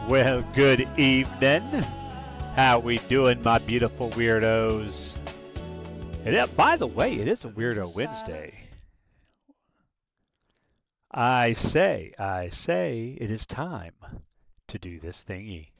Well, good evening. How we doing, my beautiful weirdos? By the way, it is a Weirdo Wednesday. I say, it is time to do this thingy.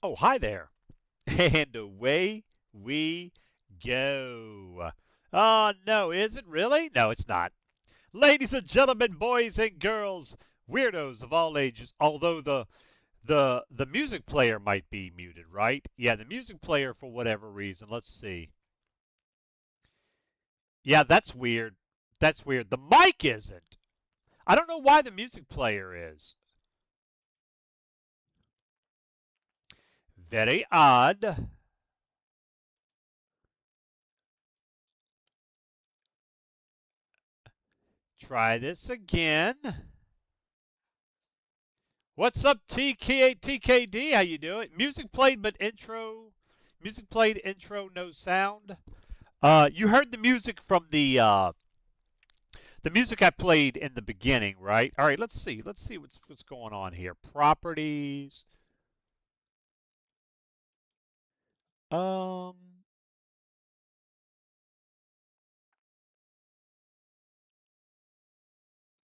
Oh, hi there. And away we go. Oh, no, is it really? No, it's not. Ladies and gentlemen, boys and girls, weirdos of all ages, although the music player might be muted, right? Yeah, the music player for whatever reason. Let's see. Yeah, that's weird. That's weird. The mic isn't. I don't know why the music player is. Very odd. Try this again. What's up, TKD? How you doing? Music played, but intro. Music played, intro, no sound. You heard the music from the music I played in the beginning, right? All right, let's see. Let's see what's going on here. Properties. Um.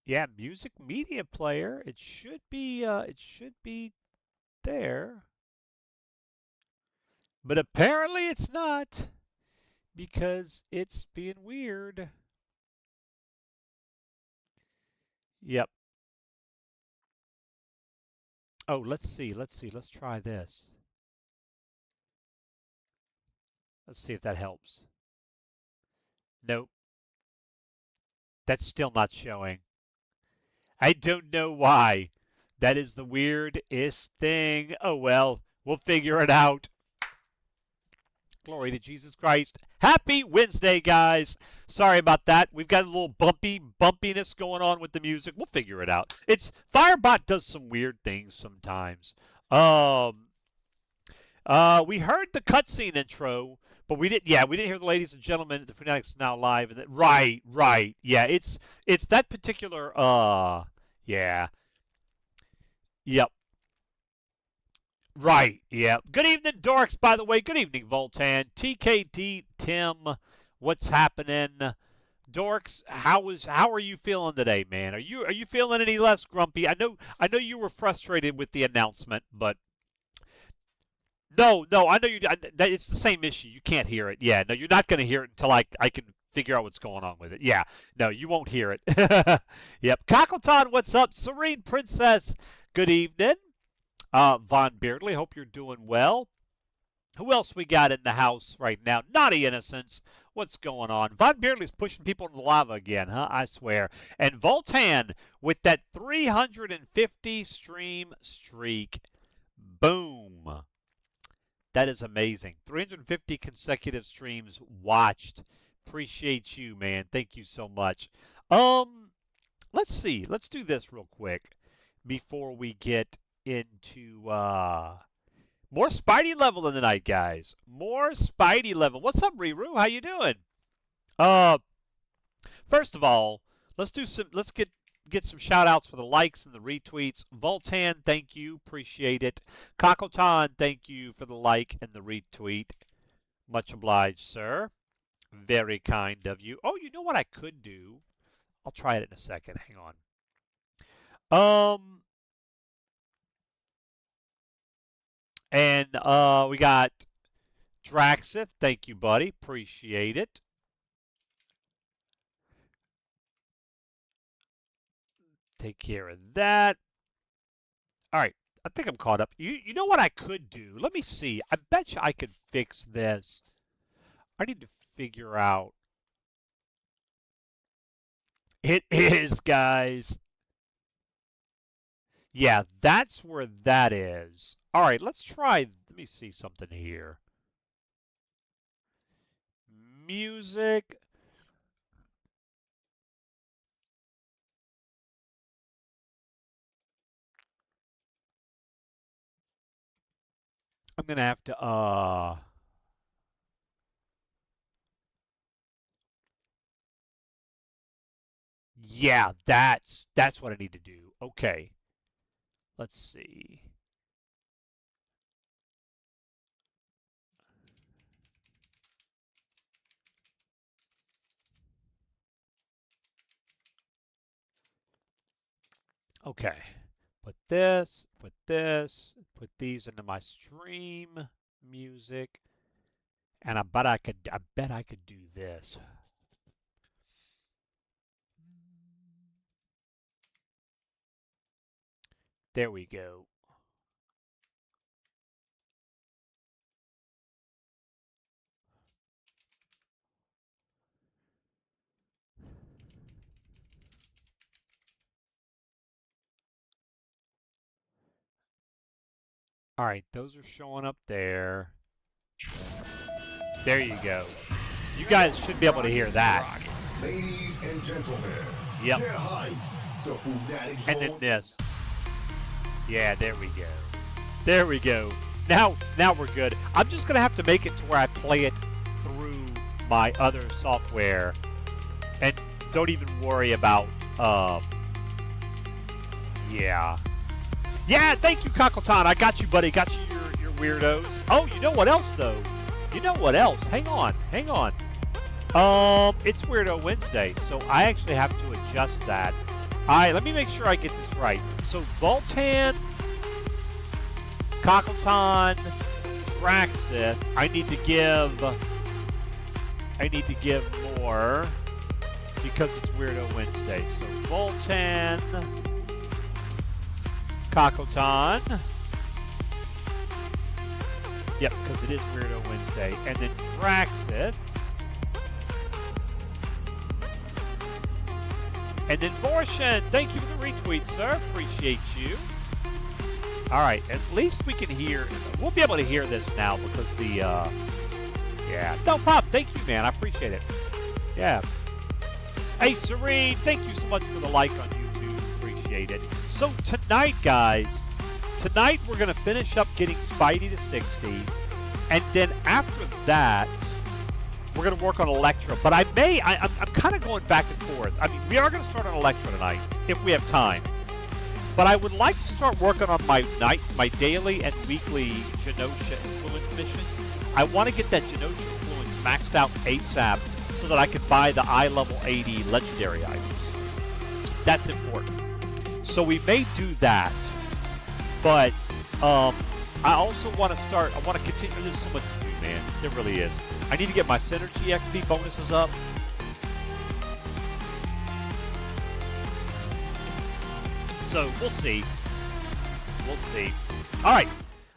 Yeah, music media player. It should be. It should be there, but apparently it's not because it's being weird. Yep. Oh, let's see. Let's see. Let's try this. Let's see if that helps. Nope, that's still not showing. I don't know why. That is the weirdest thing. Oh well, we'll figure it out. Glory to Jesus Christ. Happy Wednesday, guys. Sorry about that. We've got a little bumpiness going on with the music. We'll figure it out. It's Firebot does some weird things sometimes. Um we heard the cutscene intro, but we didn't. Yeah, we didn't hear the ladies and gentlemen. The Fanatics now live, and right. Yeah, it's that particular. Yeah, yep, right. Yeah. Good evening, dorks. By the way, good evening, Voltan, TKD, Tim. What's happening, dorks? How are you feeling today, man? Are you feeling any less grumpy? I know you were frustrated with the announcement, but no, I know you. It's the same issue. You can't hear it. Yeah, no, you're not going to hear it until I can figure out what's going on with it. Yeah, no, you won't hear it. Yep. Cockleton, what's up? Serene Princess, good evening. Von Beardley, hope you're doing well. Who else we got in the house right now? Naughty Innocence. What's going on? Von Beardley's pushing people into the lava again, huh? I swear. And Voltan with that 350 stream streak. Boom. That is amazing. 350 consecutive streams watched. Appreciate you, man. Thank you so much. Let's see. Let's do this real quick before we get into more Spidey level in the night, guys. More Spidey level. What's up, Riru? How you doing? Uh, First of all, let's do some. Let's get some shout outs for the likes and the retweets. Voltan, thank you, appreciate it. Kakotan, thank you for the like and the retweet. Much obliged, sir. Very kind of you. Oh, you know what I could do? I'll try it in a second. Hang on. And we got Draxith. Thank you, buddy. Appreciate it. Take care of that. All right. I think I'm caught up. You know what I could do? Let me see. I bet you I could fix this. I need to figure out. It is, guys. Yeah, that's where that is. All right, let's try. Let me see something here. Music. I'm gonna have to yeah, that's what I need to do. Okay. Let's see. Okay. Put these into my stream music. And I bet I could do this. There we go. All right, those are showing up there. There you go. You guys should be able to hear that. Ladies and gentlemen, yep. The Fanatic and then this. Yeah, there we go. There we go. Now we're good. I'm just gonna have to make it to where I play it through my other software, and don't even worry about. Yeah. Yeah. Thank you, Kakotan. I got you, buddy. Got you your weirdos. Oh, you know what else though? You know what else? Hang on. It's Weirdo Wednesday, so I actually have to adjust that. Alright, let me make sure I get this right. So Voltan, Kakotan, Draxith, I need to give more because it's Weirdo Wednesday. So Voltan, Kakotan. Yep, because it is Weirdo Wednesday. And then Draxith. And then Vorshan, thank you for the retweet, sir. Appreciate you. All right, at least we can hear. We'll be able to hear this now because the, yeah. No problem. Thank you, man. I appreciate it. Yeah. Hey, Serene, thank you so much for the like on YouTube. Appreciate it. So tonight, guys, we're going to finish up getting Spidey to 60. And then after that, we're going to work on Electra, but I'm kind of going back and forth. I mean, we are going to start on Electra tonight, if we have time. But I would like to start working on my daily and weekly Genosha Influence missions. I want to get that Genosha Influence maxed out ASAP so that I can buy the eye level 80 legendary items. That's important. So we may do that, but I also want to continue. There's so much to do, man. There really is. I need to get my Synergy XP bonuses up. So, we'll see. All right,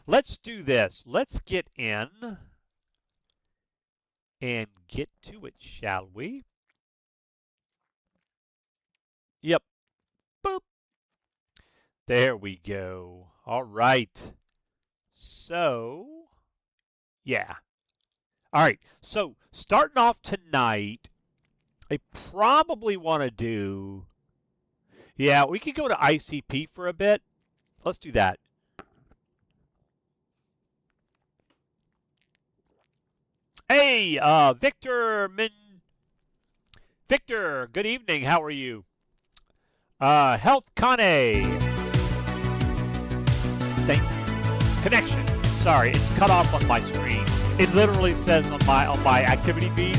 let's do this. Let's get in and get to it, shall we? Yep. Boop. There we go. All right. So, yeah. All right, so starting off tonight, I probably want to do Yeah, we could go to ICP for a bit. Let's do that. Hey, Victor, good evening. How are you? Health Kane. Thank you. Connection. Sorry, it's cut off on my screen. It literally says on my activity feed,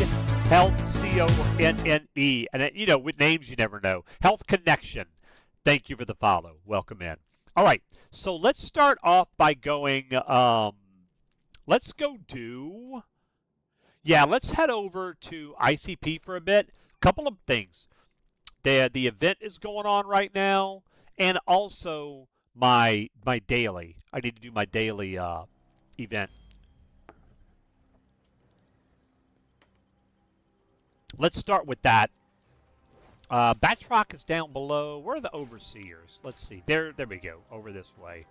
Health CONNE, and you know, with names you never know. Health Connection. Thank you for the follow. Welcome in. All right, so let's start off by going. Let's go do. Yeah, let's head over to ICP for a bit. Couple of things. The event is going on right now, and also my daily. I need to do my daily event. Let's start with that. Batroc is down below. Where are the overseers? Let's see. There we go. Over this way.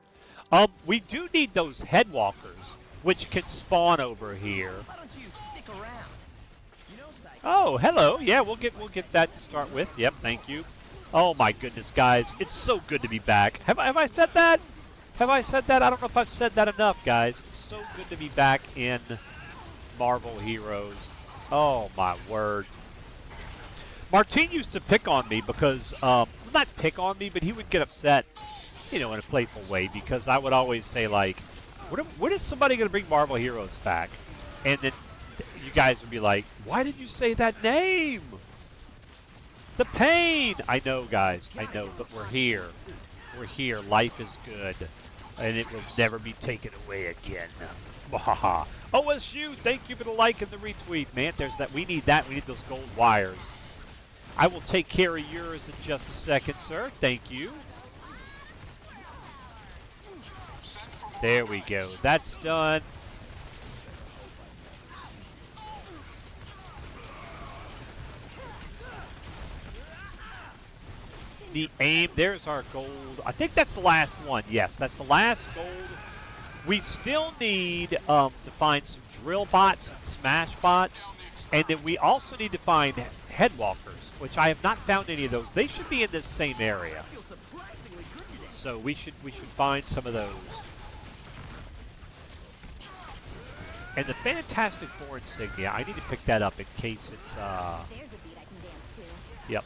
We do need those headwalkers, which can spawn over here. Why don't you stick around? You know, Oh, hello. Yeah, we'll get that to start with. Yep, thank you. Oh my goodness, guys, it's so good to be back. Have I said that? Have I said that? I don't know if I've said that enough, guys. It's so good to be back in Marvel Heroes. Oh my word. Martine used to pick on me because, not pick on me, but he would get upset, you know, in a playful way, because I would always say, like, when is somebody going to bring Marvel Heroes back? And then you guys would be like, why did you say that name? The pain! I know, guys, I know, but we're here. We're here. Life is good, and it will never be taken away again. OSU, thank you for the like and the retweet, man. There's that. We need that. We need those gold wires. I will take care of yours in just a second, sir. Thank you. There we go. That's done. The aim, there's our gold. I think that's the last one. Yes, that's the last gold. We still need to find some drill bots and smash bots. And then we also need to find headwalkers, which I have not found any of those. They should be in this same area. So we should find some of those. And the Fantastic Four insignia, I need to pick that up in case it's There's a beat I can dance to. Yep.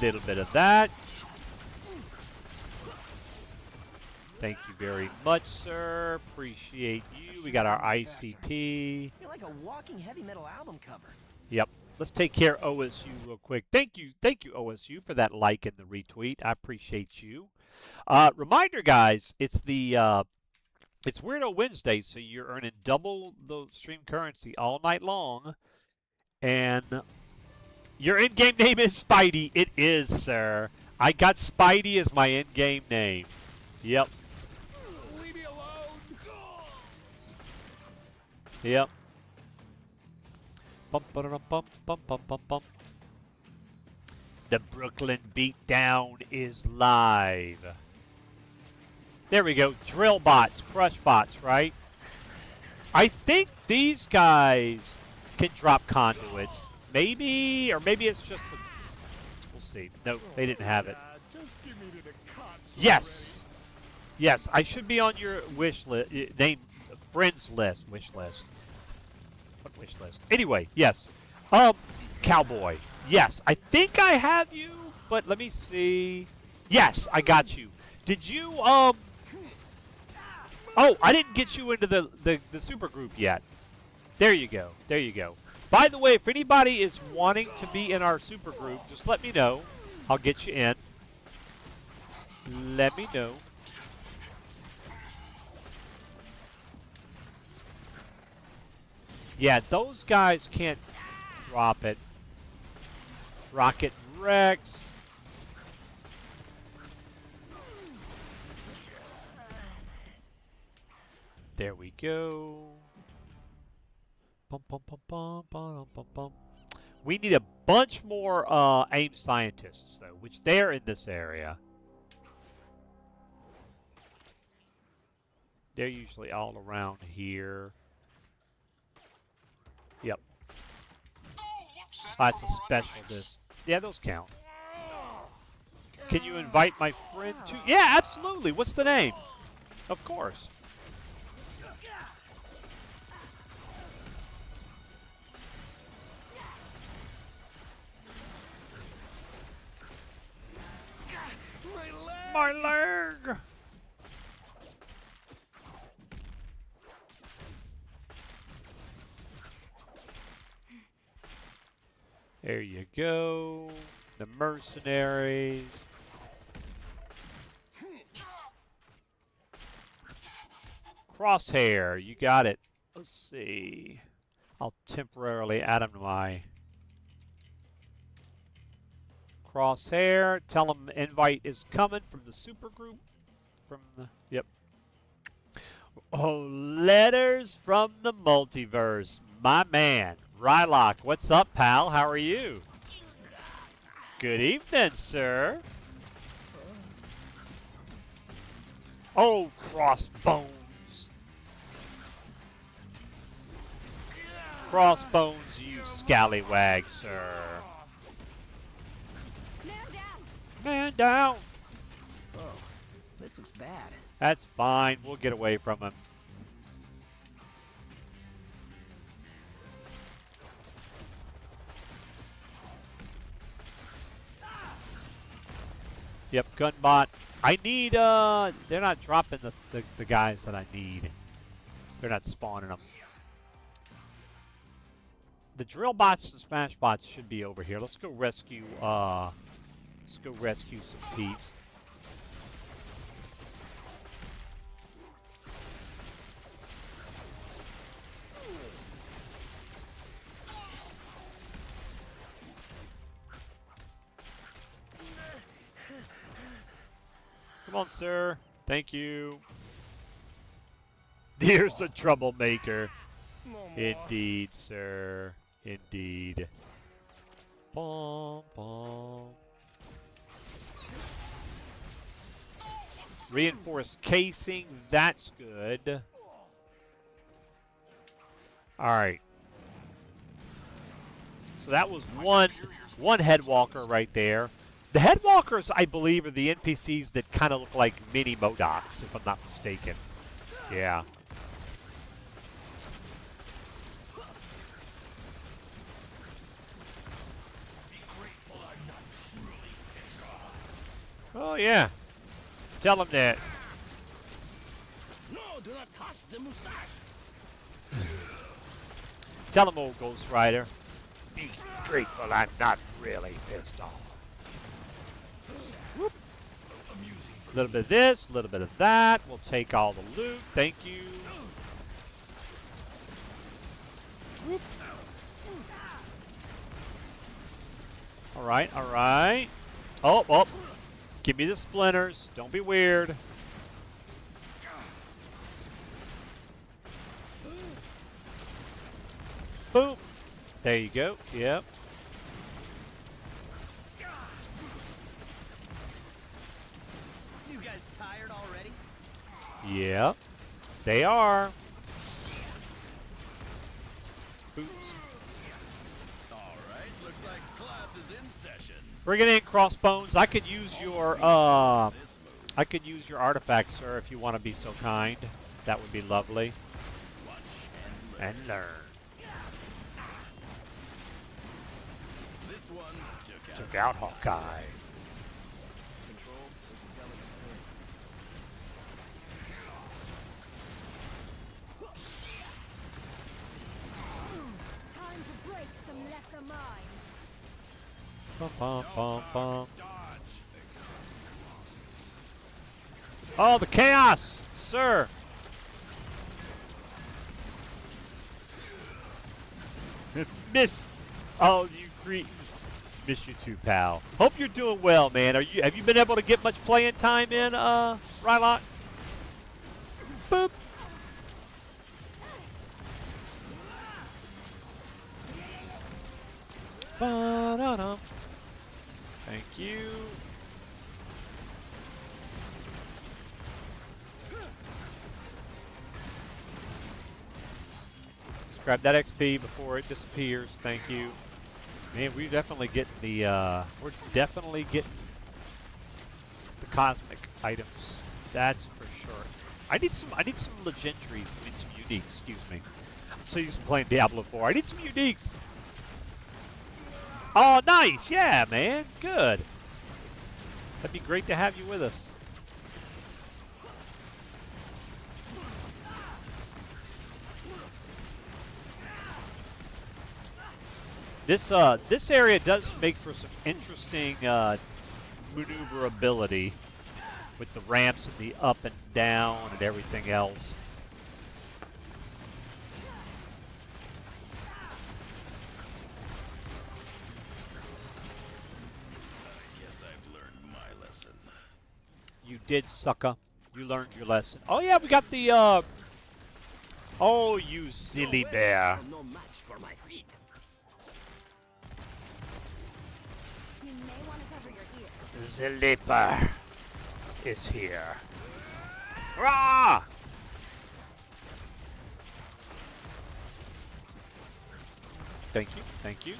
Little bit of that. Thank you very much, sir. Appreciate you. We got our ICP. You're like a walking heavy metal album cover. Yep. Let's take care of OSU real quick. Thank you, OSU, for that like and the retweet. I appreciate you. Reminder, guys, it's Weirdo Wednesday, so you're earning double the stream currency all night long, and your in-game name is Spidey. It is, sir. I got Spidey as my in-game name. Yep. Leave me alone. Yep. Bum, ba-da-dum, bum, bum, bum, bum, bum. The Brooklyn Beatdown is live. There we go. Drill bots, crush bots, right? I think these guys can drop conduits. Maybe, or maybe it's just the... We'll see. No, they didn't have it. Yes. Yes, I should be on your wish list, friends list, wish list. What wish list? Anyway, yes. Cowboy. Yes, I think I have you, but let me see. Yes, I got you. Did you, Oh, I didn't get you into the super group yet. There you go. There you go. By the way, if anybody is wanting to be in our super group, just let me know. I'll get you in. Let me know. Yeah, those guys can't drop it. Rocket Rex. There we go. Bum, bum, bum, bum, bum, bum, bum. We need a bunch more AIM scientists, though, which they're in this area. They're usually all around here. Yep. That's a special disc. Yeah, those count. Can you invite my friend to? Yeah, absolutely. What's the name? Of course. My leg! There you go. The mercenaries. Crosshair, you got it. Let's see. I'll temporarily add him to my Crosshair. Tell him the invite is coming from the supergroup. From the yep. Oh, letters from the multiverse. My man, Rylock. What's up, pal? How are you? Good evening, sir. Oh, crossbones. Crossbones, you scallywag, sir. Man down! Man down. Oh, this looks bad. That's fine. We'll get away from him. Yep, gunbot. I need, they're not dropping the guys that I need. They're not spawning them. The drill bots and smash bots should be over here. Let's go rescue some peeps. Come on, sir. Thank you. There's a troublemaker. Indeed, sir. Indeed. Bom, bom. Reinforced casing. That's good. Alright. So that was one headwalker right there. The headwalkers, I believe, are the NPCs that kind of look like mini Modocs, if I'm not mistaken. Yeah. Oh, yeah. Tell him that. No, do not touch the mustache. Tell him, old Ghost Rider. Be grateful I'm not really pissed off. Whoop. A little bit of this, a little bit of that. We'll take all the loot. Thank you. Whoop. All right, all right. Oh, oh. Give me the splinters. Don't be weird. Boom. There you go. Yep. You guys tired already? Yep. They are. Oops. All right, looks like class is in session. Bring it in, Crossbones. I could use your artifact, sir, if you want to be so kind. That would be lovely. Watch And learn. this one Took out Hawkeye. Control, this is delicate Time to break some lesser minds. Bum, bum, bum, bum. dodge. Oh, the chaos, sir. Miss. Oh, you greetings. Miss you too, pal. Hope you're doing well, man. Have you been able to get much playing time in, Rylock? Boop. Ba-da-dum. Thank you. Grab that XP before it disappears. Thank you. Man, we're definitely getting the the cosmic items. That's for sure. I need some legendaries. I mean some uniques, excuse me. I'm so used to playing Diablo 4. I need some uniques. Oh, nice. Yeah, man. Good. That'd be great to have you with us. This area does make for some interesting maneuverability with the ramps and the up and down and everything else. I guess I've learned my lesson. You did, sucker. You learned your lesson. Oh yeah, we got the oh, you silly bear. No match for my feet. You may want to cover your ears. The leper is here. Rah! Thank you, thank you.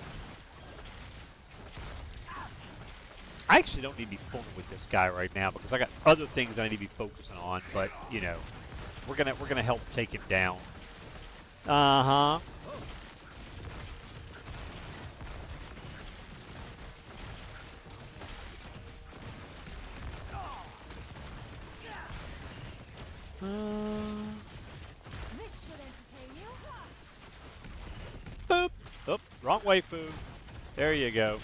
I actually don't need to be fooling with this guy right now because I got other things I need to be focusing on. But you know, we're gonna help take him down. Uh huh. This should entertain you. Boop. Oh, wrong way, food. There you go.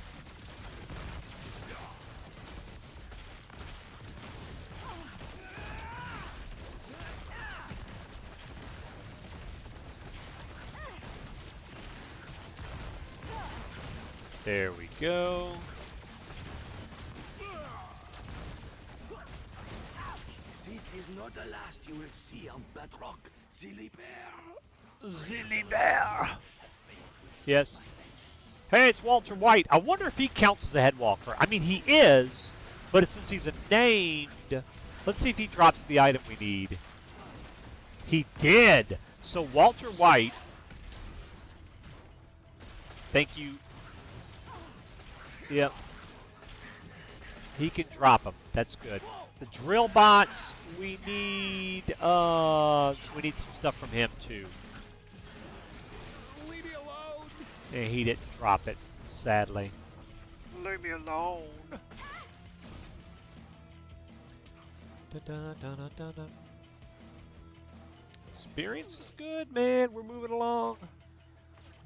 There we go. This is not the last you will see on Bedrock, silly bear. Silly bear. Yes. Hey, it's Walter White. I wonder if he counts as a headwalker. I mean, he is, but since he's a named, let's see if he drops the item we need. He did. So Walter White. Thank you. Yep. He can drop them. That's good. The drill bots, we need some stuff from him too. Leave me alone. And he didn't drop it, sadly. Leave me alone. Da-da-da-da-da-da. Experience is good, man. We're moving along.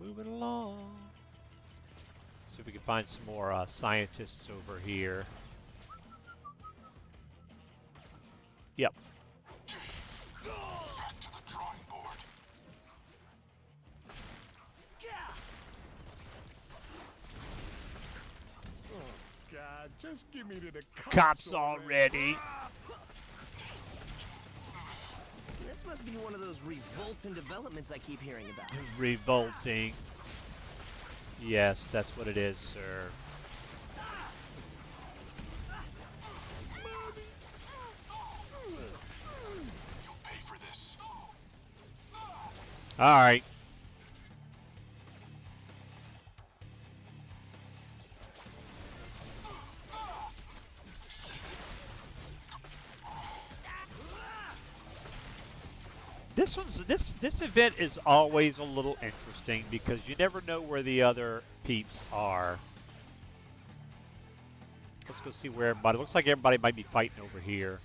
Moving along. See if we can find some more scientists over here. Yep. God, just give me to the Cops already. This must be one of those revolting developments I keep hearing about. Revolting. Yes, that's what it is, sir. All right. This event is always a little interesting because you never know where the other peeps are. Let's go see where everybody. Looks like everybody might be fighting over here.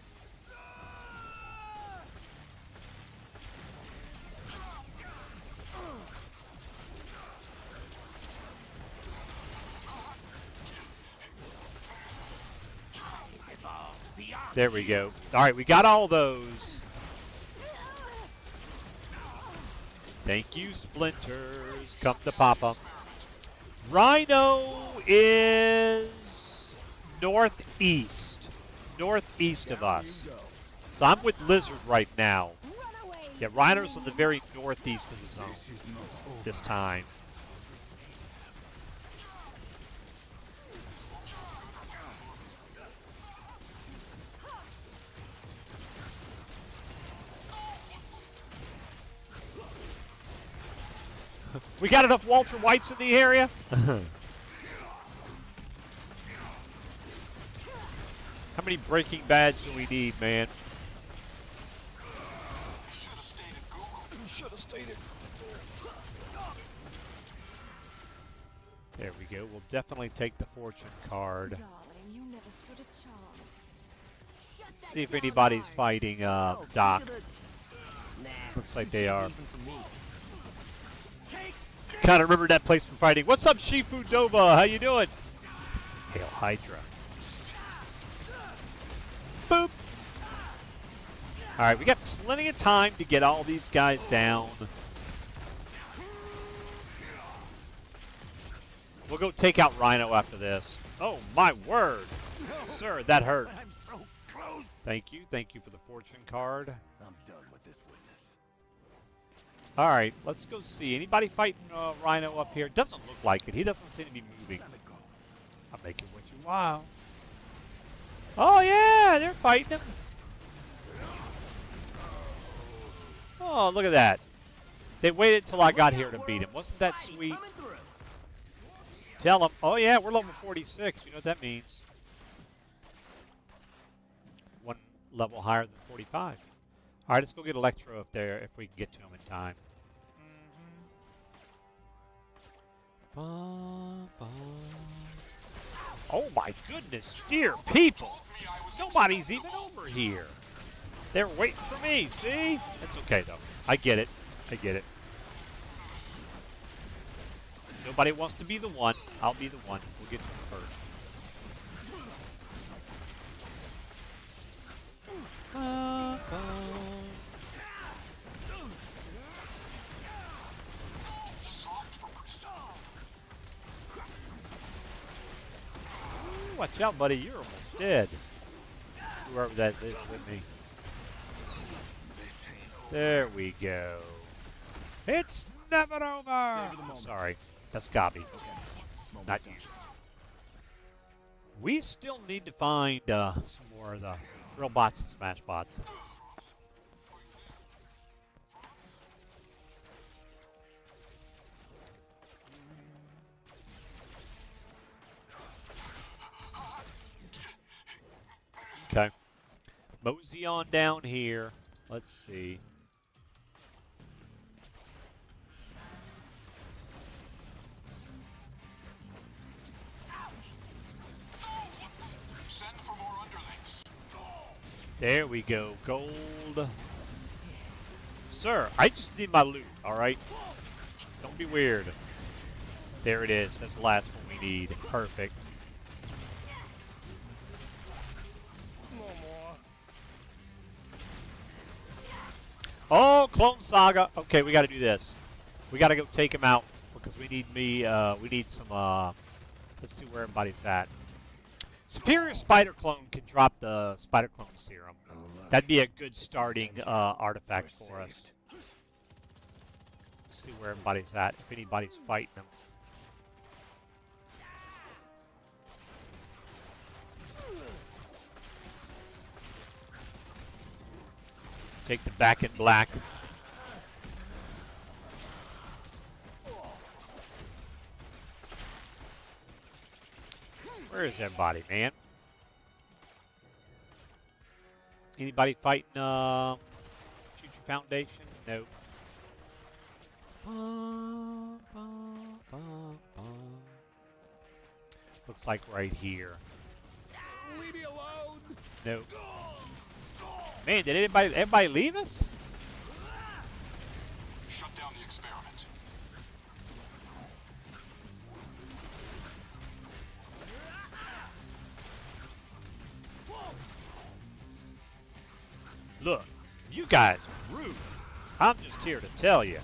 There we go. All right, we got all those. Thank you, Splinters. Come to Papa. Rhino is northeast. Northeast of us. So I'm with Lizard right now. Yeah, Rhino's on the very northeast of the zone this time. We got enough Walter Whites in the area? How many Breaking Bads do we need, man? Should have stayed at There we go. We'll definitely take the fortune card. Darling, you never stood a chance. See if anybody's fighting Doc. Nah, Looks like they are. even for me. Kind of remember that place from fighting. What's up, Shifu Dova? How you doing? Hail Hydra. Boop. All right, we got plenty of time to get all these guys down. We'll go take out Rhino after this. Oh, my word. Sir, that hurt. I'm so close. Thank you. Thank you for the fortune card. I'm done with this witness. All right, let's go see. Anybody fighting Rhino up here? Doesn't look like it. He doesn't seem to be moving. Let it go. I'll make it with you. Wow. Oh, yeah, they're fighting him. Oh, look at that. They waited till I got here to beat him. Wasn't that sweet? Coming through. Tell them. Oh, yeah, we're level 46. You know what that means. One level higher than 45. All right, let's go get Electro up there if we can get to him in time. Oh, my goodness. Dear people. Nobody's even over here. They're waiting for me, see? That's okay, though. I get it. I get it. Nobody wants to be the one. I'll be the one. We'll get to him first. Watch out, buddy. You're almost dead. Whoever that is with me. There we go. It's never over. Sorry. That's Gabi. Not you. We still need to find some more of the drill bots and smash bots. Okay. Mosey on down here. Let's see. There we go. Gold. Sir, I just need my loot, alright? Don't be weird. There it is. That's the last one we need. Perfect. Oh, Clone Saga. Okay, we got to do this. We got to go take him out because we need we need some, let's see where everybody's at. Superior Spider Clone can drop the Spider Clone Serum. That'd be a good starting artifact for us. Let's see where everybody's at, if anybody's fighting them. Take the back in black. Where is everybody, man? Anybody fighting Future Foundation? Nope. Looks like right here. Leave me alone. Nope. Man, did everybody leave us? Shut down the experiment. Look, you guys are rude. I'm just here to tell you.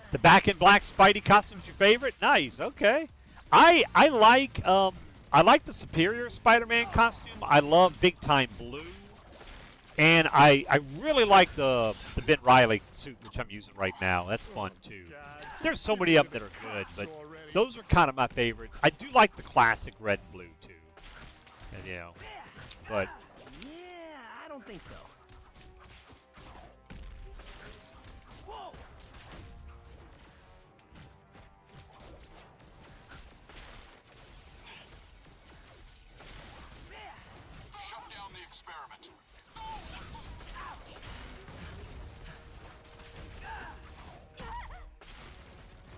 The back in black Spidey costume's your favorite? Nice. Okay. I like the Superior Spider-Man costume. I love Big Time Blue, and I really like the Ben Reilly suit, which I'm using right now. That's fun too. There's so many of them that are good, but those are kind of my favorites. I do like the classic red and blue too. And, you know, but don't think so. Whoa! Shut down the experiment.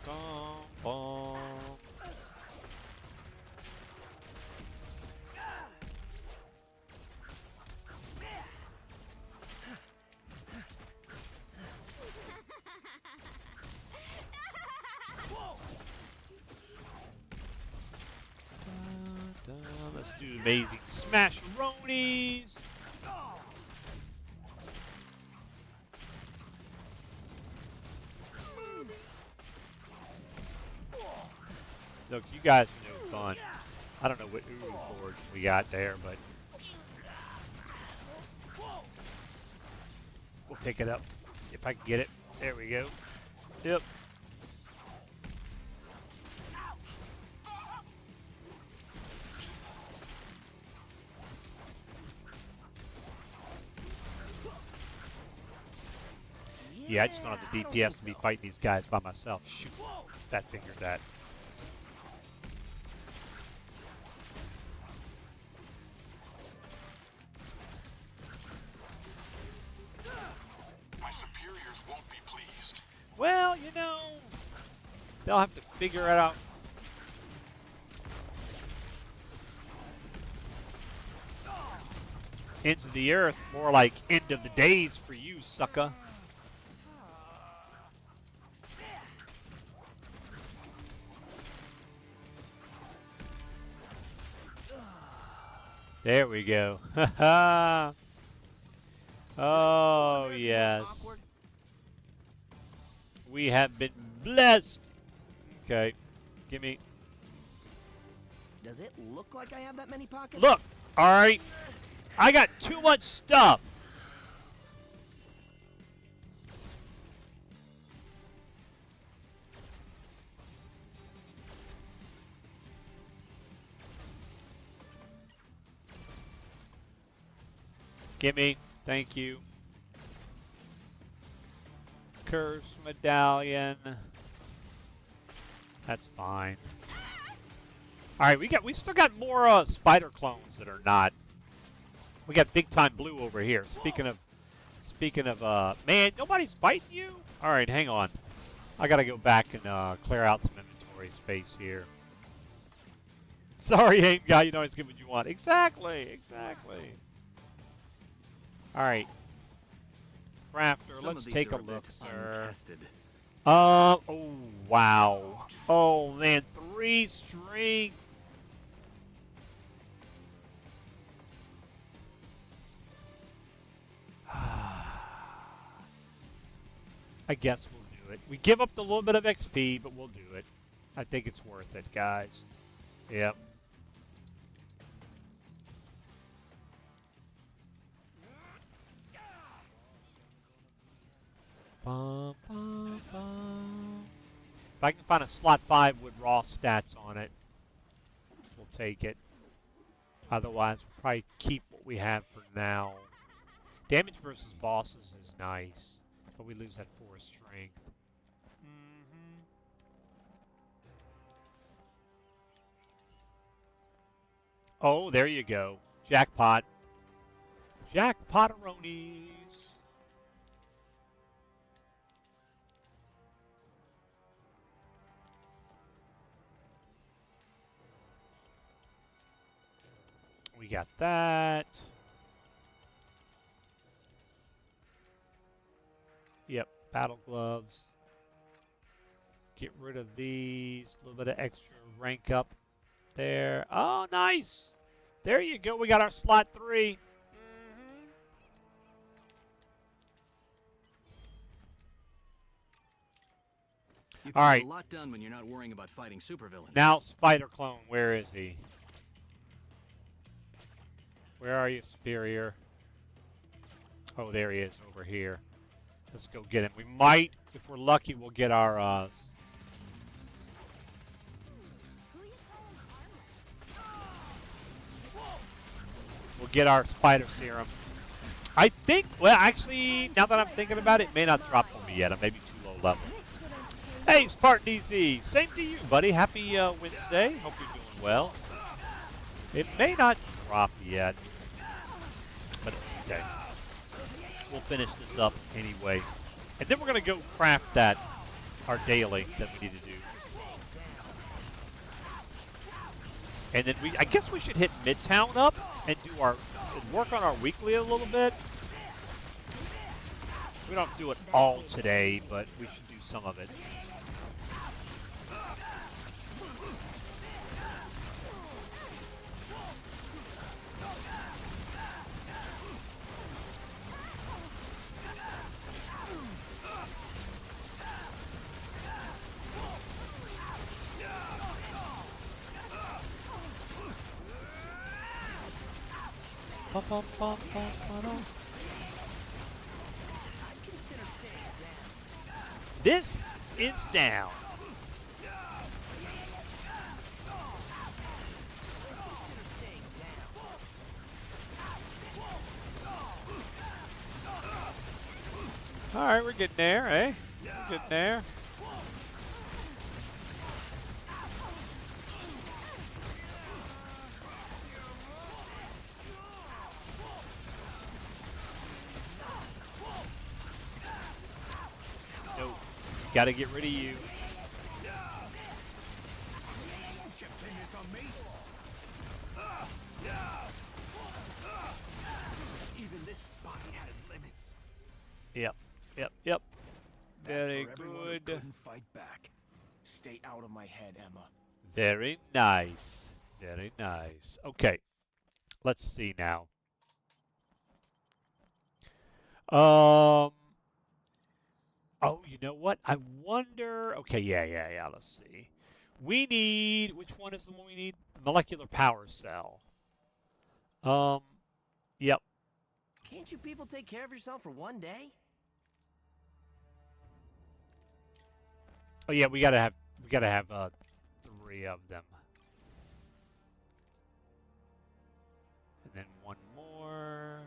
Bum, bum. Let's do amazing smash-ronies. Look, you guys are no fun. I don't know what Uru Forge we got there, but we'll pick it up if I can get it. There we go. Yep. Yeah, I just don't have the DPS to be fighting these guys by myself. Shoot. That figured that. My superiors won't be pleased. Well, you know, they'll have to figure it out. Ends of the earth, more like end of the days for you, sucker. There we go. Oh, yes. We have been blessed. Okay. Give me. Does it look like I have that many pockets? Look. All right. I got too much stuff. Gimme. Thank you. Curse medallion. That's fine. All right, we still got more spider clones that are not. We got big time blue over here. Speaking of man, nobody's fighting you. All right, hang on. I gotta go back and clear out some inventory space here. Sorry, aim guy. You know always get what you want. Exactly. All right, Crafter. Let's take a look, sir. Untested. Oh wow. Oh man, 3 strength. I guess we'll do it. We give up the little bit of XP, but we'll do it. I think it's worth it, guys. Yep. Bum, bum, bum. If I can find a slot 5 with raw stats on it, we'll take it. Otherwise, we'll probably keep what we have for now. Damage versus bosses is nice, but we lose that 4 strength. Oh, there you go. Jackpot. Jackpotaronies. We got that. Yep, battle gloves. Get rid of these. A little bit of extra rank up there. Oh, nice. There you go. We got our slot 3. You All can right. get a lot done when you're not worrying about fighting supervillains. Now, Spider Clone, where is he? Where are you, Superior? Oh, there he is, over here. Let's go get him. We might, if we're lucky, we'll get our, we'll get our Spider Serum. I think, well, actually, now that I'm thinking about it, it may not drop for me yet. I may be too low level. This should entertain Hey, Spartan Easy. Same to you, buddy. Happy Wednesday. Hope you're doing well. It may not drop yet, but it's okay. We'll finish this up anyway. And then we're going to go craft that, our daily that we need to do. And then I guess we should hit Midtown up and do and work on our weekly a little bit. We don't have to do it all today, but we should do some of it. This is down. All right, we're getting there, eh? We're getting there. Nope. Gotta get rid of you. Even this body has limits. Yep. Yep. That's Very for everyone who good. couldn't fight back. Stay out of my head, Emma. Very nice. Very nice. Okay. Let's see now. Oh, you know what? I wonder. Okay, yeah. Let's see. We need. Which one is the one we need? Molecular power cell. Um. Yep. Can't you people take care of yourself for one day? Oh yeah, we gotta have 3 of them. And then one more.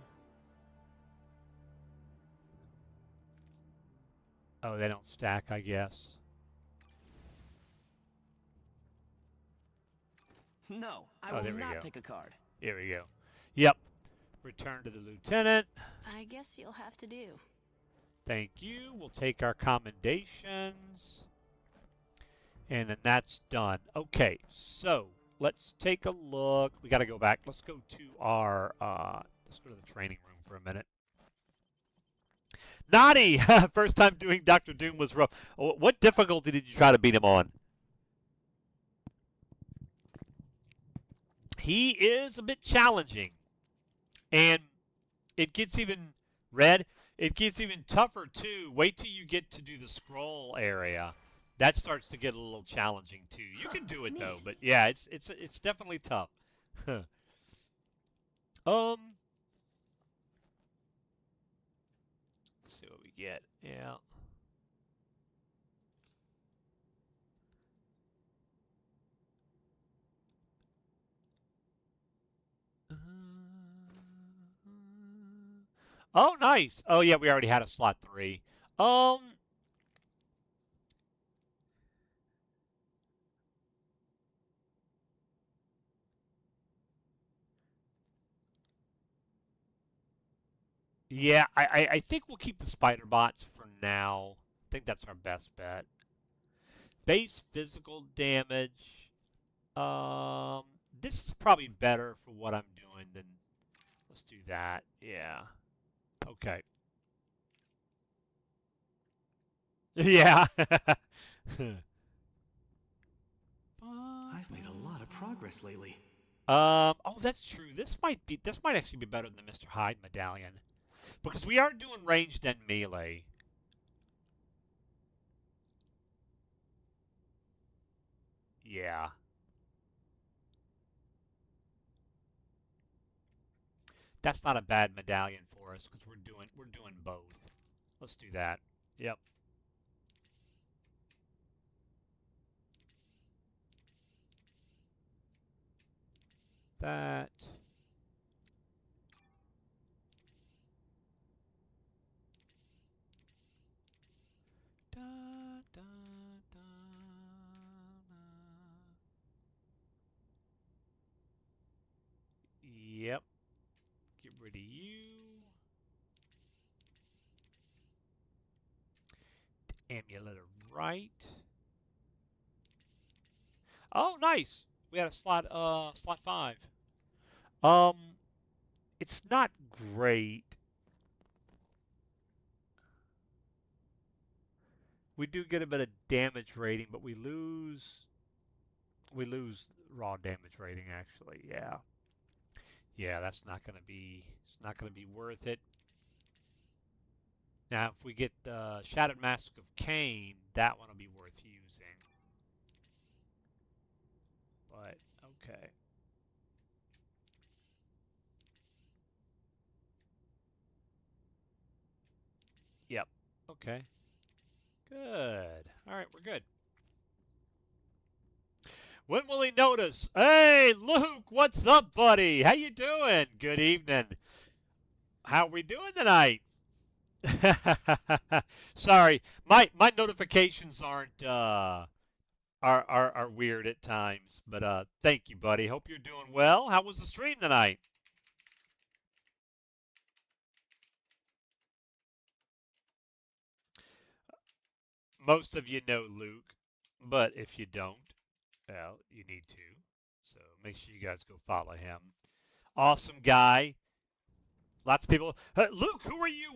Oh, they don't stack, I guess. No, I Oh, will there we not go. pick a card. Here we go. Yep. Return to the lieutenant. I guess you'll have to do. Thank you. We'll take our commendations. And then that's done. Okay, so let's take a look. We got to go back. Let's go to our, let's go to the training room for a minute. Naughty! First time doing Dr. Doom was rough. What difficulty did you try to beat him on? He is a bit challenging. And it gets even red. It gets even tougher too. Wait till you get to do the scroll area. That starts to get a little challenging too. You can do it though, but yeah, it's definitely tough. Let's see what we get. Yeah. Oh, nice. Oh, yeah, we already had a slot 3. Yeah, I think we'll keep the spider bots for now. I think that's our best bet. Base physical damage. This is probably better for what I'm doing than. Let's do that. Yeah. Okay. Yeah. I've made a lot of progress lately. Oh, that's true. This might actually be better than the Mr. Hyde medallion. Because we are doing ranged and melee. Yeah. That's not a bad medallion for us because we're doing both. Let's do that. Yep. That. Amulet of Right. Oh, nice. We had a slot 5. Um, it's not great. We do get a bit of damage rating, but we lose raw damage rating actually. Yeah. Yeah, that's not going to be it's not going to be worth it. Now, if we get Shattered Mask of Cain, that one will be worth using. But okay. Yep. Okay. Good. All right, we're good. When will he notice? Hey, Luke, what's up, buddy? How you doing? Good evening. How we doing tonight? Sorry, my notifications aren't are weird at times, but thank you, buddy. Hope you're doing well. How was the stream tonight? Most of you know Luke, but if you don't, well, you need to. So make sure you guys go follow him. Awesome guy. Lots of people. Luke, who are you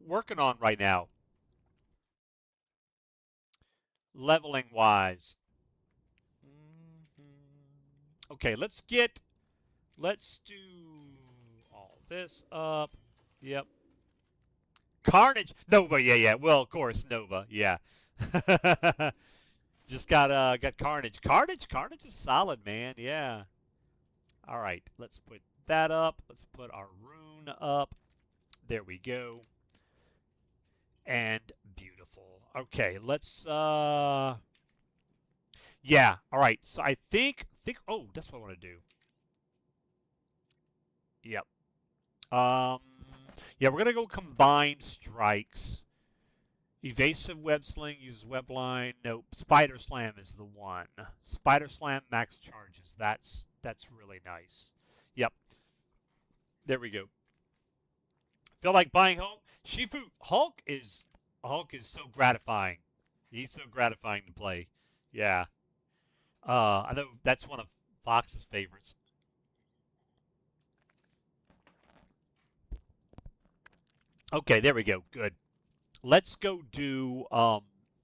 working on right now? Leveling wise. Okay, let's do all this up. Yep. Carnage. Nova, yeah. Well, of course, Nova, yeah. Just got Carnage. Carnage is solid, man. Yeah. All right, let's put that up. Let's put our rune up. There we go. And beautiful. Okay, let's yeah, all right. So I think oh, that's what I want to do. Yep. Yeah, we're going to go combine strikes. Evasive web sling uses web line. Nope. Spider slam is the one. Spider slam max charges. That's really nice. Yep. There we go. Feel like buying Hulk? Shifu Hulk is so gratifying. He's so gratifying to play. Yeah. I know that's one of Fox's favorites. Okay, there we go. Good. Let's go do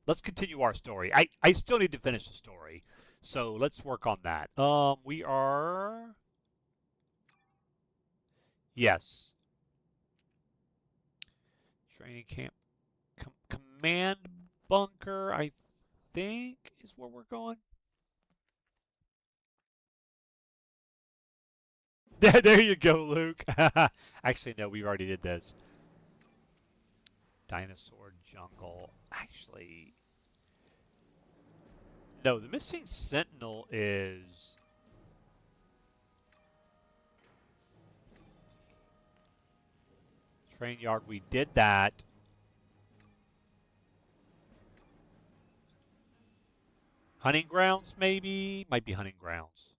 let's continue our story. I still need to finish the story. So let's work on that. We are yes. Training camp command bunker, I think is where we're going. There you go, Luke. Actually, no, we already did this. Dinosaur jungle. Actually, no, the missing sentinel is train yard. We did that. Hunting grounds, maybe? Might be hunting grounds.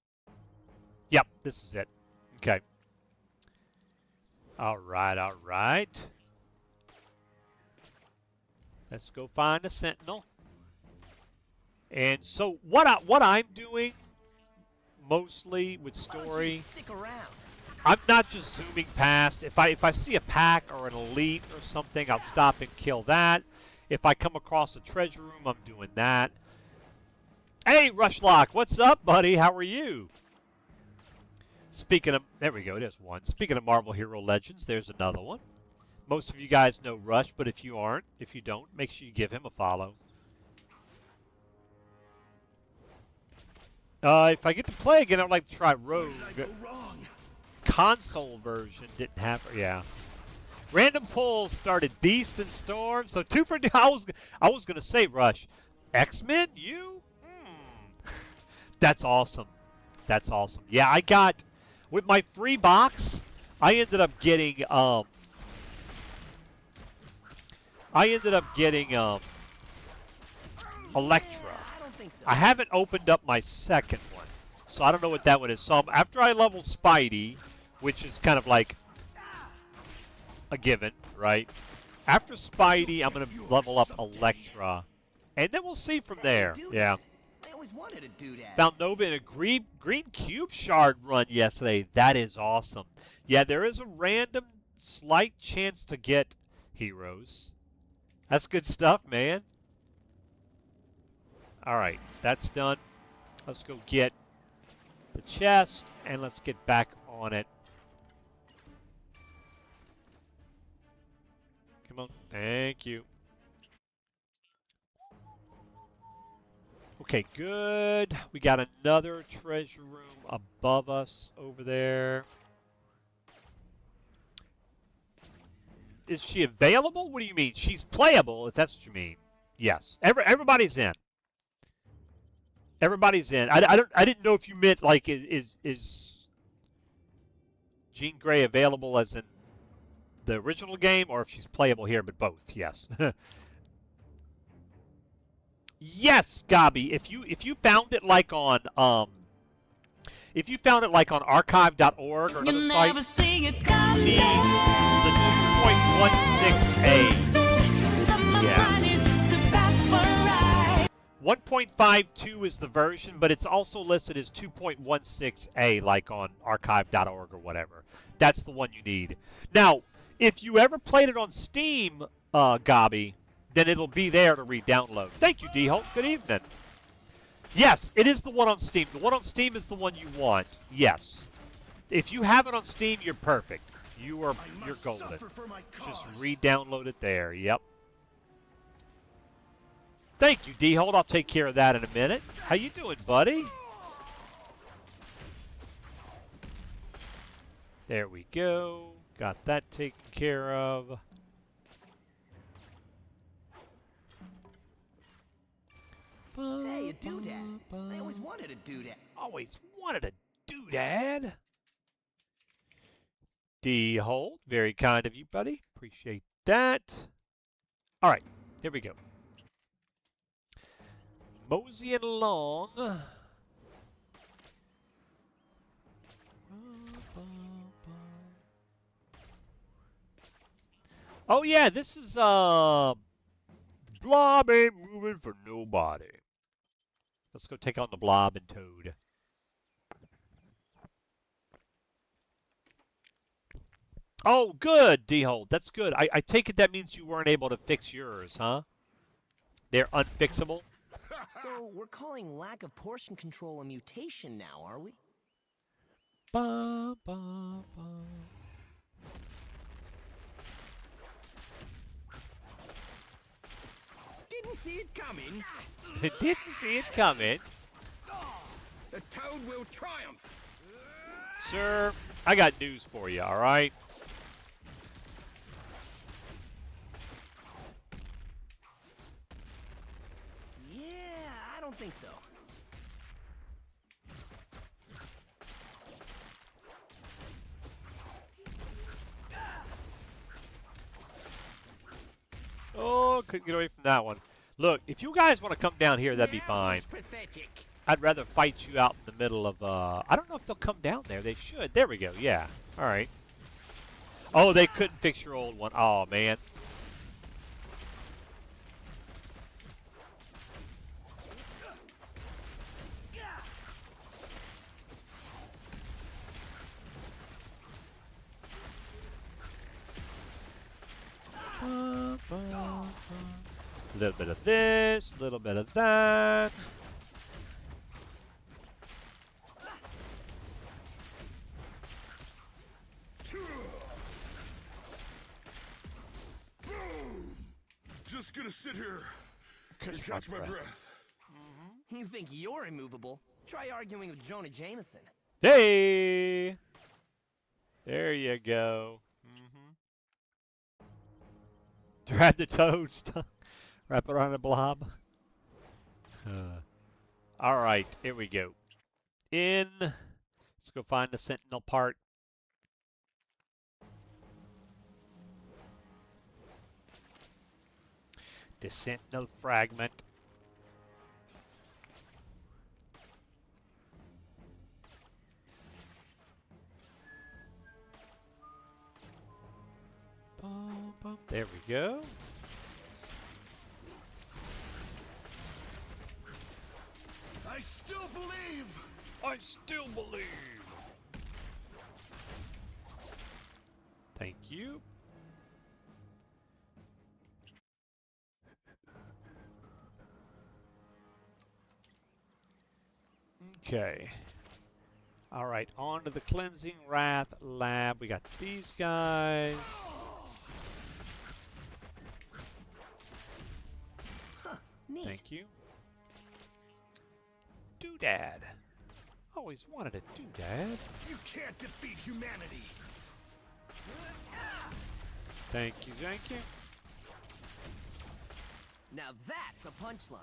Yep, this is it. Okay. All right. Let's go find a sentinel. And so what I'm doing mostly with story, Stick around. I'm not just zooming past. If I see a pack or an elite or something, I'll stop and kill that. If I come across a treasure room, I'm doing that. Hey, Rushlock, what's up, buddy? How are you? Speaking of, there we go, there's one. Speaking of Marvel Hero Legends, there's another one. Most of you guys know Rush, but if you don't, make sure you give him a follow. If I get to play again, I'd like to try Rogue. Console version didn't have, yeah. Random polls started Beast and Storm, so 2 for. I was gonna say Rush, X-Men, you. That's awesome. That's awesome. Yeah, I got with my free box. I ended up getting Elektra. I haven't opened up my second one, so I don't know what that one is. So after I level Spidey, which is kind of like a given, right? After Spidey, I'm going to level up Elektra. And then we'll see from there. Yeah. I always wanted to do that. Found Nova in a green cube shard run yesterday. That is awesome. Yeah, there is a random slight chance to get heroes. That's good stuff, man. All right, that's done. Let's go get the chest, and let's get back on it. Come on. Thank you. Okay, good. We got another treasure room above us over there. Is she available? What do you mean? She's playable, if that's what you mean. Yes. Everybody's in. Everybody's in. I didn't know if you meant like is Jean Grey available as in the original game, or if she's playable here, but both. Yes. Yes, Gabi. If you found it like on archive.org or another site, the 2.16a. Yeah. 1.52 is the version, but it's also listed as 2.16a, like on archive.org or whatever. That's the one you need. Now, if you ever played it on Steam, Gabi, then it'll be there to re-download. Thank you, D-Holt. Good evening. Yes, it is the one on Steam. The one on Steam is the one you want. Yes. If you have it on Steam, you're perfect. You're golden. Just re-download it there. Yep. Thank you, D-Hold. I'll take care of that in a minute. How you doing, buddy? There we go. Got that taken care of. Hey, a doodad. I always wanted a doodad. Always wanted a doodad. D-Hold. Very kind of you, buddy. Appreciate that. All right. Here we go. Moseying along. Oh yeah, this is Blob ain't moving for nobody. Let's go take on the Blob and Toad. Oh, good, D-Hold. That's good. I take it that means you weren't able to fix yours, huh? They're unfixable? So, we're calling lack of portion control a mutation now, are we? Ba, ba, ba. Didn't see it coming. Didn't see it coming. The Toad will triumph. Sir, I got news for you, all right? Yeah, I don't think so. Oh, couldn't get away from that one. Look, if you guys want to come down here, that'd be fine. Pathetic. I'd rather fight you out in the middle of, I don't know if they'll come down there. They should. There we go. Yeah. All right. Oh, they couldn't fix your old one. Oh, man. A little bit of this, a little bit of that. Boom! Just gonna sit here and catch my breath. You think you're immovable? Try arguing with Jonah Jameson. Hey! There you go. Grab the toad stuff. Wrap it around the blob. All right, here we go. In. Let's go find the sentinel part. The sentinel fragment. There we go. I still believe. I still believe. Thank you. Okay. All right, on to the Cleansing Wrath Lab. We got these guys. Neat. Thank you. Doodad. Always wanted a doodad. You can't defeat humanity. Thank you, thank you. Now that's a punchline.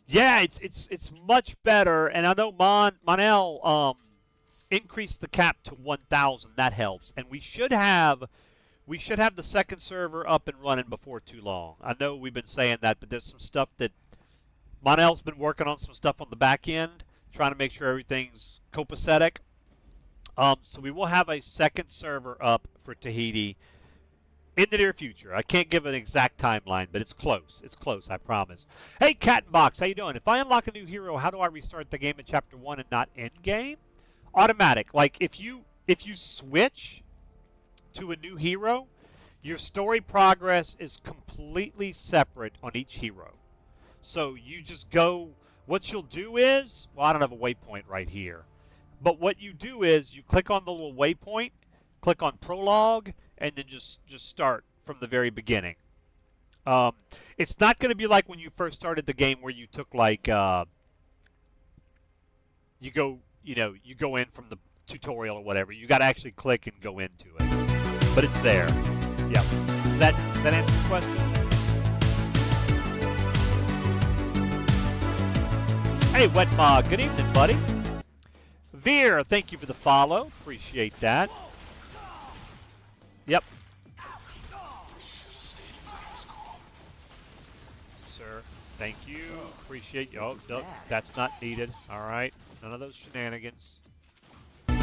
Yeah, it's much better, and I know Monel increased the cap to 1,000. That helps, and we should have the second server up and running before too long. I know we've been saying that, but there's some stuff that Monel's been working on, some stuff on the back end, trying to make sure everything's copacetic. So we will have a second server up for Tahiti in the near future. I can't give an exact timeline, but it's close. It's close, I promise. Hey, Cat and Box, how you doing? If I unlock a new hero, how do I restart the game in Chapter 1 and not end game? Automatic. Like, if you switch to a new hero, your story progress is completely separate on each hero. So you just go, what you'll do is, well, I don't have a waypoint right here, but what you do is you click on the little waypoint, click on prologue, and then just start from the very beginning. It's not going to be like when you first started the game where you took like you go in from the tutorial or whatever. You got to actually click and go into it, but it's there. Yep. Does that answer the question? Hey, Wet Mog. Good evening, buddy. Veer, thank you for the follow. Appreciate that. Yep. Sir, thank you. Appreciate you. Oh, no, that's not needed. All right. None of those shenanigans. Okay.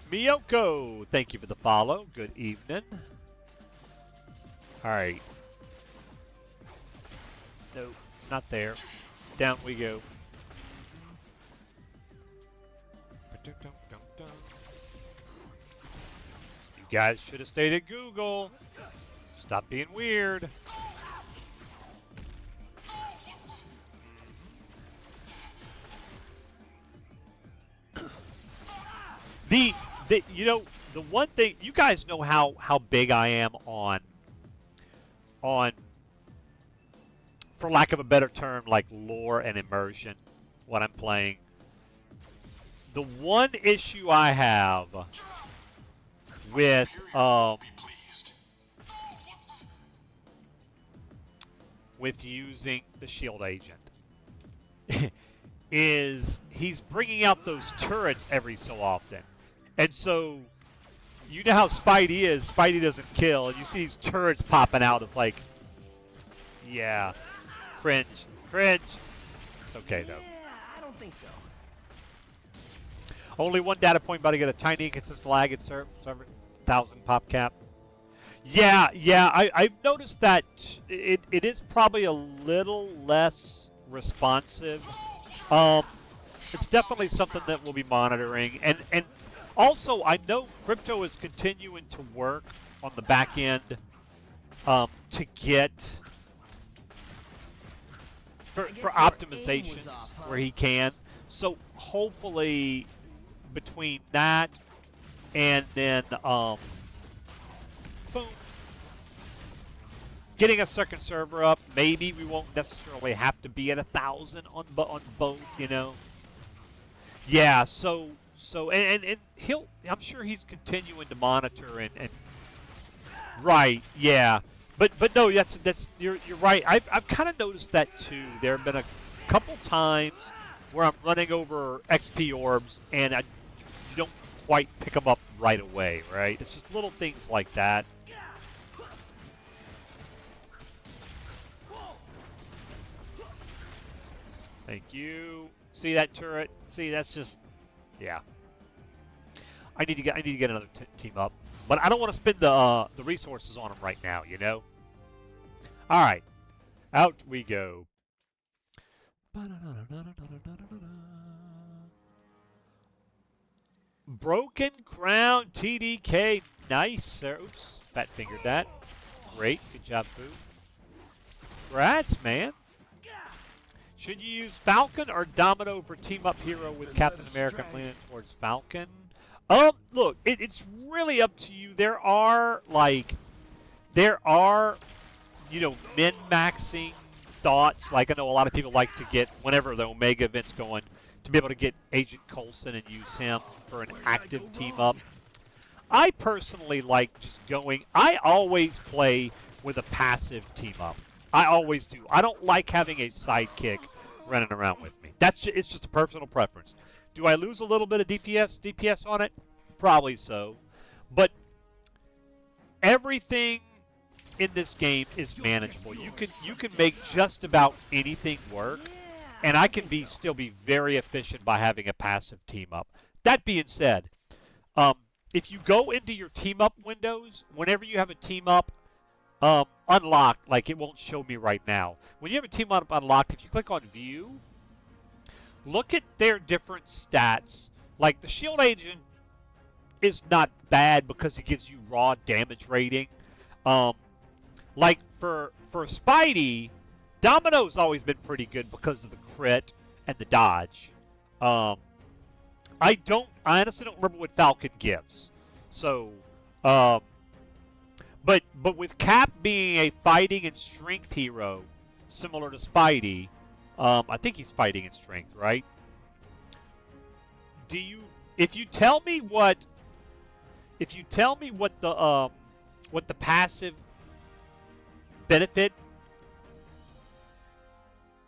Miyoko, thank you for the follow. Good evening. All right. Nope, not there. Down we go. You guys should have stayed at Google. Stop being weird. The one thing, you guys know how big I am on for lack of a better term, like lore and immersion when I'm playing. The one issue I have with using the shield agent is he's bringing out those turrets every so often. And so, you know how Spidey is. Spidey doesn't kill. And you see these turrets popping out. It's like, yeah. Cringe. Cringe. It's okay, though. Yeah, I don't think so. Only one data point, about to get a tiny inconsistent lag at server 1,000 pop cap. Yeah. I've noticed that it is probably a little less responsive. It's definitely something that we'll be monitoring. And also, I know Crypto is continuing to work on the back end to get for optimizations where he can. So hopefully between that and then boom, getting a second server up, maybe we won't necessarily have to be at 1,000 on both, you know. Yeah, so and he'll, I'm sure he's continuing to monitor and right, yeah. But no, that's you're right. I've kind of noticed that too. There have been a couple times where I'm running over XP orbs and you don't quite pick them up right away, right? It's just little things like that. Thank you. See that turret? See, that's just, yeah. I need to get another team up, but I don't want to spend the resources on them right now. You know. All right, out we go. Broken Crown TDK. Nice, sir. Oops, fat fingered that. Great, good job, Boo. Congrats, man. Should you use Falcon or Domino for team up hero with Captain America leaning towards Falcon? Look, it's really up to you. There are, you know, min-maxing thoughts. Like, I know a lot of people like to get, whenever the Omega event's going, to be able to get Agent Coulson and use him for an active team up. I personally like just going, I always play with a passive team up. I always do. I don't like having a sidekick running around with me. It's just a personal preference. Do I lose a little bit of DPS on it? Probably so. But everything in this game is manageable. You can make just about anything work, and I can still be very efficient by having a passive team up. That being said, if you go into your team up windows, whenever you have a team up unlocked, like it won't show me right now. When you have a team up unlocked, if you click on view, look at their different stats. Like the shield agent is not bad because it gives you raw damage rating. Like for Spidey, Domino's always been pretty good because of the crit and the dodge. I honestly don't remember what Falcon gives. So, but with Cap being a fighting and strength hero, similar to Spidey, I think he's fighting and strength, right? If you tell me what the passive benefit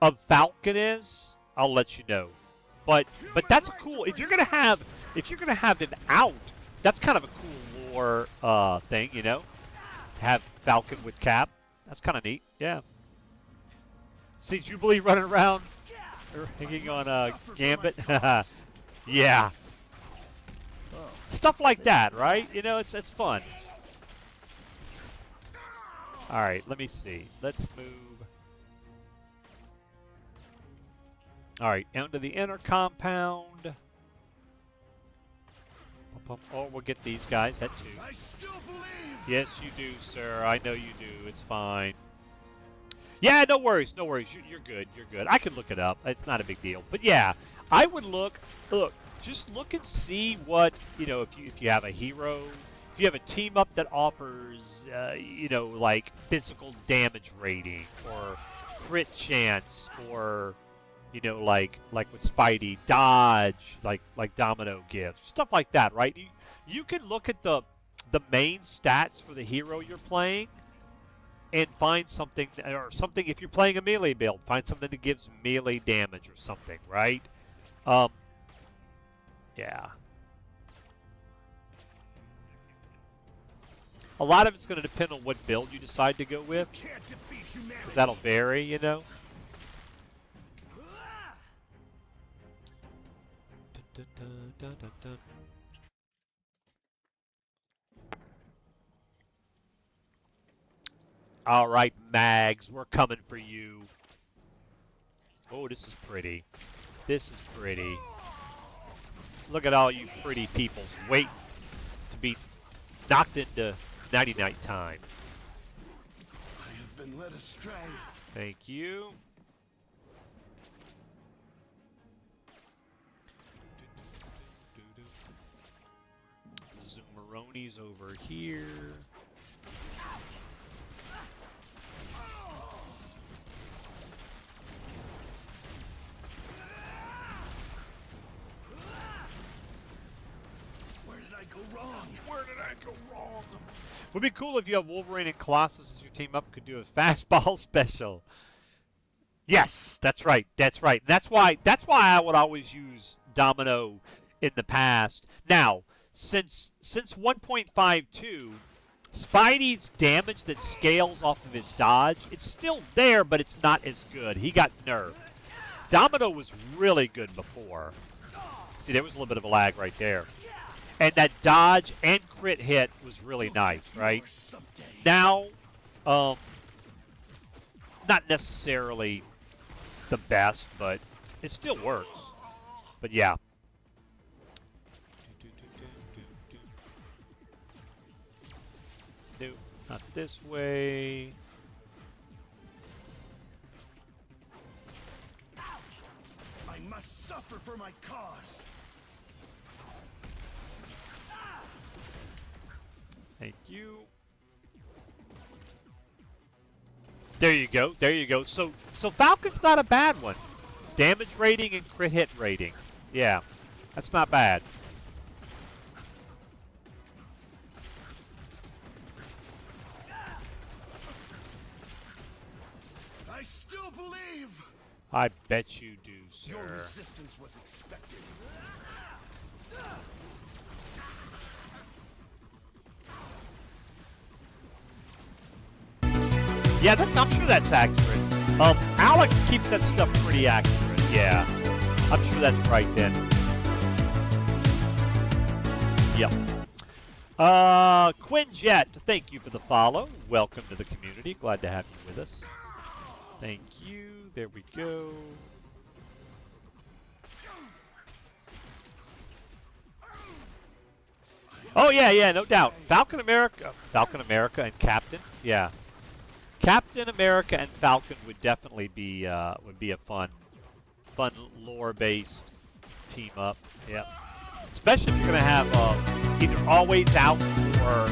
of Falcon is, I'll let you know. But that's cool. If you're gonna have him out, that's kind of a cool lore thing, you know. Have Falcon with Cap. That's kind of neat. Yeah. See Jubilee running around, or hanging on Gambit. Yeah. Stuff like that, right? You know, it's fun. All right, let me see. Let's move. All right, into the inner compound. Oh, we'll get these guys. That too. I still believe. Yes, you do, sir. I know you do. It's fine. Yeah, no worries. No worries. You're good. You're good. I can look it up. It's not a big deal. But yeah, I would look. Just look and see what, you know, if you have a hero, if you have a team up that offers, you know, like physical damage rating or crit chance, or, you know, like with Spidey, dodge, like Domino gives, stuff like that, right? You can look at the main stats for the hero you're playing and find something, if you're playing a melee build, find something that gives melee damage or something, right? Yeah. A lot of it's going to depend on what build you decide to go with, because that'll vary, you know. Dun, dun, dun, dun, dun. All right, Mags, we're coming for you. Oh, this is pretty. This is pretty. Look at all you pretty people waiting to be knocked into nighty-night time. I have been led astray. Thank you. Zoomeroni's over here. Where did I go wrong? Would be cool if you have Wolverine and Colossus as your team up, could do a fastball special. Yes, that's right. That's right. That's why I would always use Domino in the past. Now, since 1.52, Spidey's damage that scales off of his dodge, it's still there, but it's not as good. He got nerfed. Domino was really good before. See, there was a little bit of a lag right there. And that dodge and crit hit was really nice, right? Now, not necessarily the best, but it still works. But yeah. No, not this way. I must suffer for my cause. Thank you. There you go. There you go. So Falcon's not a bad one. Damage rating and crit hit rating. Yeah, that's not bad. I still believe. I bet you do, Your sir. resistance was expected. Yeah, I'm sure that's accurate. Alex keeps that stuff pretty accurate. Yeah, I'm sure that's right then. Yep. Quinjet, thank you for the follow. Welcome to the community. Glad to have you with us. Thank you. There we go. Oh yeah, no doubt. Falcon America, and Captain. Yeah. Captain America and Falcon would definitely be a fun lore-based team up. Yep. Especially if you're gonna have either always out or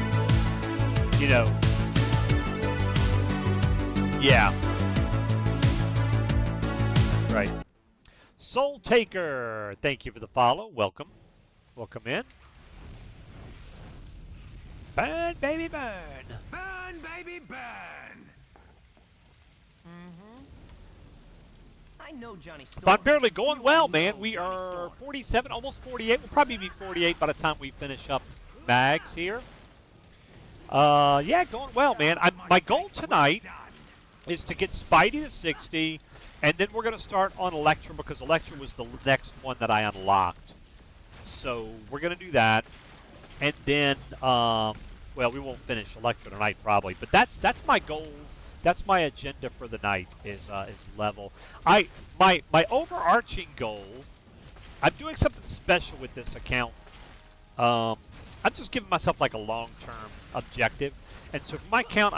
yeah. Right. Soul Taker, thank you for the follow. Welcome in. Burn, baby, burn. Burn, baby, burn. I know Johnny Storm. Fun barely going You well, know man. We Johnny are Storm. 47, almost 48. We'll probably be 48 by the time we finish up mags here. Yeah, going well, man. My goal tonight is to get Spidey to 60, and then we're going to start on Electra because Electra was the next one that I unlocked. So we're going to do that, and then, well, we won't finish Electra tonight probably, but that's my goal. That's my agenda for the night is level. My overarching goal. I'm doing something special with this account. I'm just giving myself like a long-term objective, and so for my account,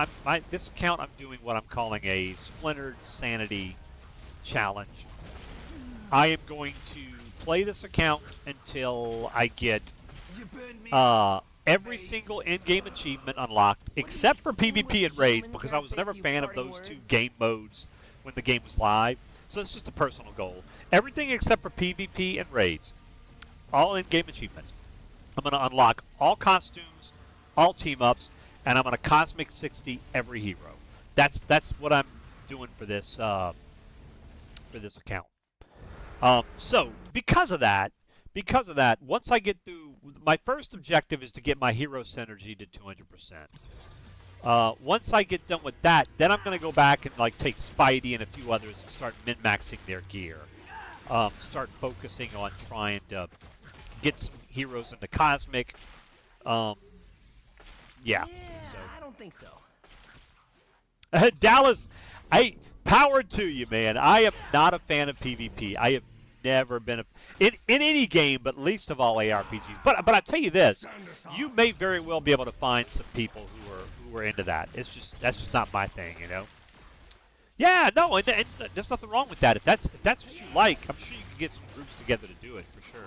this account I'm doing what I'm calling a Splintered Sanity Challenge. I am going to play this account until I get every single in-game achievement unlocked, except for PvP and raids, because I was never a fan of those two game modes when the game was live. So it's just a personal goal. Everything except for PvP and raids, all in-game achievements. I'm going to unlock all costumes, all team-ups, and I'm going to Cosmic 60 every hero. That's what I'm doing for this account. So because of that, once I get through, my first objective is to get my hero synergy to 200%. Once I get done with that, then I'm going to go back and like take Spidey and a few others and start min-maxing their gear. Start focusing on trying to get some heroes into Cosmic. Yeah. Yeah, I don't think so. Dallas, power to you, man. I am not a fan of PvP. I have never been in any game, but least of all ARPGs. But I tell you this, you may very well be able to find some people who are into that. That's just not my thing, you know. Yeah, no, and there's nothing wrong with that. If that's what you like, I'm sure you can get some groups together to do it for sure.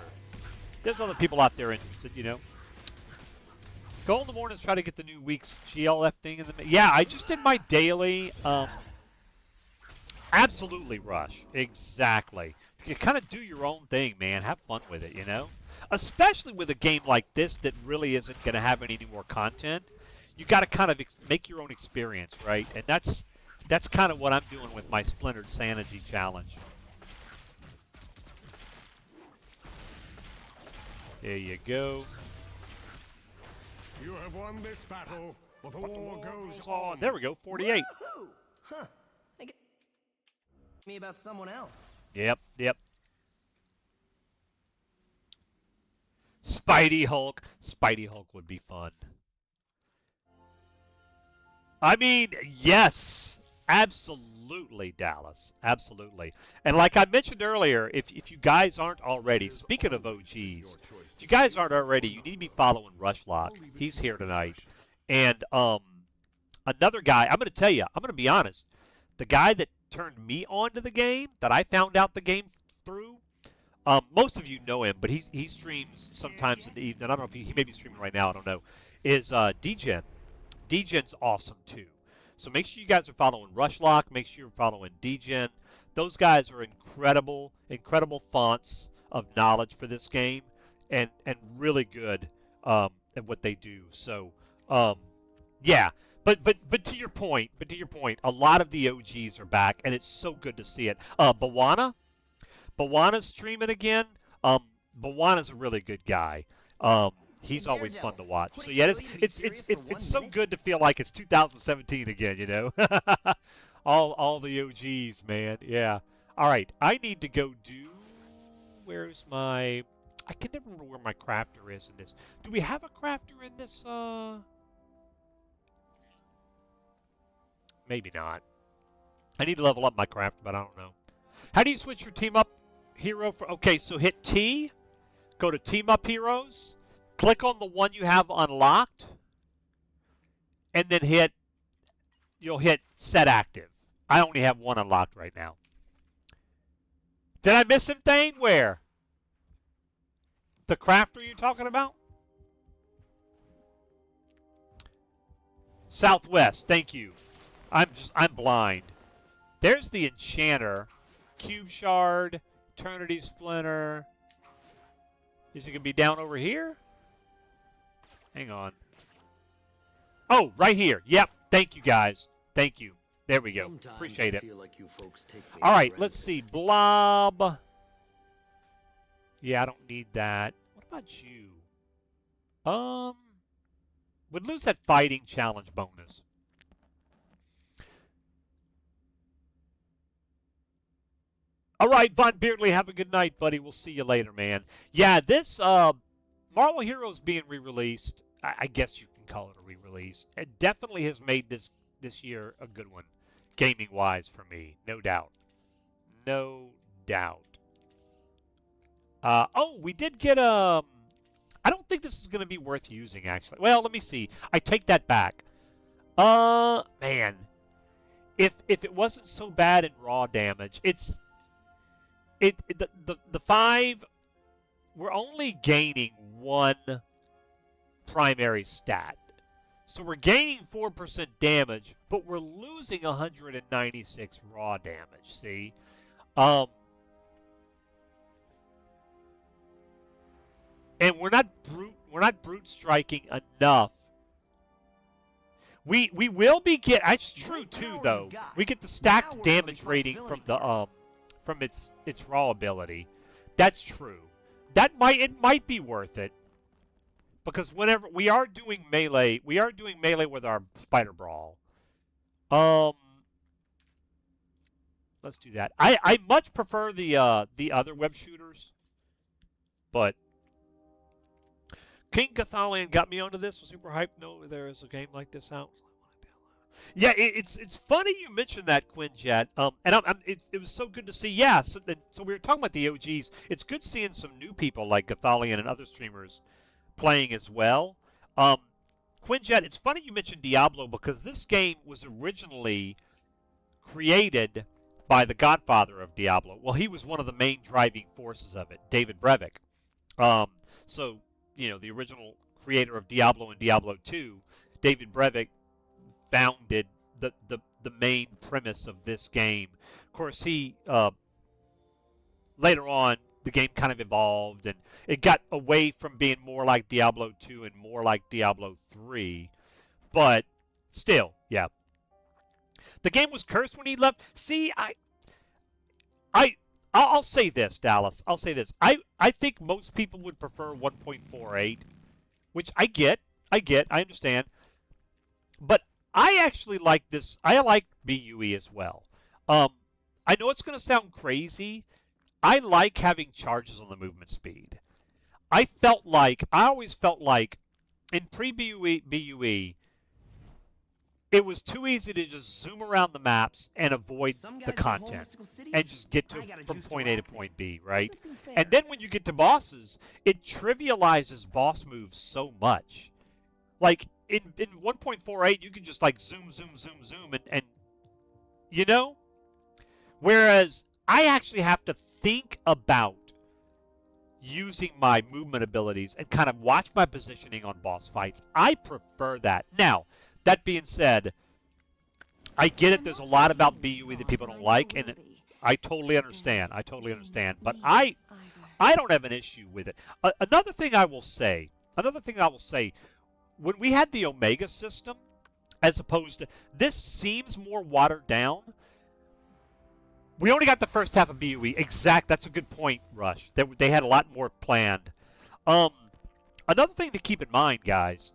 There's other people out there interested, you know. Go in the mornings, try to get the new week's GLF thing in the. Yeah, I just did my daily. Absolutely, Rush. Exactly. You kind of do your own thing, man. Have fun with it, you know? Especially with a game like this that really isn't going to have any more content. You got to kind of make your own experience, right? And that's kind of what I'm doing with my Splintered Sanity Challenge. There you go. You have won this battle, but the war goes Oh, on. there we go, 48. Woohoo! Huh. Me about someone else. Yep, yep. Spidey Hulk. Spidey Hulk would be fun. I mean, yes, absolutely, Dallas, absolutely. And like I mentioned earlier, if you guys aren't already, speaking of OGs, if you guys aren't already, you need to be following Rushlock. He's here tonight, and another guy. I'm going to tell you. I'm going to be honest. The guy that turned me on to the game, that I found out the game through. Most of you know him, but he streams sometimes in the evening. I don't know if he may be streaming right now. I don't know. Is DGen. DGen's awesome too. So make sure you guys are following Rushlock. Make sure you're following DGen. Those guys are incredible, incredible fonts of knowledge for this game, and really good at what they do. So yeah. But to your point, a lot of the OGs are back, and it's so good to see it. Bawana's streaming again. Bawana's a really good guy. He's always fun to watch. So yeah, it's so good to feel like it's 2017 again. You know, all the OGs, man. Yeah. All right, I need to go do. Where's my? I can never remember where my crafter is in this. Do we have a crafter in this? Maybe not. I need to level up my crafter, but I don't know. How do you switch your team up hero for? Okay, so hit T. Go to team up heroes. Click on the one you have unlocked, and then you'll hit set active. I only have one unlocked right now. Did I miss him, Thane? Where? The crafter you're talking about? Southwest, thank you. I'm blind. There's the enchanter. Cube shard, eternity splinter. Is it gonna be down over here? Hang on. Oh, right here. Yep. Thank you, guys. Thank you. There we go. Sometimes Appreciate I it. feel like you folks take me All right, for let's granted. see. Blob. Yeah, I don't need that. What about you? Would lose that fighting challenge bonus. All right, Von Beardley, have a good night, buddy. We'll see you later, man. Yeah, this Marvel Heroes being re-released, I guess you can call it a re-release. It definitely has made this year a good one, gaming-wise for me, no doubt. No doubt. Oh, we did get I don't think this is going to be worth using, actually. Well, let me see. I take that back. Man, if it wasn't so bad in raw damage, the 5, we're only gaining one primary stat. So we're gaining 4% damage, but we're losing 196 raw damage, see? And we're not brute striking enough. We will be that's true too though. We get the stacked damage rating from the from its raw ability. That's true. It might be worth it. Because whenever we are doing melee with our spider brawl. Let's do that. I much prefer the other web shooters. But King Gathalion got me onto this. Was super hyped. No, there is a game like this out. Yeah, it's funny you mentioned that, Quinjet. And it was so good to see. Yeah, so we were talking about the OGs. It's good seeing some new people like Gathalion and other streamers playing as well. Quinjet, it's funny you mentioned Diablo because this game was originally created by the godfather of Diablo. Well, he was one of the main driving forces of it, David Brevik. So, you know, the original creator of Diablo and Diablo 2, David Brevik founded the main premise of this game. Of course, he later on the game kind of evolved and it got away from being more like Diablo 2 and more like Diablo 3. But still, yeah. The game was cursed when he left. See, I'll say this, Dallas. I'll say this. I think most people would prefer 1.48, which I get. I understand. But I actually like this. I like BUE as well. I know it's going to sound crazy I like having charges on the movement speed. I always felt like in pre-BUE, it was too easy to just zoom around the maps and avoid Some the guys have whole content mystical cities. and just get to I got a from juice to point A to whack point it. B, right? Doesn't seem fair. And then when you get to bosses, it trivializes boss moves so much. Like in 1.48, you can just like zoom, zoom, zoom, zoom, and you know. Whereas I actually have to think about using my movement abilities and kind of watch my positioning on boss fights. I prefer that. Now, that being said, I get it. There's a lot about BUE that people don't like, and I totally understand. I totally understand. But I don't have an issue with it. Another thing I will say, when we had the Omega system, as opposed to this seems more watered down. We only got the first half of BUE. That's a good point, Rush. They had a lot more planned. Another thing to keep in mind, guys,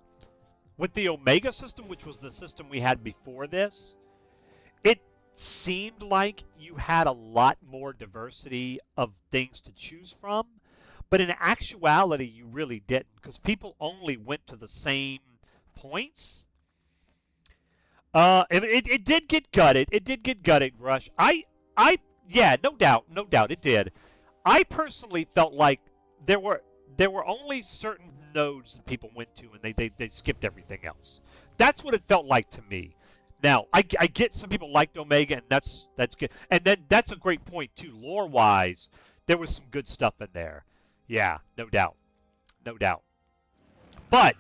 with the Omega system, which was the system we had before this, it seemed like you had a lot more diversity of things to choose from. But in actuality, you really didn't, because people only went to the same points. It did get gutted. It did get gutted, Rush. Yeah, no doubt, it did. I personally felt like there were only certain nodes that people went to, and they skipped everything else. That's what it felt like to me. Now, I get some people liked Omega, and that's good. And then that's a great point too. Lore-wise, there was some good stuff in there. Yeah, no doubt. But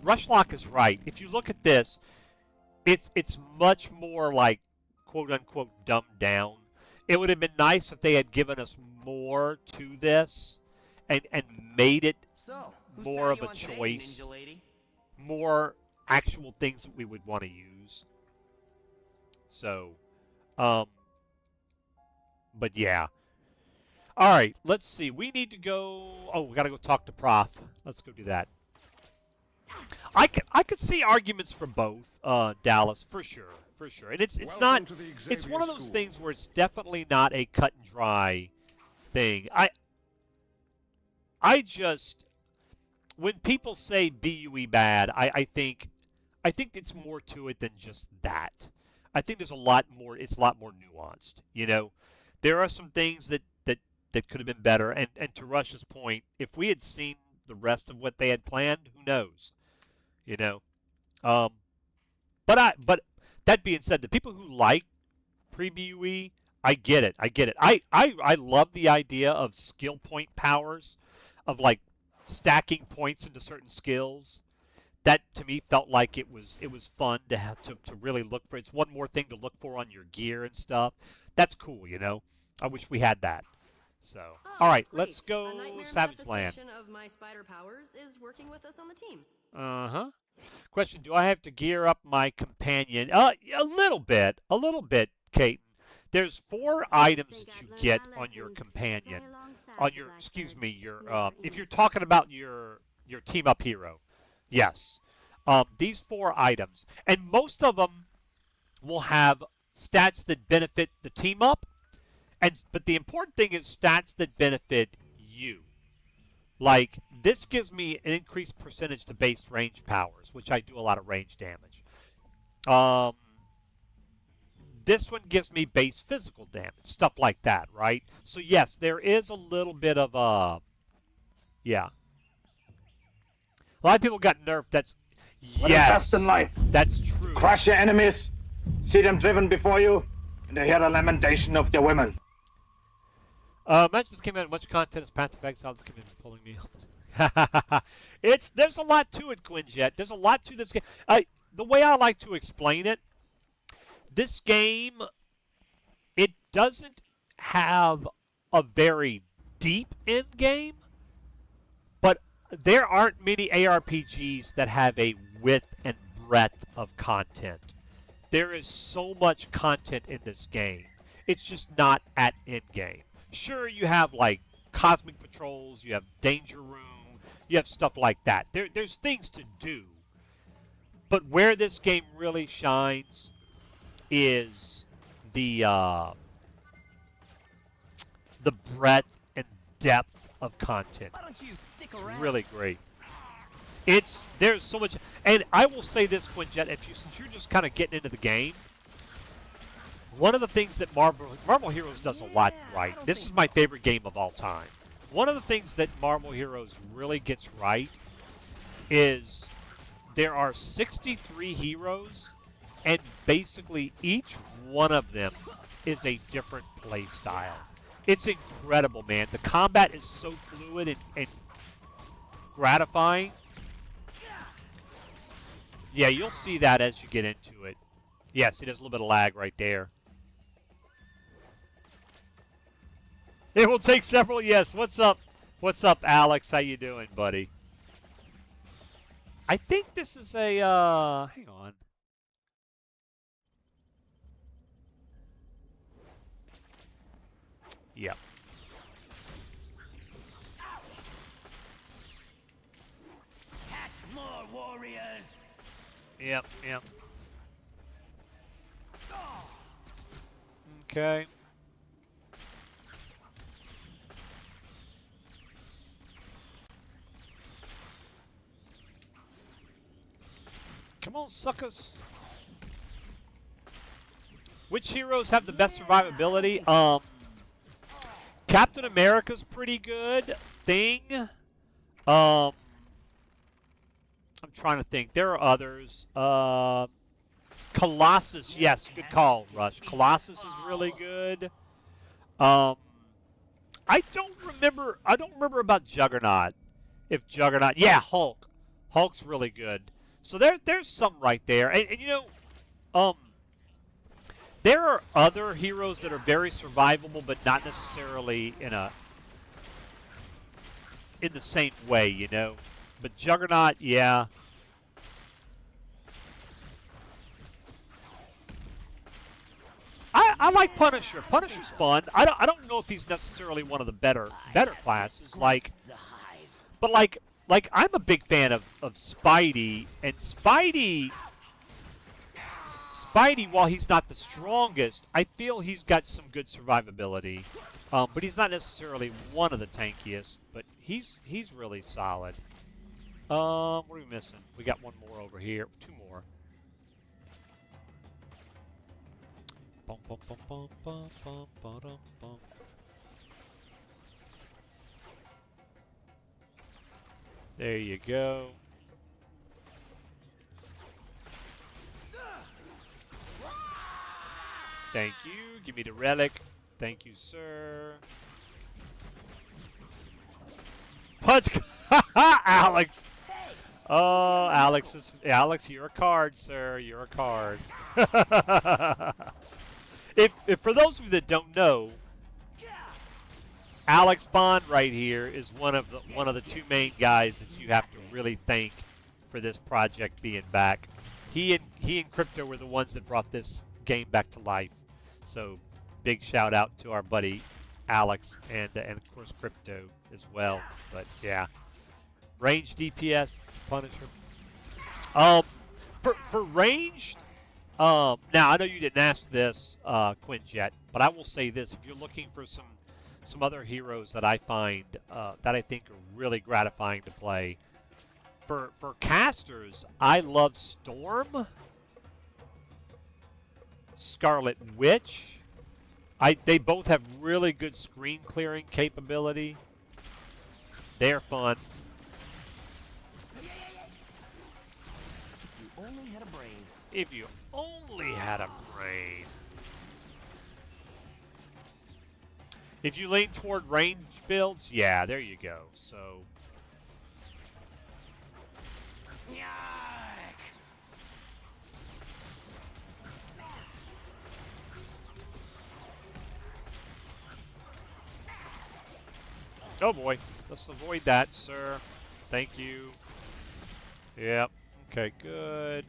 Rushlock is right. If you look at this, it's much more like quote unquote dumbed down. It would have been nice if they had given us more to this and made it So, whose more side of you a on today, choice, Ninja Lady? more actual things that we would want to use. So, but yeah. All right, let's see. We need to go. Oh, we got to go talk to Prof. Let's go do that. I could see arguments for both, Dallas, for sure. And it's Welcome not. to the It's one of those School. things where it's definitely not a cut and dry thing. I just, when people say BUE bad, I think it's more to it than just that. I think there's a lot more. It's a lot more nuanced. You know, there are some things that could have been better. And to Rush's point, if we had seen the rest of what they had planned, who knows? You know, but that being said, the people who like pre-BUE, I get it. I love the idea of skill point powers, of like stacking points into certain skills. That to me felt like it was fun to have to really look for. It's one more thing to look for on your gear and stuff. That's cool, you know. I wish we had that. So, all right, let's go Savage Land. Of my spider powers is working with us on the team. Question: do I have to gear up my companion? A little bit, Kate. There's 4 items that you get on your companion. If you're talking about your team up hero, yes. These 4 items, and most of them will have stats that benefit the team up, but the important thing is stats that benefit you. Like, this gives me an increased percentage to base range powers, which I do a lot of range damage. This one gives me base physical damage, stuff like that, right? So, yes, there is a little bit of, yeah. A lot of people got nerfed. That's, yes, in life. That's true. Crush your enemies, see them driven before you, and hear the lamentation of their women. Imagine this came out with much content as Path of Exile. This came in pulling me off. There's a lot to it, Quinjet. There's a lot to this game. The way I like to explain it, this game, it doesn't have a very deep end game, but there aren't many ARPGs that have a width and breadth of content. There is so much content in this game. It's just not at end game. Sure, you have like cosmic patrols, you have danger room, you have stuff like that. There's things to do. But where this game really shines is the the breadth and depth of content. Why don't you stick It's around? really great. There's so much, and I will say this, Quinjet, since you're just kind of getting into the game, one of the things that Marvel Heroes does a lot right. This is my favorite game of all time. One of the things that Marvel Heroes really gets right is there are 63 heroes, and basically each one of them is a different play style. It's incredible, man. The combat is so fluid and gratifying. Yeah, you'll see that as you get into it. Yes, it is a little bit of lag right there. It will take several. Yes, what's up? What's up, Alex? How you doing, buddy? I think this is a, hang on. Yep. Catch more warriors. Yep, yep. Okay. Come on, suckers. Which heroes have the best survivability? Captain America's pretty good. Thing. I'm trying to think. There are others. Colossus, yes, good call, Rush. Colossus is really good. I don't remember about Juggernaut. If Juggernaut, yeah, Hulk. Hulk's really good. So there's some right there. And you know, there are other heroes that are very survivable, but not necessarily in the same way, you know. But Juggernaut, yeah. I like Punisher. Punisher's fun. I don't know if he's necessarily one of the better classes. But I'm a big fan of Spidey, and Spidey, while he's not the strongest, I feel he's got some good survivability. But he's not necessarily one of the tankiest, but he's really solid. What are we missing? We got one more over here. Two more. Bum, bum, bum, bum, bum, bum, ba-dum, bum. There you go. Thank you. Give me the relic. Thank you, sir. Punch, Alex. Oh, Alex, you're a card, sir. You're a card. if for those of you that don't know, Alex Bond right here is one of the two main guys that you have to really thank for this project being back. He and Crypto were the ones that brought this game back to life. So big shout out to our buddy Alex and of course Crypto as well. But yeah, range DPS Punisher. For ranged. Now I know you didn't ask this, Quinjet, but I will say this: if you're looking for some other heroes that I find that I think are really gratifying to play, for casters, I love Storm, Scarlet Witch. They both have really good screen clearing capability. They're fun. You only had a brain. If you only had a brain. If you lean toward range builds, yeah, there you go. So. Oh boy, let's avoid that, sir. Thank you. Yep. Okay, good.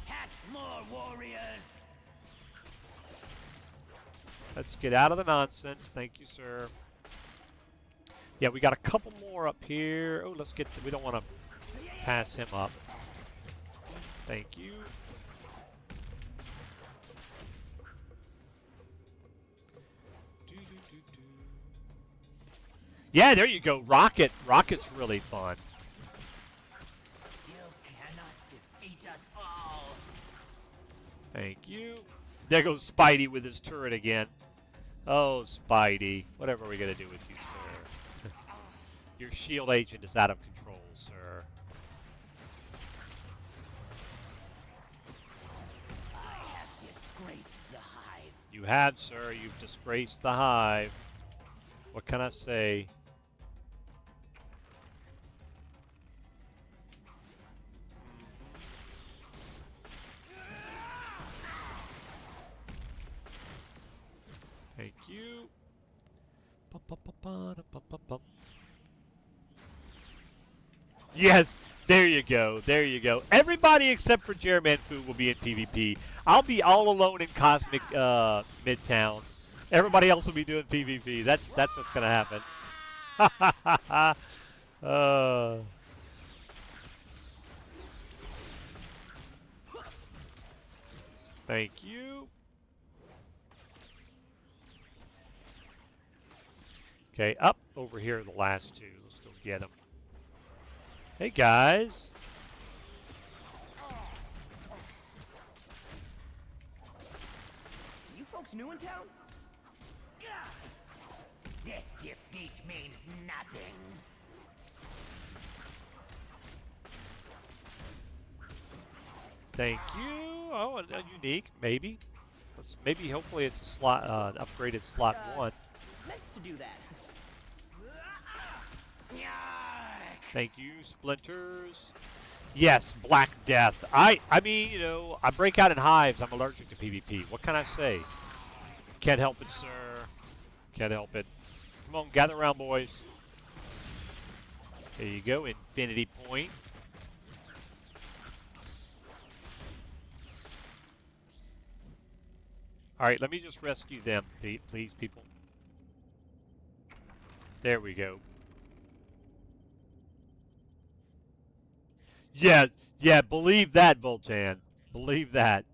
Catch more warriors. Let's get out of the nonsense. Thank you, sir. Yeah, we got a couple more up here. Oh, let's get. We don't want to pass him up. Thank you. Yeah, there you go. Rocket. Rocket's really fun. You cannot defeat us all. Thank you. There goes Spidey with his turret again. Oh, Spidey. Whatever are we going to do with you, sir? Your shield agent is out of control, sir. I have disgraced the hive. You have, sir. You've disgraced the hive. What can I say? Thank you. Yes, there you go. There you go. Everybody except for Jeremy Fu will be in PvP. I'll be all alone in Cosmic Midtown. Everybody else will be doing PvP. That's what's gonna happen. Thank you. Okay, up over here are the last two. Let's go get them. Hey guys. You folks new in town? This defeat means nothing. Thank you. Oh, a unique, maybe. Maybe, hopefully, it's a slot, upgraded slot 1. Meant to do that. Thank you, Splinters. Yes, Black Death. I mean, you know, I break out in hives. I'm allergic to PvP. What can I say? Can't help it, sir. Can't help it. Come on, gather around, boys. There you go, Infinity Point. All right, let me just rescue them, please, people. There we go. Yeah, yeah, believe that, Voltan. Believe that.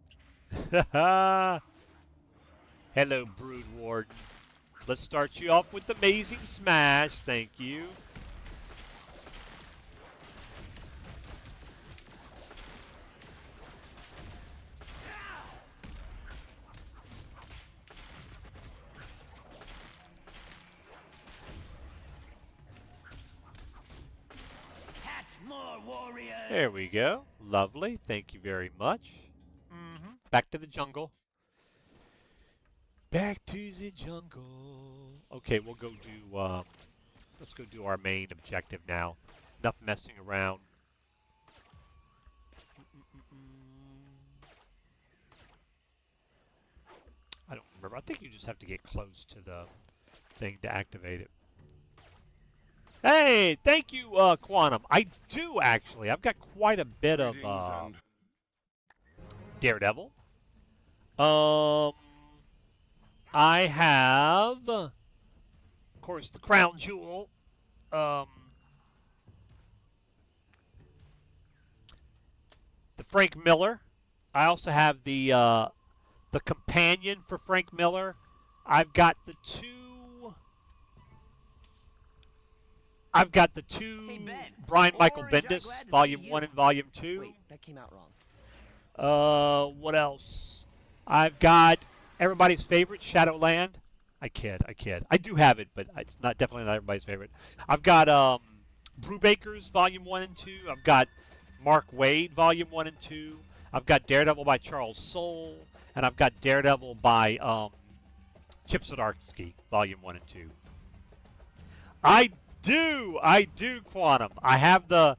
Hello, Brood Warden. Let's start you off with Amazing Smash. Thank you. More warriors. There we go. Lovely. Thank you very much. Back to the jungle. Back to the jungle. Okay, we'll go do, let's go do our main objective now. Enough messing around. I don't remember. I think you just have to get close to the thing to activate it. Hey, thank you, Quantum. I do, actually. I've got quite a bit of Daredevil. I have, of course, the Crown Jewel. The Frank Miller. I also have the companion for Frank Miller. I've got the two. I've got the two Hey, Ben. Brian Michael Orange, I'm Bendis, glad to Volume see 1 you. and Volume 2. Wait, that came out wrong. What else? I've got everybody's favorite, Shadowland. I kid. I do have it, but it's not definitely not everybody's favorite. I've got Brubaker's Volume 1 and 2. I've got Mark Waid Volume 1 and 2. I've got Daredevil by Charles Soule. And I've got Daredevil by Chip Zdarsky, Volume 1 and 2. I do, Quantum. I have the...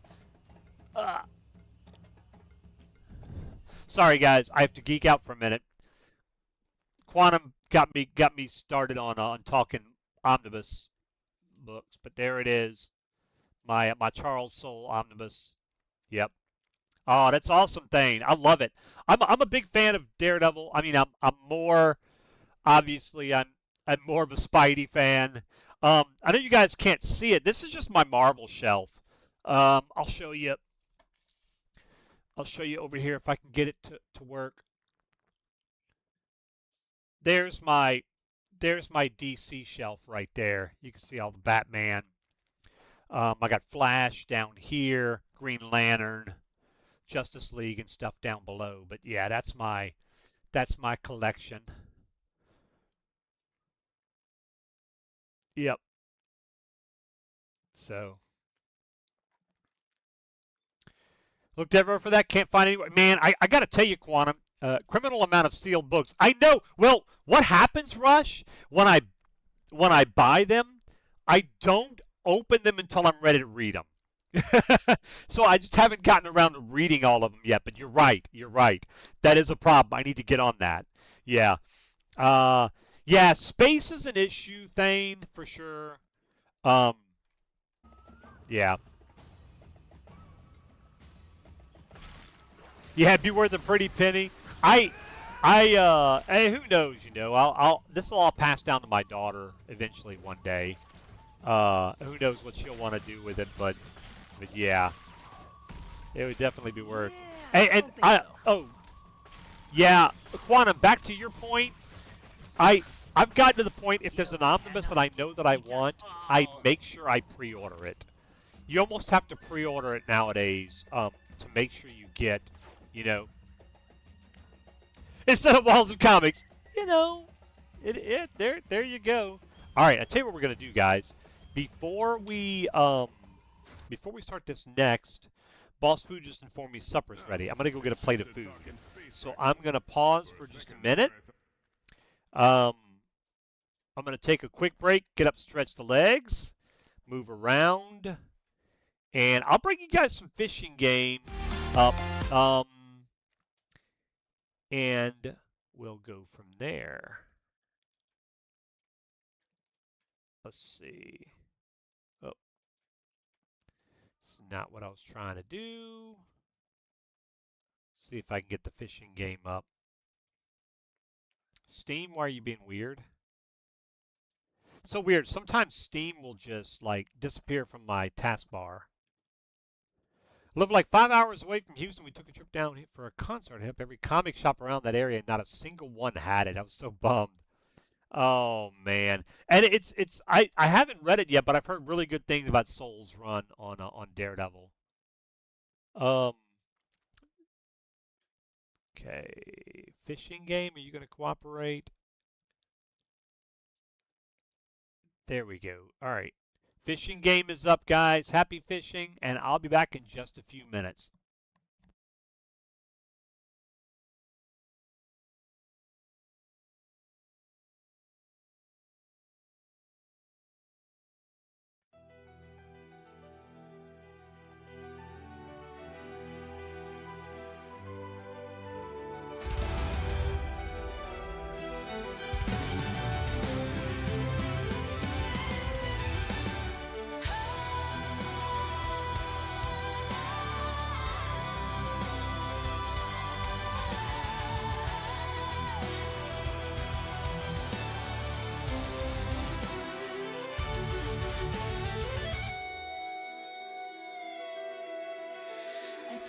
Sorry, guys. I have to geek out for a minute. Quantum got me started on talking omnibus books, but there it is. My Charles Soule omnibus. Yep. Oh, that's awesome, Thane. I love it. I'm a big fan of Daredevil. I mean, I'm more obviously I'm more of a Spidey fan. I know you guys can't see it. This is just my Marvel shelf. I'll show you. I'll show you over here if I can get it to work. There's my there's my DC shelf right there. You can see all the Batman. I got Flash down here, Green Lantern, Justice League, and stuff down below. But yeah, that's my collection. Yep. So looked everywhere for that. Can't find any. Man, I got to tell you, Quantum. Criminal amount of sealed books. I know. Well, what happens, Rush, when I buy them? I don't open them until I'm ready to read them. So I just haven't gotten around to reading all of them yet. But you're right. You're right. That is a problem. I need to get on that. Yeah. Yeah. Space is an issue, Thane, for sure. Yeah. Yeah, beware the pretty penny. Hey, who knows? You know, this will all pass down to my daughter eventually one day. Who knows what she'll want to do with it? But yeah, it would definitely be worth. Yeah, Quantum. Back to your point. I've gotten to the point. If there's an omnibus that I know that I want, I make sure I pre-order it. You almost have to pre-order it nowadays to make sure you get. You know, instead of Walls of Comics, you know, there you go. All right, I tell you what we're gonna do, guys. Before we start this next, Boss Food just informed me supper's ready. I'm gonna go get a plate of food. So I'm gonna pause for just a minute. I'm gonna take a quick break, get up, stretch the legs, move around, and I'll bring you guys some fishing game up. And we'll go from there. Let's see. Oh, it's not what I was trying to do. See if I can get the fishing game up. Steam, why are you being weird? So weird. Sometimes Steam will just like disappear from my taskbar. Live like 5 hours away from Houston. We took a trip down for a concert. Hip every comic shop around that area, and not a single one had it. I was so bummed. Oh man, and I haven't read it yet, but I've heard really good things about Soul's run on Daredevil. Okay, fishing game. Are you going to cooperate? There we go. All right. Fishing game is up, guys. Happy fishing, and I'll be back in just a few minutes.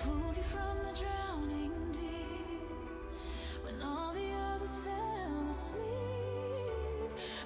Pulled you from the drowning deep when all the others fell asleep.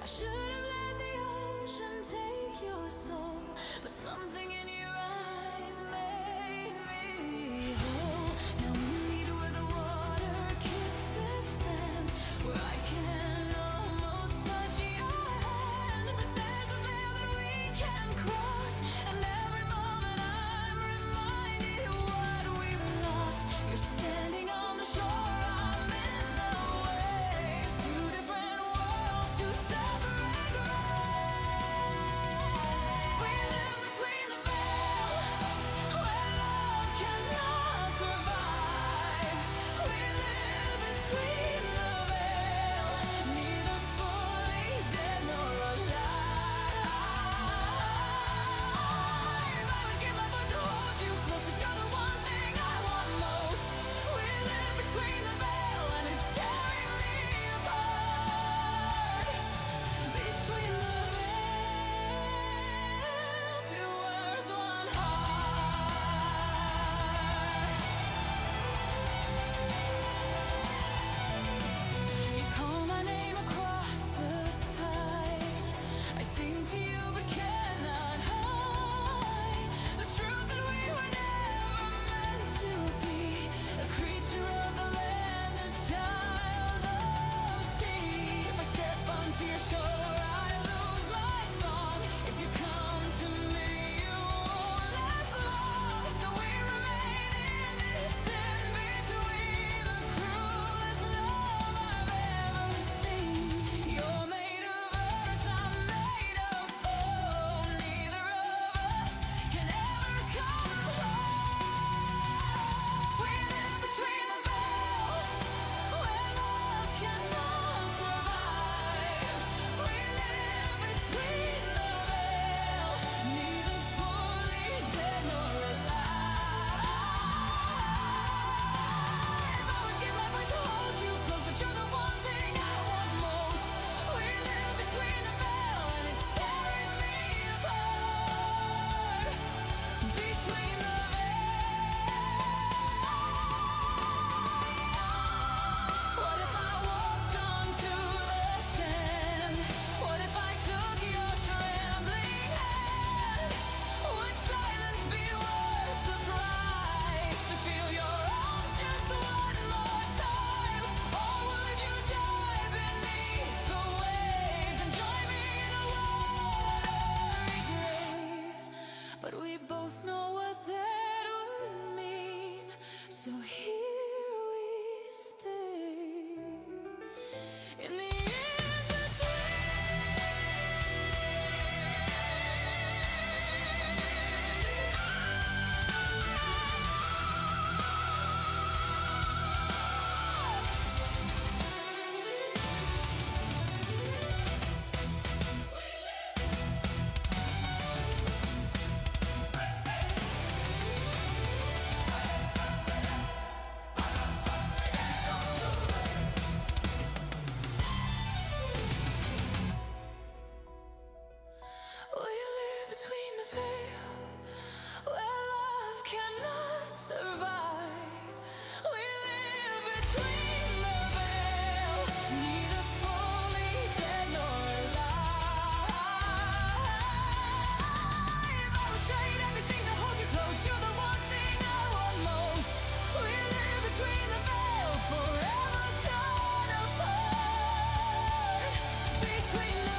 I should have let the ocean take your soul, but something in your eyes made me whole. Now we meet where the water kisses sand, where I can almost touch your hand, but there's a veil that we can cross, and every moment I'm reminded what we've lost. You're standing on the shore, I'm in the waves. Two different worlds, two separate graves. We live between the veils. So here we stay in the we live between the veil where love cannot survive. We live between the veil, neither fully dead nor alive. I would trade everything to hold you close. You're the one thing I want most. We live between the veil, forever torn apart. Between the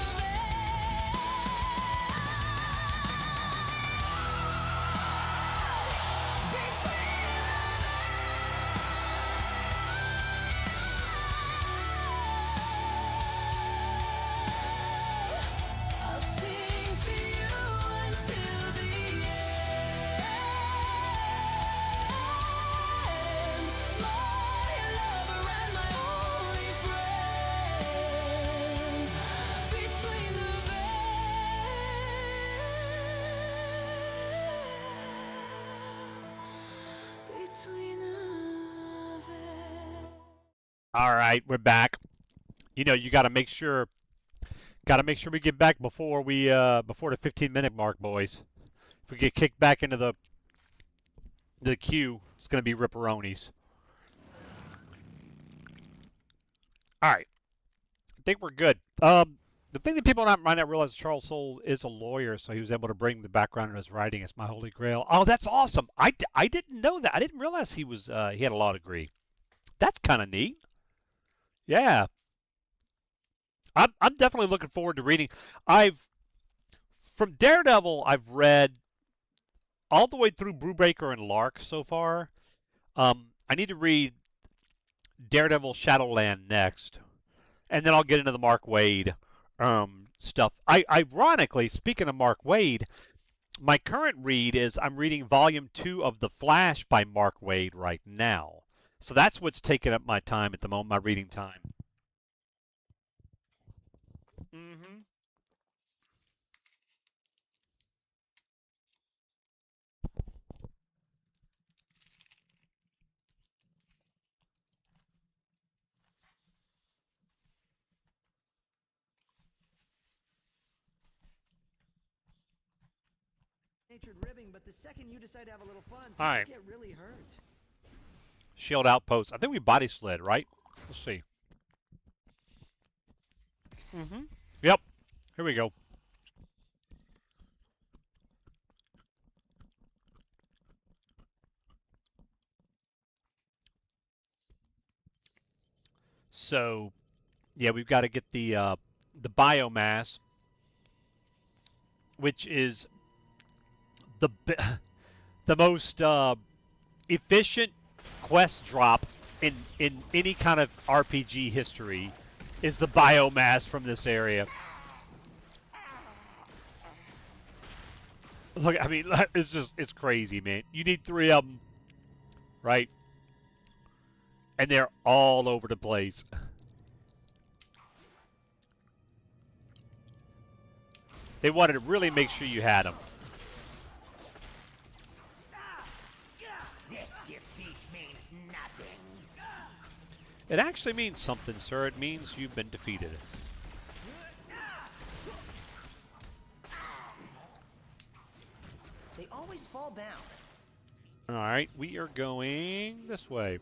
I'll sing to you until the end. My lover and my only friend. Between the veil. Between the veil. All right, we're back. You know, you got to make sure we get back before before the 15-minute mark, boys. If we get kicked back into the queue, it's going to be ripperonis. All right. I think we're good. The thing that people might not realize, Charles Soule is a lawyer, so he was able to bring the background in his writing. It's my holy grail. Oh, that's awesome. I didn't know that. I didn't realize he had a law degree. That's kind of neat. Yeah. I'm definitely looking forward to reading. From Daredevil, I've read all the way through Brubaker and Lark so far. I need to read Daredevil Shadowland next, and then I'll get into the Mark Waid stuff. Ironically, speaking of Mark Waid, my current read is I'm reading Volume 2 of The Flash by Mark Waid right now. So that's what's taking up my time at the moment, my reading time. Mm-hmm. Natured ribbing, but the second you decide to have a little fun, All right. you get really hurt. Shield Outpost. I think we body slid, right? Let's see. Mm-hmm. Yep. Here we go. So, yeah, we've got to get the biomass, which is the most efficient quest drop in any kind of RPG history, is the biomass from this area. Look, I mean, it's crazy, man. You need 3 of them, right? And they're all over the place. They wanted to really make sure you had them. This defeat means nothing. It actually means something, sir. It means you've been defeated. They always fall down. All right, we are going this way.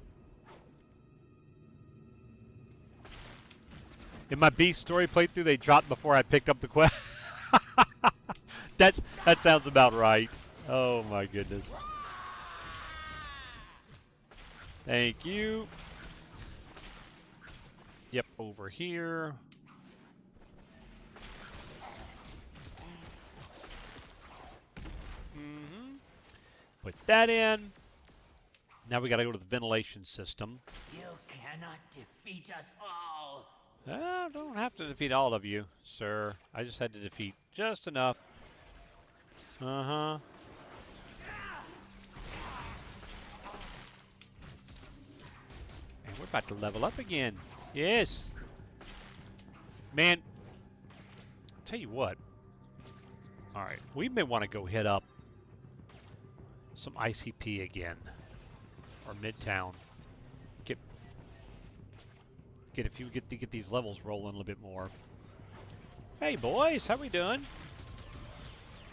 In my Beast story playthrough, they dropped before I picked up the quest. That sounds about right. Oh my goodness. Thank you. Yep, over here. Put that in. Now we got to go to the ventilation system. You cannot defeat us all. I don't have to defeat all of you, sir. I just had to defeat just enough. Uh-huh. And we're about to level up again. Yes. Man, I'll tell you what. All right, we may want to go hit up some ICP again. Or Midtown. Get these levels rolling a little bit more. Hey boys, how we doing?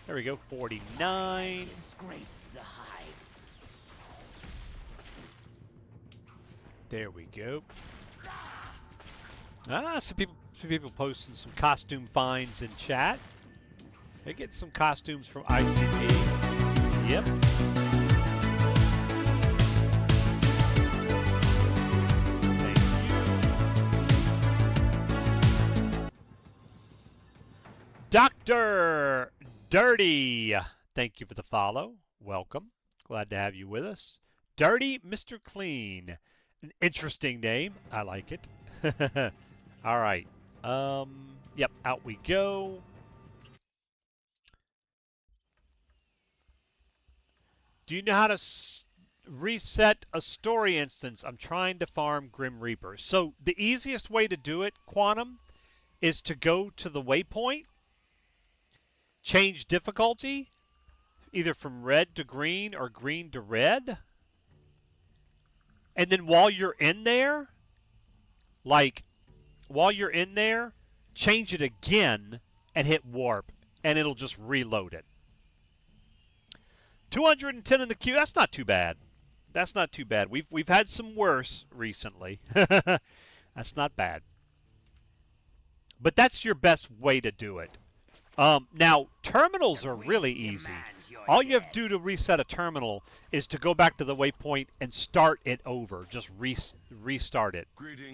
There we go, 49. Disgrace the hive. There we go. Some people posting some costume finds in chat. They get some costumes from ICP. Yep. Dr. Dirty, thank you for the follow. Welcome. Glad to have you with us. Dirty Mr. Clean. An interesting name. I like it. All right. Yep, out we go. Do you know how to reset a story instance? I'm trying to farm Grim Reaper. So the easiest way to do it, Quantum, is to go to the waypoint, change difficulty, either from red to green or green to red. And then while you're in there, change it again and hit warp, and it'll just reload it. 210 in the queue. That's not too bad. That's not too bad. We've had some worse recently. That's not bad. But that's your best way to do it. Now, terminals are really easy. All you have to do to reset a terminal is to go back to the waypoint and start it over. Just restart it,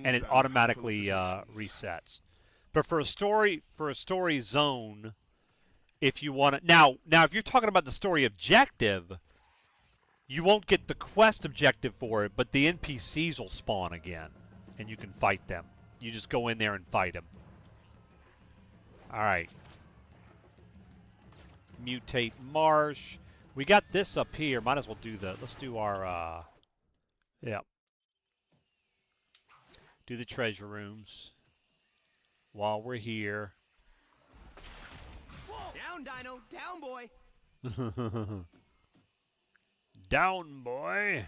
and it automatically resets. But for a story zone, if you want to now if you're talking about the story objective, you won't get the quest objective for it, but the NPCs will spawn again, and you can fight them. You just go in there and fight them. All right. Mutate Marsh. We got this up here. Might as well do let's do our, yeah. Do the treasure rooms while we're here. Down, Dino. Down, boy. Down, boy.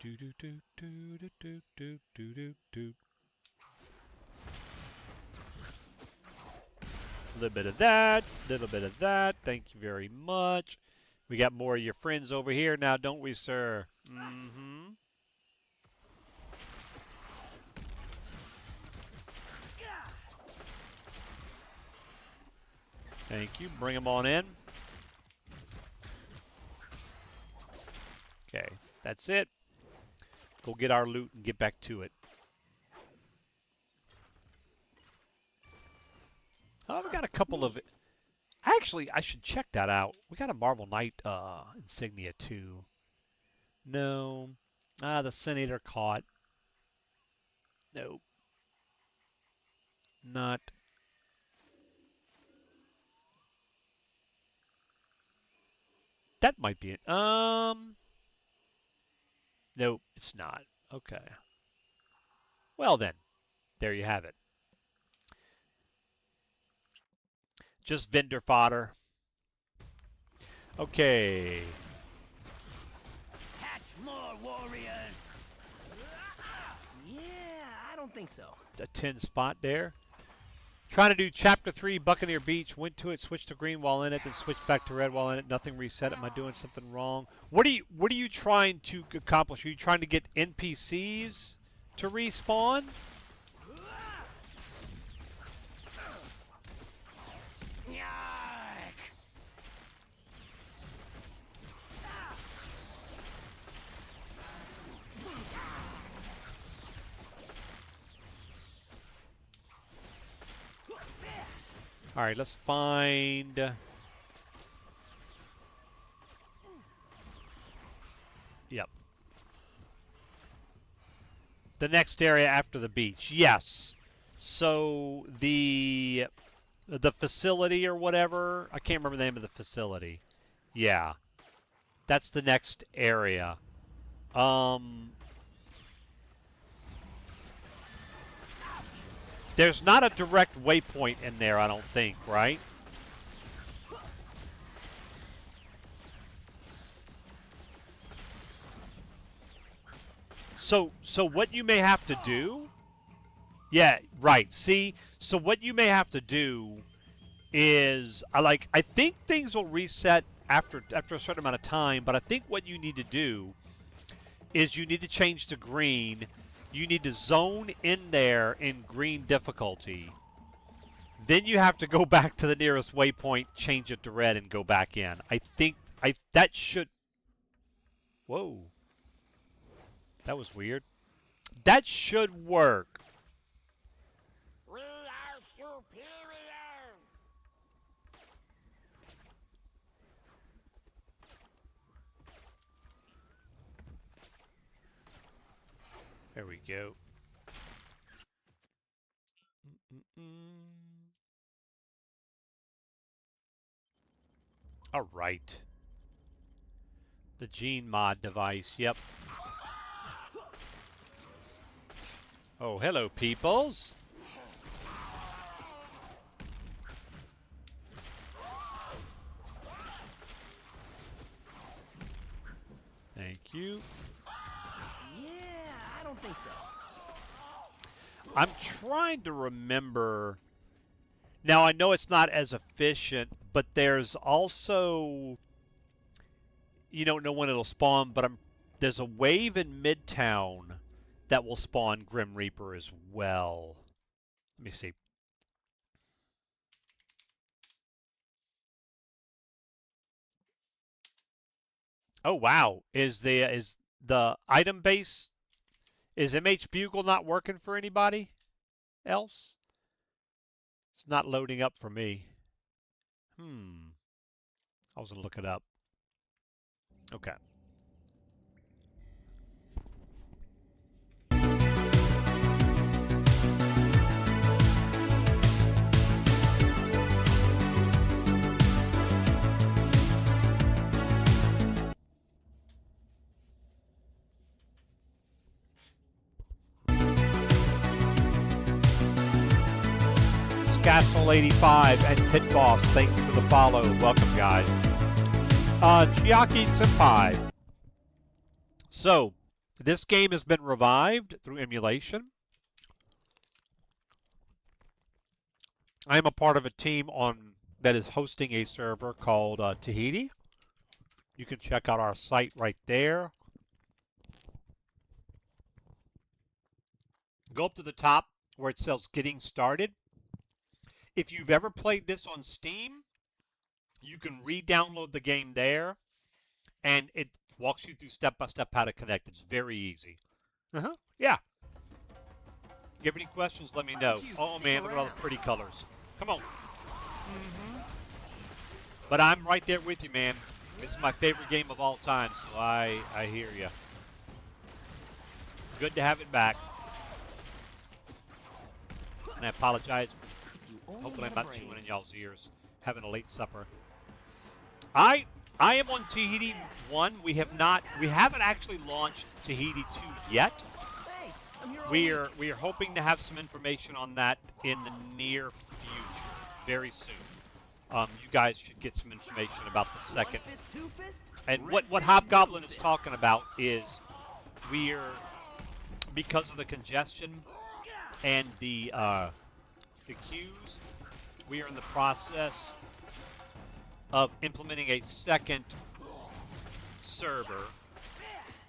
Do do do do do do do do do do. A little bit of that, little bit of that. Thank you very much. We got more of your friends over here now, don't we, sir? Mm-hmm. Thank you. Bring them on in. Okay, that's it. Go get our loot and get back to it. Oh, we got a couple of... Actually, I should check that out. We got a Marvel Knight insignia, too. No. The Senator caught. Nope. Not. That might be it. Nope, it's not. Okay. Well, then. There you have it. Just vendor fodder. Okay. Catch more warriors. Yeah, I don't think so. A 10 spot there. Trying to do Chapter 3, Buccaneer Beach. Went to it, switched to green while in it, then switched back to red while in it. Nothing reset. Am I doing something wrong? What are you trying to accomplish? Are you trying to get NPCs to respawn? All right, let's find... Yep. The next area after the beach. Yes. So the facility or whatever, I can't remember the name of the facility. Yeah. That's the next area. There's not a direct waypoint in there, I don't think, right? So what you may have to do... Yeah, right. See, so what you may have to do is... I think things will reset after a certain amount of time, but I think what you need to do is you need to change to green. You need to zone in there in green difficulty. Then you have to go back to the nearest waypoint, change it to red, and go back in. I think that should... Whoa. That was weird. That should work. We are superior! There we go. All right. The gene mod device, yep. Oh, hello, peoples. Thank you. Yeah, I don't think so. I'm trying to remember. Now, I know it's not as efficient, but there's also... You don't know when it'll spawn, but there's a wave in Midtown that will spawn Grim Reaper as well. Let me see. Oh wow! Is the item base, is MH Bugle not working for anybody else? It's not loading up for me. I was gonna look it up. Okay. Castle 85 and Pit Boss, thanks for the follow. Welcome, guys. Chiaki Senpai. So, this game has been revived through emulation. I am a part of a team that is hosting a server called Tahiti. You can check out our site right there. Go up to the top where it says Getting Started. If you've ever played this on Steam, you can re-download the game there, and it walks you through step-by-step how to connect. It's very easy. Yeah. You have any questions, let me know. Oh, man, look at all the pretty colors. Come on. But I'm right there with you, man. This is my favorite game of all time, so I hear you. Good to have it back. And I apologize for... Hopefully I'm not chewing in y'all's ears. Having a late supper. I am on Tahiti 1. We haven't actually launched Tahiti 2 yet. We are hoping to have some information on that in the near future. Very soon. You guys should get some information about the second. And what Hobgoblin is talking about is because of the congestion and the queues, we are in the process of implementing a second server.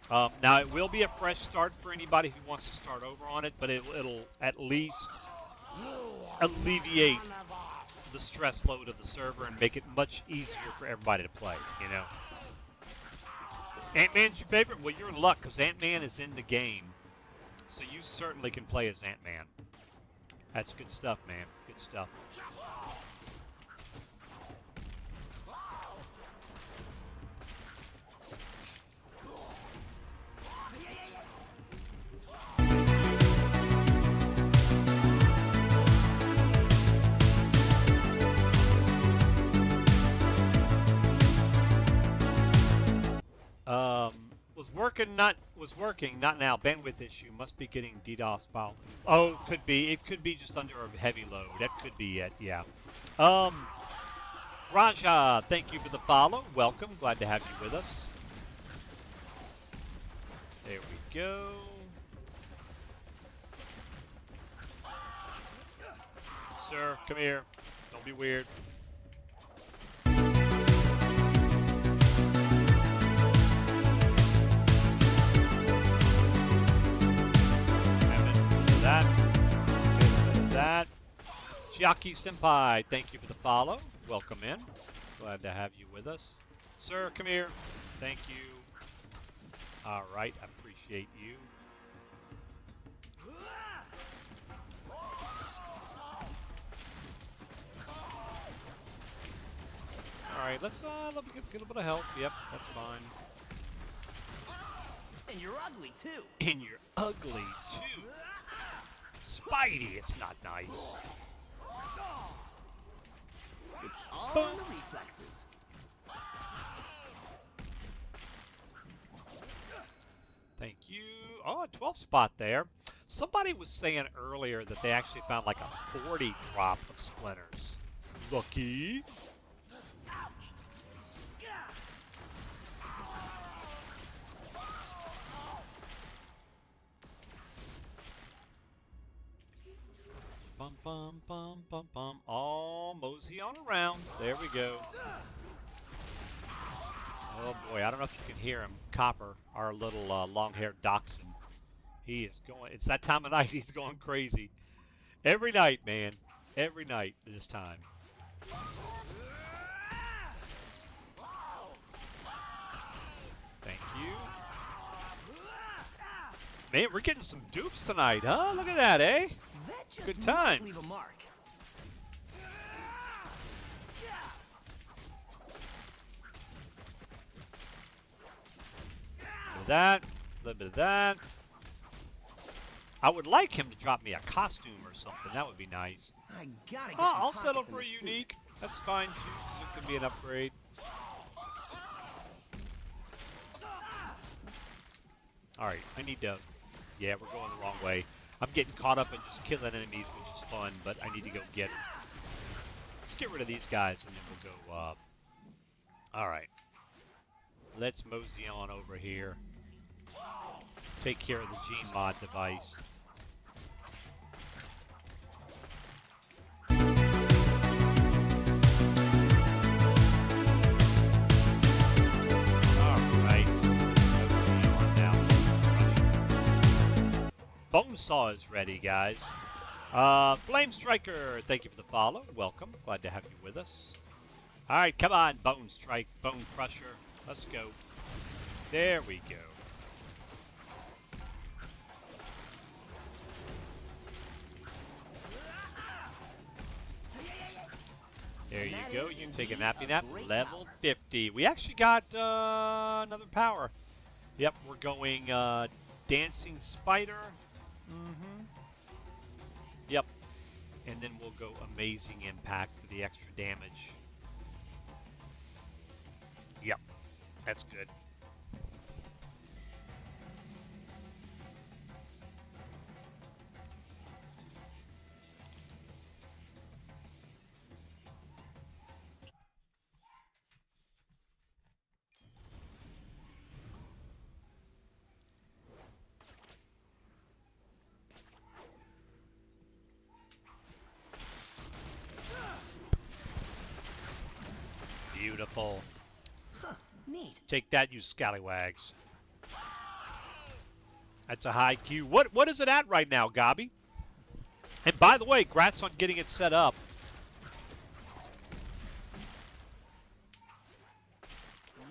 Now, it will be a fresh start for anybody who wants to start over on it, but it'll at least alleviate the stress load of the server and make it much easier for everybody to play, you know? Ant-Man's your favorite? Well, you're in luck, because Ant-Man is in the game, so you certainly can play as Ant-Man. That's good stuff, man. Good stuff. Was working, not now. Bandwidth issue. Must be getting DDoS file. Oh, could be. It could be just under a heavy load. That could be it. Yeah. Raja, thank you for the follow. Welcome. Glad to have you with us. There we go. Sir, come here. Don't be weird. That. Chiaki Senpai, thank you for the follow. Welcome in. Glad to have you with us. Sir, come here. Thank you. All right, I appreciate you. All right, let's let me get a little bit of help. Yep, that's fine. And you're ugly, too. And you're ugly, too. Spidey, it's not nice. It's all in the reflexes. Thank you. Oh, a 12 spot there. Somebody was saying earlier that they actually found like a 40 drop of splinters. Lucky. Bum, bum, bum, bum, bum. Oh, mosey on around. There we go. Oh boy, I don't know if you can hear him. Copper, our little long-haired dachshund. He is going, it's that time of night, he's going crazy. Every night, man. Every night this time. Thank you. Man, we're getting some dupes tonight, huh? Look at that, eh? Good times. Leave a mark. That, a little bit of that. I would like him to drop me a costume or something. That would be nice. I gotta get I'll settle for a unique. That's fine too, 'cause it could be an upgrade. All right, I need to. Yeah, we're going the wrong way. I'm getting caught up in just killing enemies, which is fun, but I need to go get. Let's get rid of these guys, and then we'll go. All right. Let's mosey on over here. Take care of the gene mod device. Alright. Bonesaw is ready, guys. Flame Striker, thank you for the follow. Welcome. Glad to have you with us. Alright, come on, Bone Strike, Bone Crusher. Let's go. There we go. There you go. You can take a nappy nap. Level 50. We actually got another power. Yep, we're going Dancing Spider. Yep. And then we'll go Amazing Impact for the extra damage. Yep. That's good. Beautiful. Huh, neat. Take that, you scallywags. That's a high Q. What is it at right now, Gabi? And by the way, grats on getting it set up.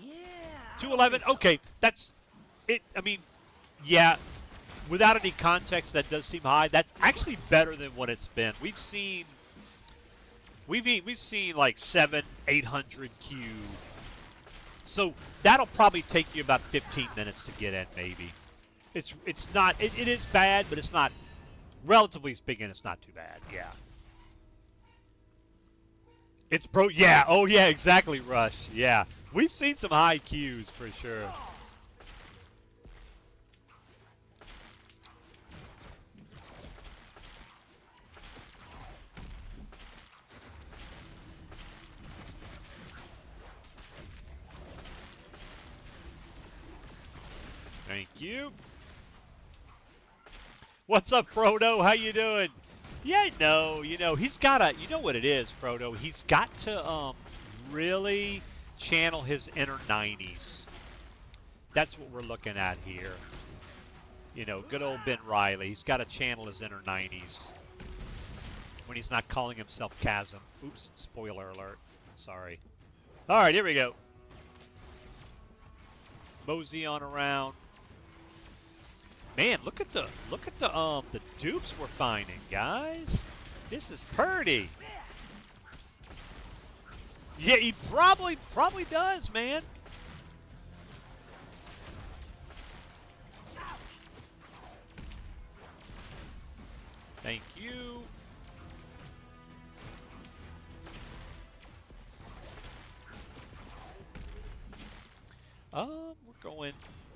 Yeah. 211. Okay, that's it. I mean, yeah. Without any context, that does seem high. That's actually better than what it's been. We've seen like 700-800 Q. So that'll probably take you about 15 minutes to get in, maybe. It's not. It is bad, but it's not. Relatively speaking, it's not too bad. Yeah. It's pro. Yeah. Oh yeah. Exactly. Rush. Yeah. We've seen some high Qs for sure. Thank you. What's up, Frodo? How you doing? Yeah, no, he's gotta, you know what it is, Frodo? He's got to, really channel his inner 90s. That's what we're looking at here. Good old Ben Riley. He's got to channel his inner 90s. When he's not calling himself Chasm. Oops, spoiler alert. Sorry. Alright, here we go. Mosey on around. Man, look at the dupes we're finding, guys. This is purty. Yeah, he probably does, man. Thank you. We're going.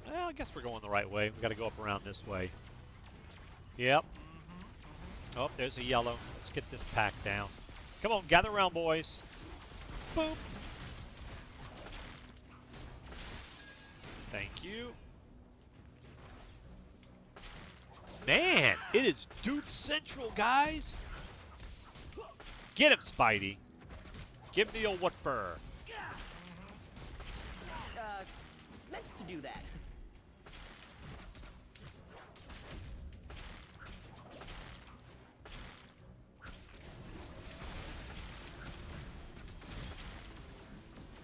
Well, I guess we're going the right way. We got to go up around this way. Yep. Oh, there's a yellow. Let's get this pack down. Come on, gather around, boys. Boom. Thank you. Man, it is Dupe Central, guys. Get him, Spidey. Give me the old what fur. Meant to do that.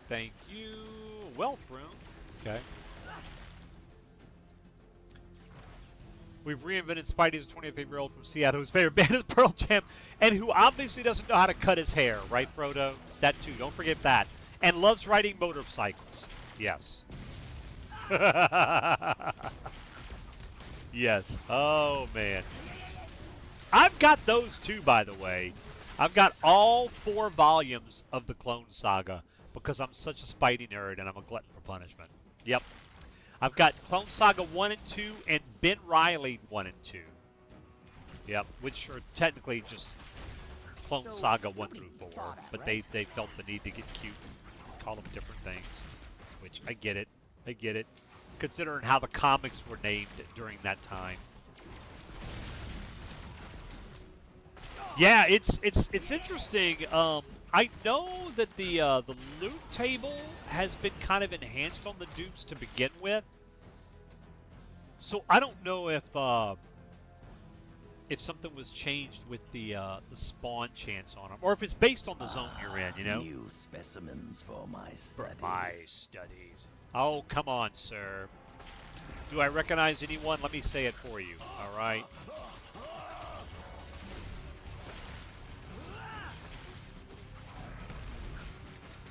Thank you. Wealth room. Okay. We've reinvented Spidey as a 25-year-old from Seattle whose favorite band is Pearl Jam and who obviously doesn't know how to cut his hair, right, Frodo? That too. Don't forget that. And loves riding motorcycles. Yes. Yes. Oh, man. I've got those too, by the way. I've got all 4 volumes of the Clone Saga because I'm such a Spidey nerd and I'm a glutton for punishment. Yep. I've got Clone Saga 1 and 2 and Ben Riley 1 and 2. Yep, which are technically just Clone Saga 1 through 4. But they felt the need to get cute and call them different things. Which, I get it. I get it. Considering how the comics were named during that time. Yeah, it's interesting. I know that the loot table has been kind of enhanced on the dupes to begin with. So I don't know if something was changed with the spawn chance on them, or if it's based on the zone you're in. New specimens for my studies. For my studies. Oh, come on, sir. Do I recognize anyone? Let me say it for you. All right.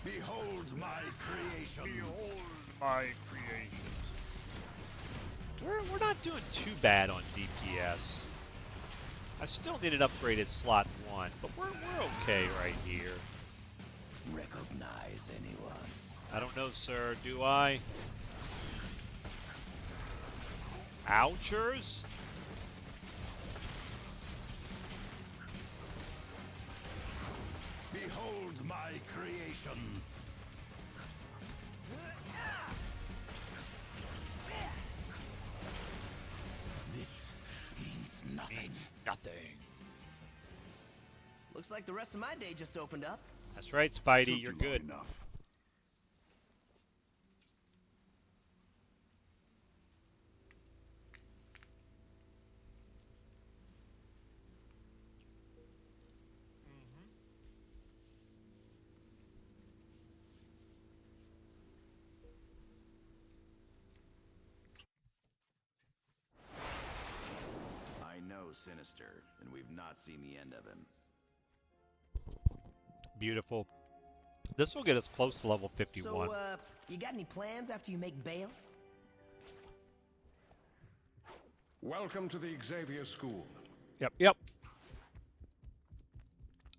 Behold my creations. Behold my creations. We're not doing too bad on DPS. I still need an upgraded slot 1, but we're okay right here. Recognize anyone? I don't know, sir. Do I? Ouchers? Behold my creations. This means nothing. Nothing. Looks like the rest of my day just opened up. That's right, Spidey. You're good. Enough. I know Sinister, and we've not seen the end of him. Beautiful. This will get us close to level 51. So, you got any plans after you make bail? Welcome to the Xavier School. Yep.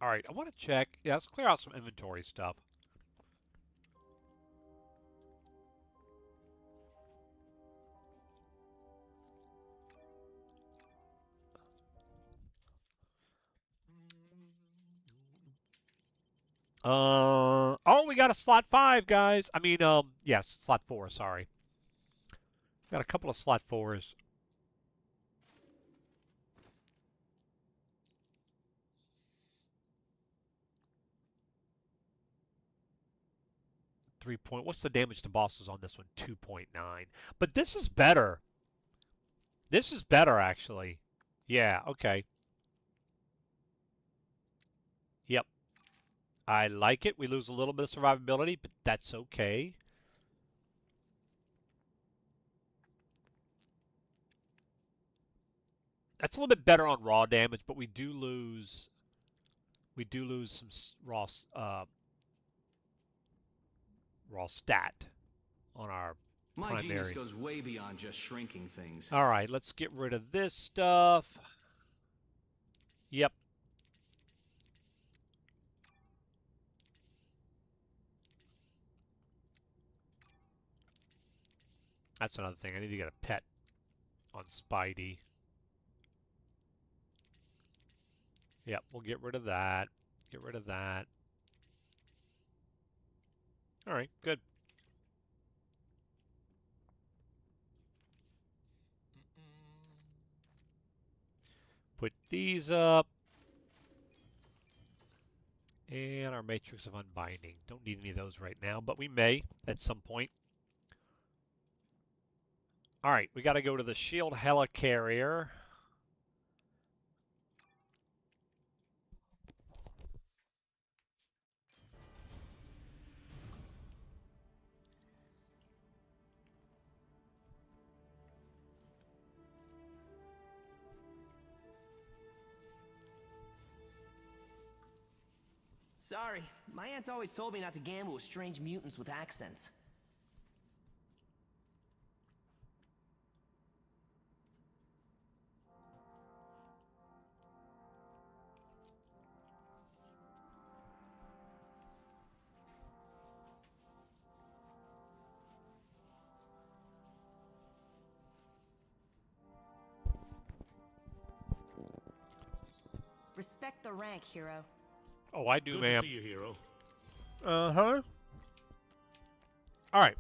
All right, I want to check. Yeah, let's clear out some inventory stuff. Oh, we got a slot 5, guys. I mean, yes, slot 4, sorry. Got a couple of slot 4s. What's the damage to bosses on this one? 2.9. But this is better. This is better, actually. Yeah, okay. Yep. I like it. We lose a little bit of survivability, but that's okay. That's a little bit better on raw damage, but we do lose some raw stat on our My genius primary. goes way beyond just shrinking things. All right, let's get rid of this stuff. Yep. That's another thing. I need to get a pet on Spidey. Yep, we'll get rid of that. Get rid of that. All right, good. Put these up. And our Matrix of Unbinding. Don't need any of those right now, but we may at some point. All right, we got to go to the Shield Helicarrier. Sorry, my aunt always told me not to gamble with strange mutants with accents. Respect the rank, hero. Oh, I do, Good ma'am. to see you, hero. Uh-huh. All right.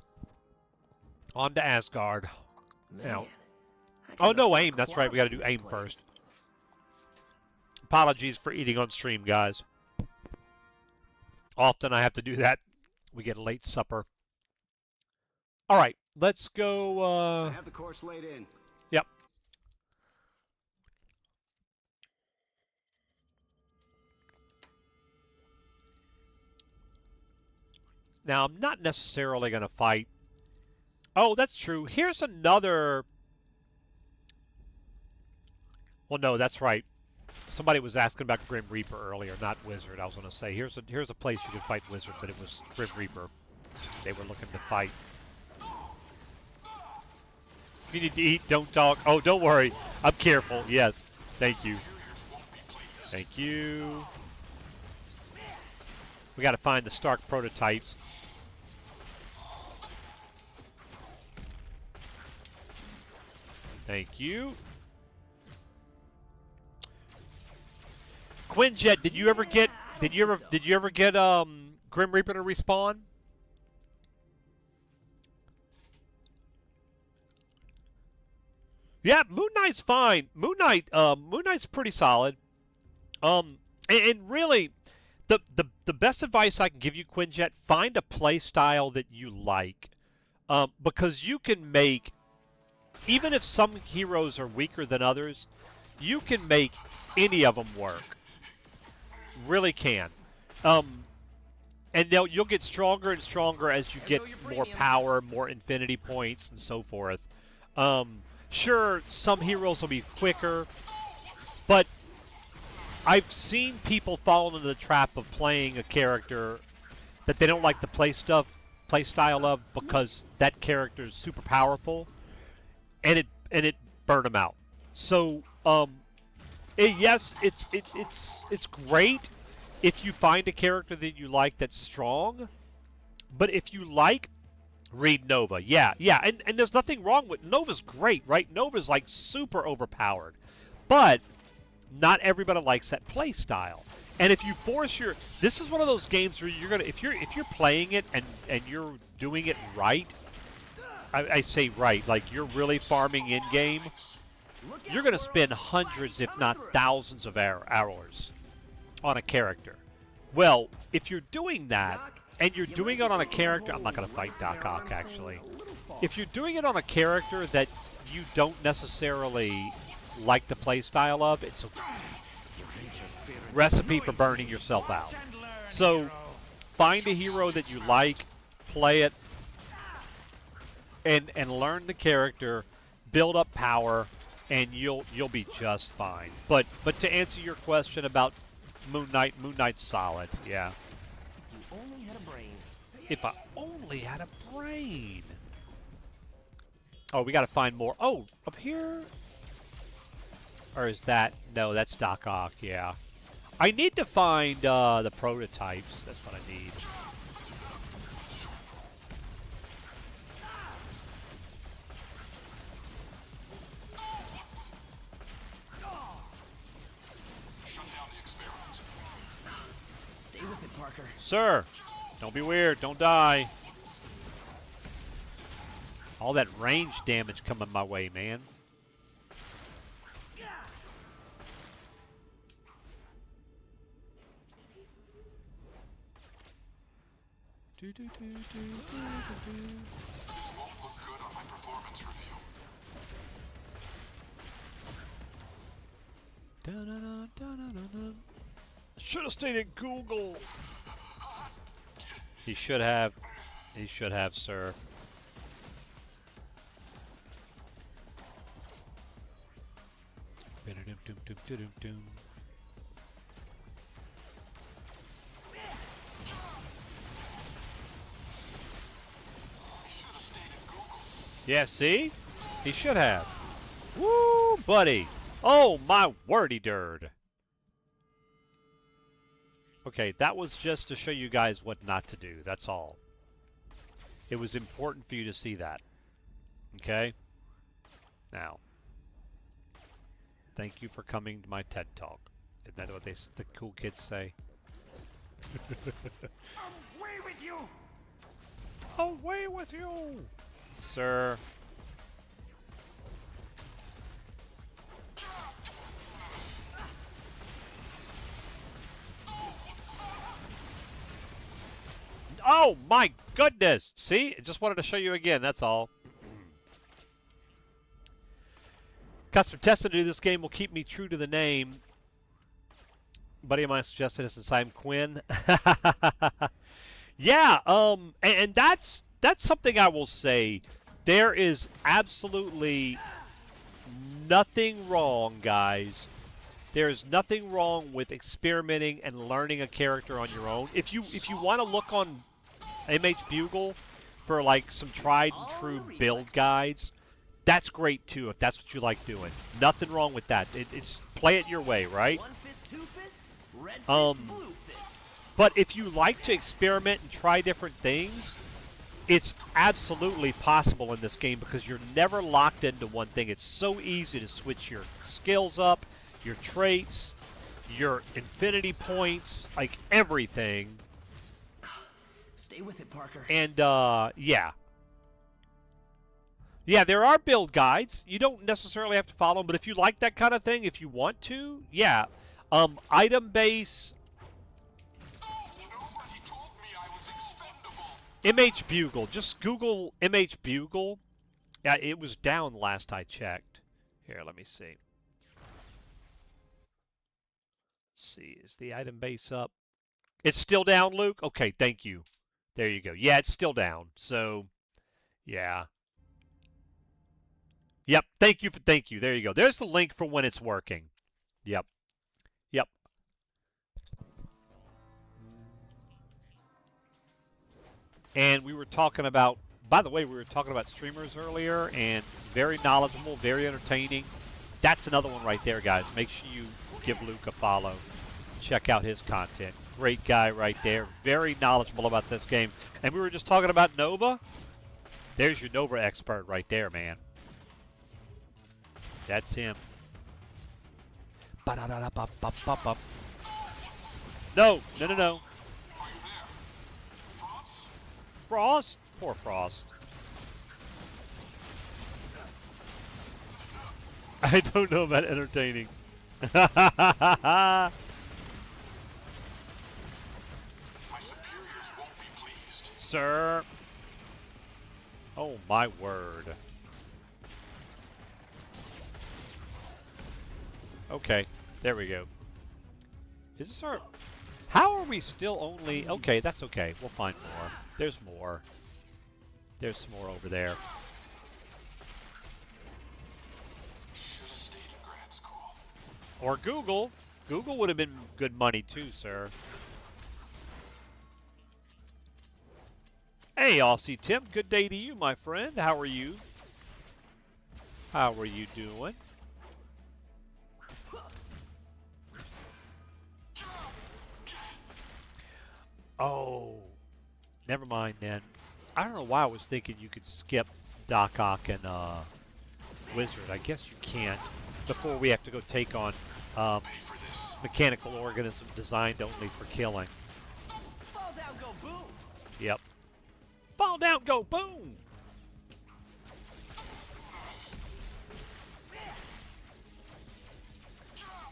On to Asgard. Now. Oh, no, aim. That's right. We got to do aim first. Apologies for eating on stream, guys. Often I have to do that. We get a late supper. All right. Let's go. I have the course laid in. Yep. Now, I'm not necessarily going to fight. Oh, that's true. Here's another... Well, no, that's right. Somebody was asking about Grim Reaper earlier, not Wizard. I was going to say, here's a place you could fight Wizard, but it was Grim Reaper. They were looking to fight. If you need to eat, don't talk. Oh, don't worry. I'm careful. Yes. Thank you. Thank you. We got to find the Stark prototypes. Thank you. Quinjet, did you ever get Grim Reaper to respawn? Yeah, Moon Knight's fine. Moon Knight's pretty solid. And really, the best advice I can give you, Quinjet, find a play style that you like, because you can make, even if some heroes are weaker than others, you can make any of them work. Really can. And you'll get stronger and stronger as you get more power, more infinity points, and so forth. Sure, some heroes will be quicker, but I've seen people fall into the trap of playing a character that they don't like the play style of, because that character is super powerful, and it burned them out. So yes, it's great if you find a character that you like that's strong, but if you like, read Nova. Yeah, and there's nothing wrong with Nova's great, right? Nova's like super overpowered, but not everybody likes that play style. And if you force this is one of those games where you're gonna, if you're playing it and you're doing it right, I say right, like you're really farming in-game, you're going to spend hundreds, if not thousands of hours on a character. Well, if you're doing that, and you're doing it on a character, I'm not going to fight Doc Ock, actually. If you're doing it on a character that you don't necessarily like the playstyle of, it's a recipe for burning yourself out. So, find a hero that you like, play it, and learn the character, build up power, and you'll be just fine. But to answer your question about Moon Knight's solid, yeah. If you only had a brain. If I only had a brain. Oh, we got to find more. Oh, up here? Or is that... No, that's Doc Ock, yeah. I need to find the prototypes. That's what I need. Stay with it, Parker. Sir, don't be weird. Don't die. All that range damage coming my way, man. Should have stayed in Google. He should have. He should have, sir. Yeah, see? He should have. Woo, buddy. Oh, my wordy dird. Okay, that was just to show you guys what not to do. That's all. It was important for you to see that. Okay? Now, thank you for coming to my TED Talk. Isn't that what the cool kids say? Away with you! Away with you! Sir. Oh my goodness! See? I just wanted to show you again, that's all. Got some testing to do. This game will keep me true to the name. Buddy of mine suggested it since I'm Quinn. Yeah, and that's something I will say. There is absolutely nothing wrong, guys. There is nothing wrong with experimenting and learning a character on your own. If you want to look on MH Bugle for like some tried and true build guides, that's great too. If that's what you like doing, nothing wrong with that. It's play it your way, right? One fist, two fist, red fist, blue fist. But if you like to experiment and try different things, it's absolutely possible in this game because you're never locked into one thing. It's so easy to switch your skills up, your traits, your infinity points, like everything. Stay with it, Parker. And, yeah. Yeah, there are build guides. You don't necessarily have to follow them, but if you like that kind of thing, if you want to, yeah. Item base. MH Bugle. Just Google MH Bugle. Yeah, it was down last I checked. Here, let me see. Let's see, is the item base up? It's still down, Luke? Okay, thank you. There you go. Yeah, it's still down. So, yeah. Yep, thank you. There you go. There's the link for when it's working. Yep. Yep. And we were talking about, by the way, we were talking about streamers earlier, and very knowledgeable, very entertaining. That's another one right there, guys. Make sure you give Luke a follow. Check out his content. Great guy right there. Very knowledgeable about this game. And we were just talking about Nova. There's your Nova expert right there, man. That's him. No. Frost? Poor Frost. I don't know about entertaining. Sir. Oh my word. Okay, there we go. Is this our... How are we still only... Okay, that's okay. We'll find more. There's more. There's some more over there. Or Google. Google would have been good money too, sir. Hey, Aussie Tim. Good day to you, my friend. How are you? How are you doing? Oh, never mind then. I don't know why I was thinking you could skip Doc Ock and Wizard. I guess you can't before we have to go take on mechanical organism designed only for killing. Fall down, go boom! Yep. Fall down, go boom!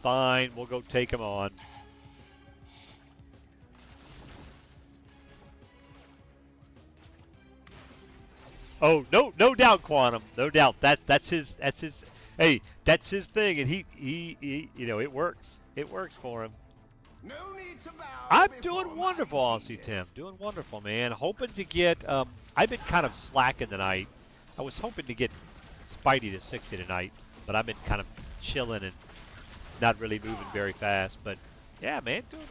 Fine, we'll go take him on. Oh, no doubt, Quantum. No doubt. That's his hey, that's his thing, and he you know, it works. It works for him. No need to bow. I'm doing wonderful, Aussie Tim. Doing wonderful, man. Hoping to get I've been kind of slacking tonight. I was hoping to get Spidey to 60 tonight, but I've been kind of chilling and not really moving very fast. But yeah, man, doing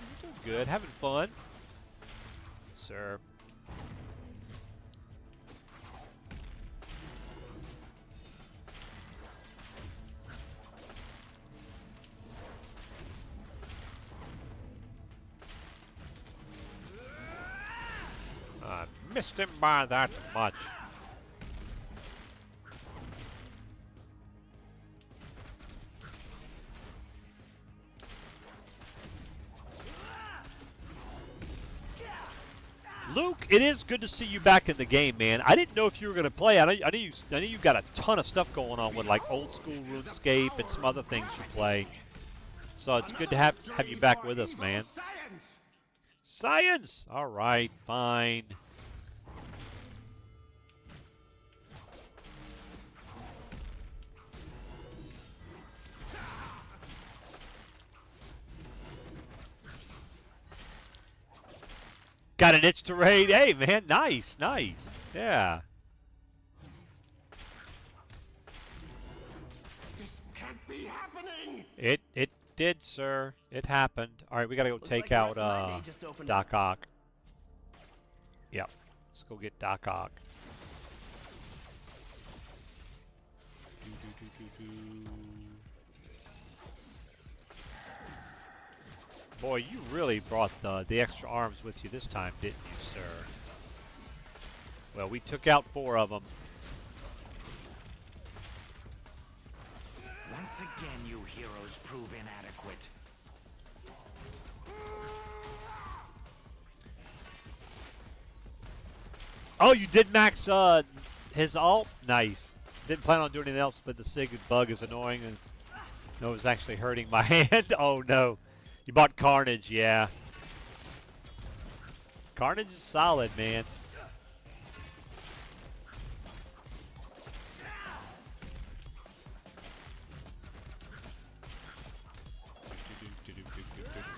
good, having fun. Sir. I missed him by that much. Luke, it is good to see you back in the game, man. I didn't know if you were going to play. I know you've got a ton of stuff going on with like old school RuneScape and some other things you play. So it's good to have you back with us, man. Science! All right, fine. Got an itch to raid. Hey, man, nice, nice. Yeah. This can't be happening. It did, sir. It happened. All right, we got to go take out Doc Ock. Yep. Let's go get Doc Ock. Boy, you really brought the extra arms with you this time, didn't you, sir? Well, we took out 4 of them. Once again, you heroes prove inadequate. Oh, you did max his alt? Nice. Didn't plan on doing anything else, but the Sig bug is annoying and no, it was actually hurting my hand. Oh no. You bought Carnage, yeah. Carnage is solid, man.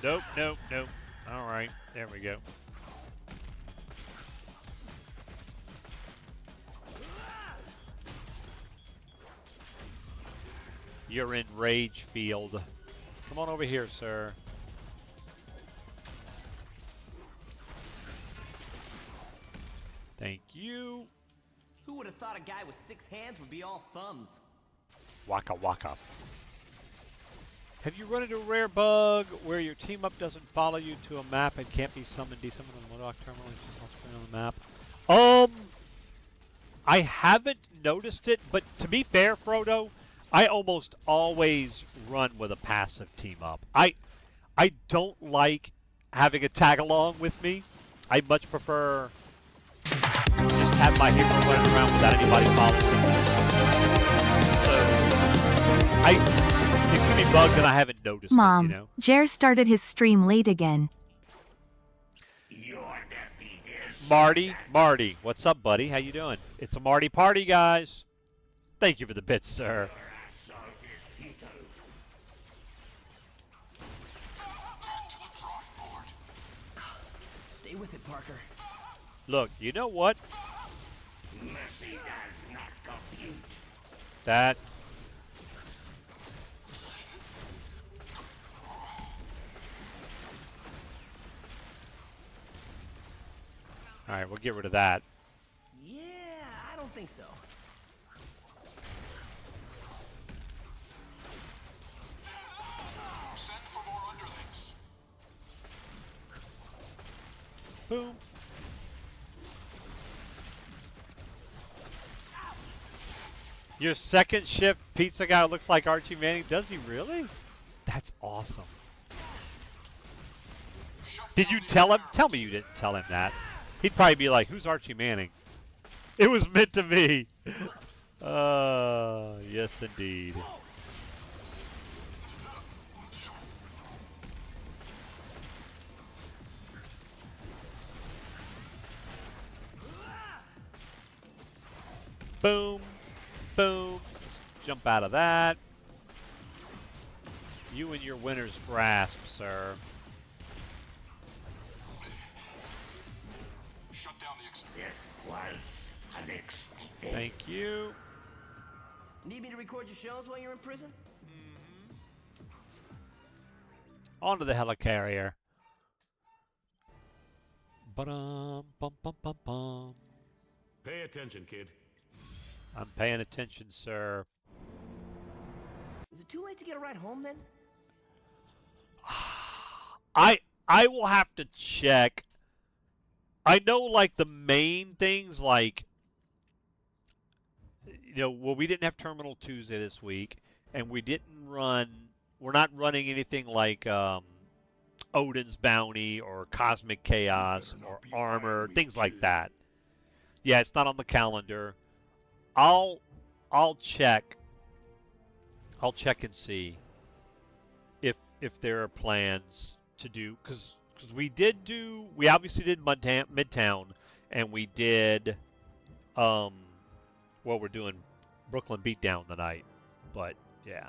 Nope, nope, nope. All right, there we go. You're in rage field. Come on over here, sir. Thank you. Who would have thought a guy with 6 hands would be all thumbs? Waka waka. Have you run into a rare bug where your team up doesn't follow you to a map and can't be summoned, desummoned on the Modok terminal and just off screen on the map? I haven't noticed it, but to be fair, Frodo, I almost always run with a passive team up. I don't like having a tag along with me. I much prefer just have my hero running around without anybody following me. So It could be bugged and I haven't noticed Mom, it, you know. Jer started his stream late again. Marty, what's up, buddy? How you doing? It's a Marty party, guys. Thank you for the bits, sir. Stay with it, Parker. Look, you know what? That. All right, we'll get rid of that. Yeah, I don't think so. Boom. Your second shift pizza guy looks like Archie Manning. Does he really? That's awesome. Did you tell him? Tell me you didn't tell him that. He'd probably be like, who's Archie Manning? It was meant to be. Yes, indeed. Boom. Boom. Let's jump out of that. You and your winner's grasp, sir. Thank you. Need me to record your shows while you're in prison? Onto the helicarrier. Ba-dum, bum, bum, bum, bum. Pay attention, kid. I'm paying attention, sir. Is it too late to get a ride home then? I will have to check. I know, like, the main things, like, you know, well, we didn't have Terminal Tuesday this week, and we're not running anything like Odin's Bounty or Cosmic Chaos or Armor, things like that. Yeah, it's not on the calendar. I'll check. I'll check and see if there are plans to do, because we obviously did Midtown, and we did we're doing Brooklyn Beatdown tonight. But yeah,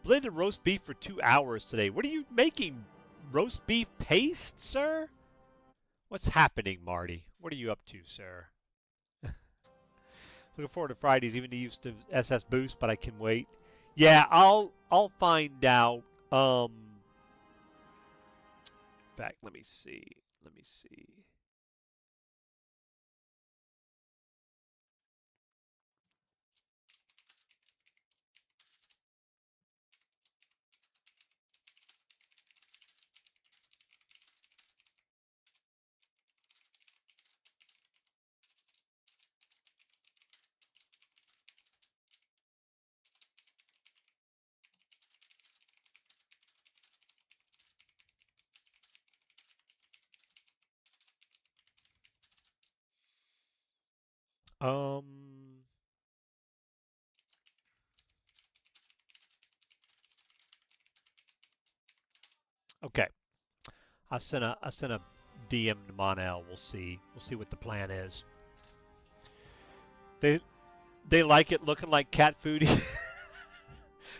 blended roast beef for 2 hours today. What are you making? Roast beef paste, sir? What's happening, Marty? What are you up to, sir? Looking forward to Fridays, even to use the SS Boost, but I can wait. Yeah, I'll find out. In fact, let me see. Okay. I sent a DM to Monel. We'll see what the plan is. They like it looking like cat food.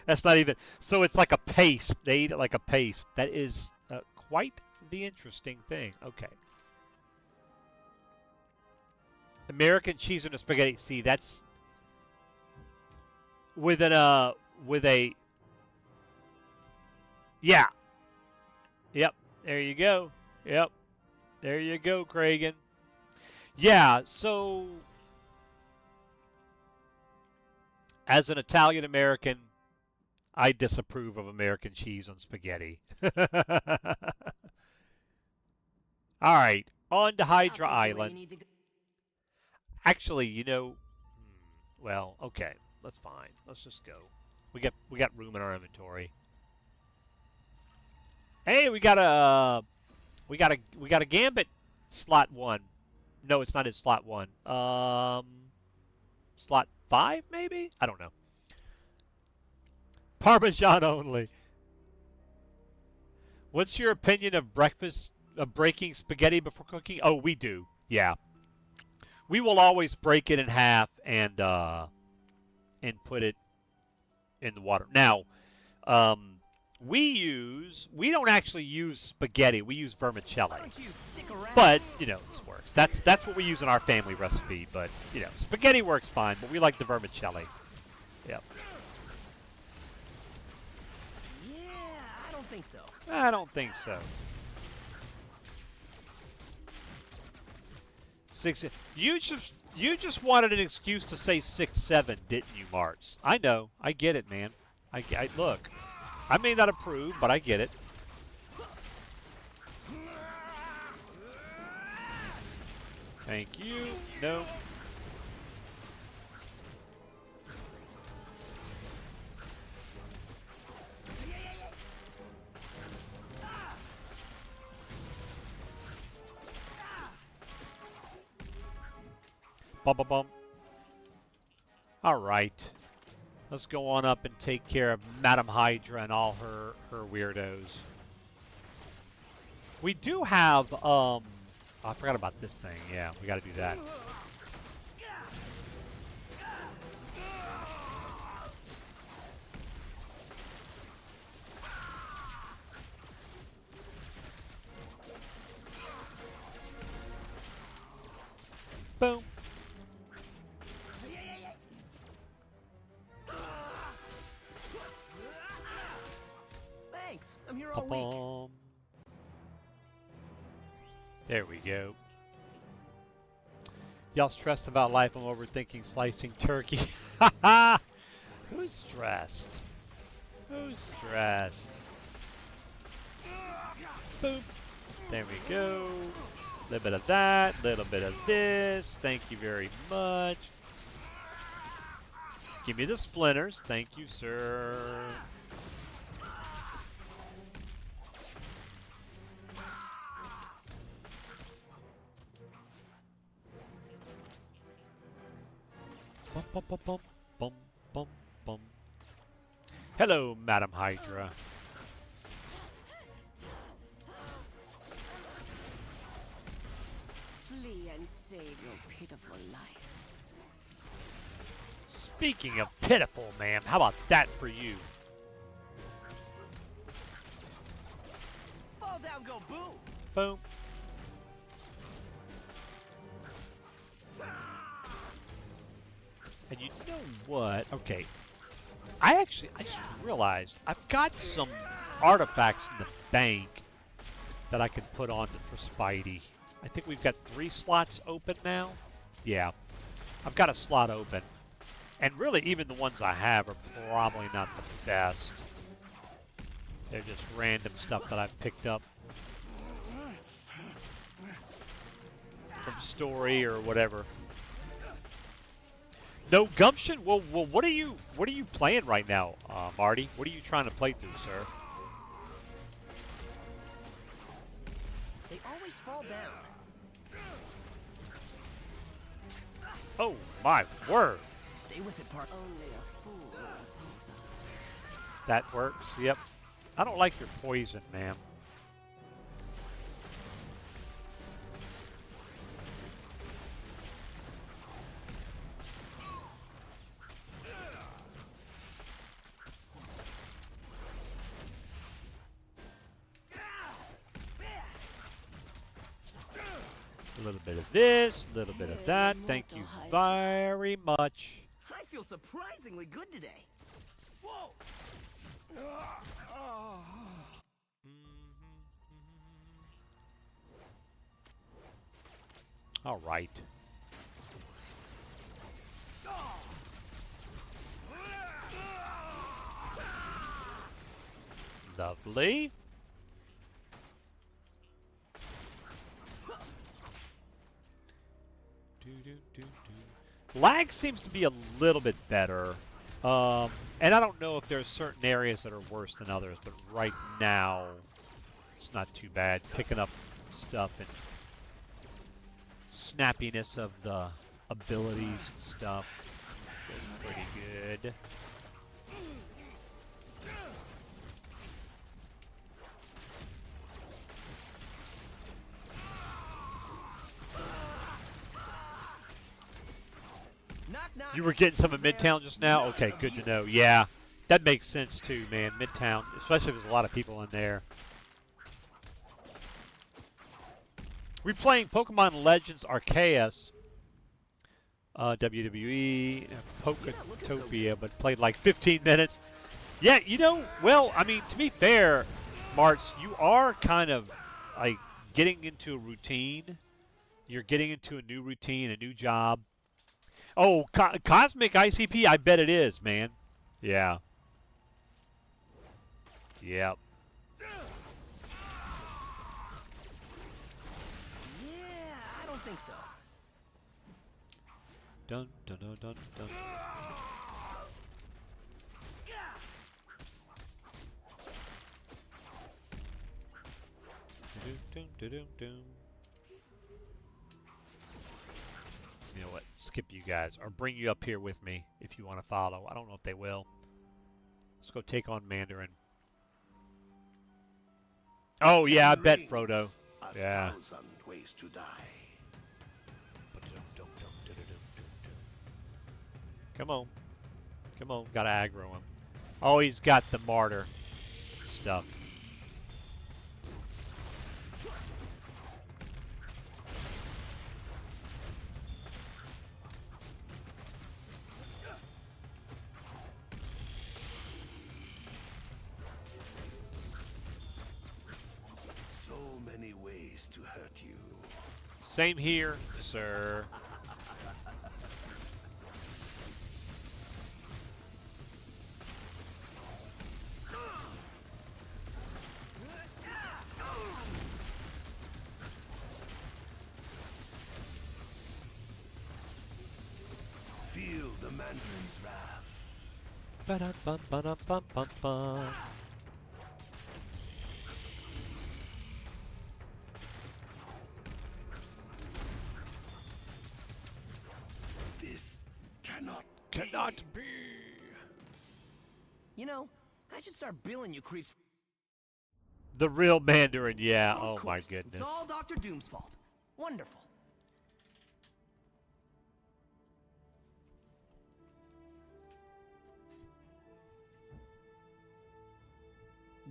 That's not even. So it's like a paste. They eat it like a paste. That is quite the interesting thing. Okay. American cheese and a spaghetti. See, that's with a yeah. Yep. There you go. Yep. There you go, Kragan. Yeah, so as an Italian American, I disapprove of American cheese on spaghetti. All right, on to Hydra Island. Actually, you know, well, okay, that's fine. Let's just go. We got room in our inventory. Hey, we got a Gambit slot 1. No, it's not in slot 1. Slot 5 maybe? I don't know. Parmesan only. What's your opinion of breaking spaghetti before cooking? Oh, we do. Yeah. We will always break it in half and put it in the water. Now, we don't actually use spaghetti. We use vermicelli. But, you know, this works. That's what we use in our family recipe. But, you know, spaghetti works fine, but we like the vermicelli. Yep. Yeah, I don't think so. I don't think so. You just wanted an excuse to say 6'7", didn't you, Marks? I know. I get it, man. I look. I may not approve, but I get it. Thank you. No. Bum, bum, bum. All right. Let's go on up and take care of Madam Hydra and all her weirdos. We do have, oh, I forgot about this thing. Yeah, we got to do that. Boom. Thanks. I'm here all week. There we go. Y'all stressed about life? I'm overthinking slicing turkey. Who's stressed? Who's stressed? Boop. There we go. A little bit of that, a little bit of this. Thank you very much. Give me the splinters. Thank you, sir. Bum, bum, bum, bum, bum, bum, bum. Hello, Madam Hydra. Flee and save your pitiful life. Speaking of pitiful, ma'am, how about that for you? Fall down, go boom. Boom. And you know what? Okay. I just realized I've got some artifacts in the bank that I could put on for Spidey. I think we've got 3 slots open now. Yeah. I've got a slot open. And really, even the ones I have are probably not the best. They're just random stuff that I've picked up from story or whatever. No gumption? Well, what are you playing right now, Marty? What are you trying to play through, sir? They always fall down. Oh my word! Stay with it, Park. Only a fool will oppose us. That works. Yep. I don't like your poison, ma'am. A little bit of this, a little bit of that. Thank you very much. I feel surprisingly good today. Whoa! All right. Lovely. Lag seems to be a little bit better. And I don't know if there's certain areas that are worse than others, but right now it's not too bad. Picking up stuff and snappiness of the abilities and stuff is pretty good. You were getting some in Midtown just now? Okay, good to know. Yeah, that makes sense too, man. Midtown, especially if there's a lot of people in there. We're playing Pokemon Legends Arceus. WWE, Poketopia, but played like 15 minutes. Yeah, you know, well, I mean, to be fair, Marts, you are kind of like getting into a routine. You're getting into a new routine, a new job. Oh, Cosmic ICP, I bet it is, man. Yeah. Yep. Yeah, I don't think so. Dun dun dun dun dun. Dun, dun, dun, dun. You know what? Skip you guys, or bring you up here with me if you want to follow. I don't know if they will. Let's go take on Mandarin. Oh yeah, I bet Frodo. Yeah. Ways to die. Come on. Come on, gotta aggro him. Oh, he's got the martyr stuff. So many ways to hurt you. Same here, sir. Feel the Mandarin's wrath. Ba-da-bum-ba-da-bum-bum-bum. This cannot be. You know, I should start billing you creeps. The real Mandarin, yeah. Of Oh my course, goodness. It's all Dr. Doom's fault. Wonderful.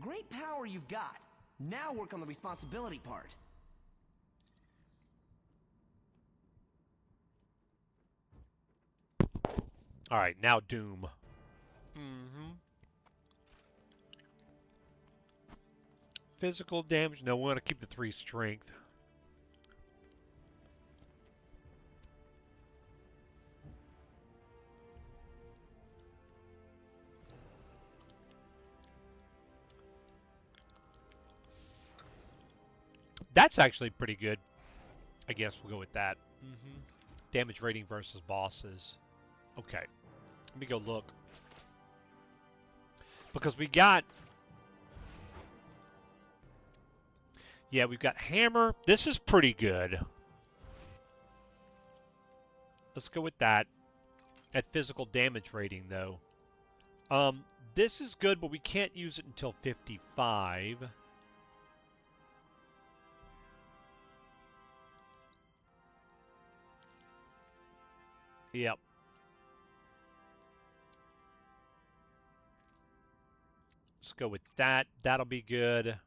Great power you've got. Now work on the responsibility part. All right, now Doom. Mm-hmm. Physical damage. No, we want to keep the 3 strength. That's actually pretty good. I guess we'll go with that. Mm-hmm. Damage rating versus bosses. Okay. Let me go look. Because we got... Yeah, we've got Hammer. This is pretty good. Let's go with that. At physical damage rating, though. This is good, but we can't use it until 55. Yep. Let's go with that. That'll be good.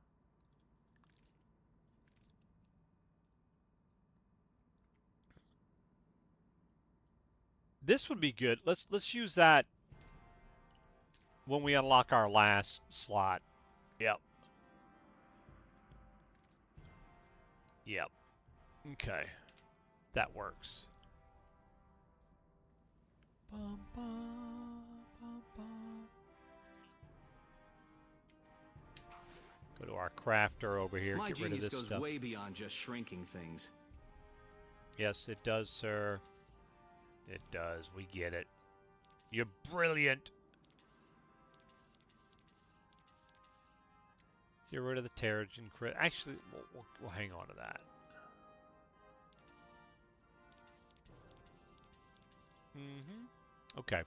This would be good. Let's use that when we unlock our last slot. Yep. Yep. Okay. That works. Bum, bum, bum, bum. Go to our crafter over here. My Get rid of genius this goes stuff. way beyond just shrinking things. Yes, it does, sir. It does. We get it. You're brilliant. Get rid of the Terrigen crit. Actually, we'll hang on to that. Mm-hmm. Okay.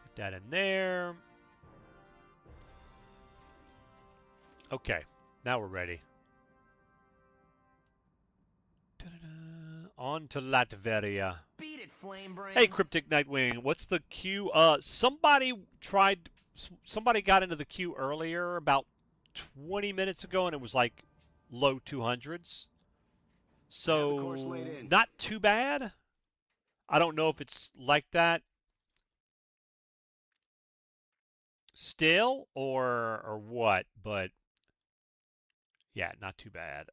Put that in there. Okay. Now we're ready. On to Latveria. Beat it, Flame Brain. Hey, Cryptic Nightwing, what's the queue? Somebody got into the queue earlier, about 20 minutes ago, and it was like low 200s. So, not too bad. I don't know if it's like that still or what, but yeah, not too bad.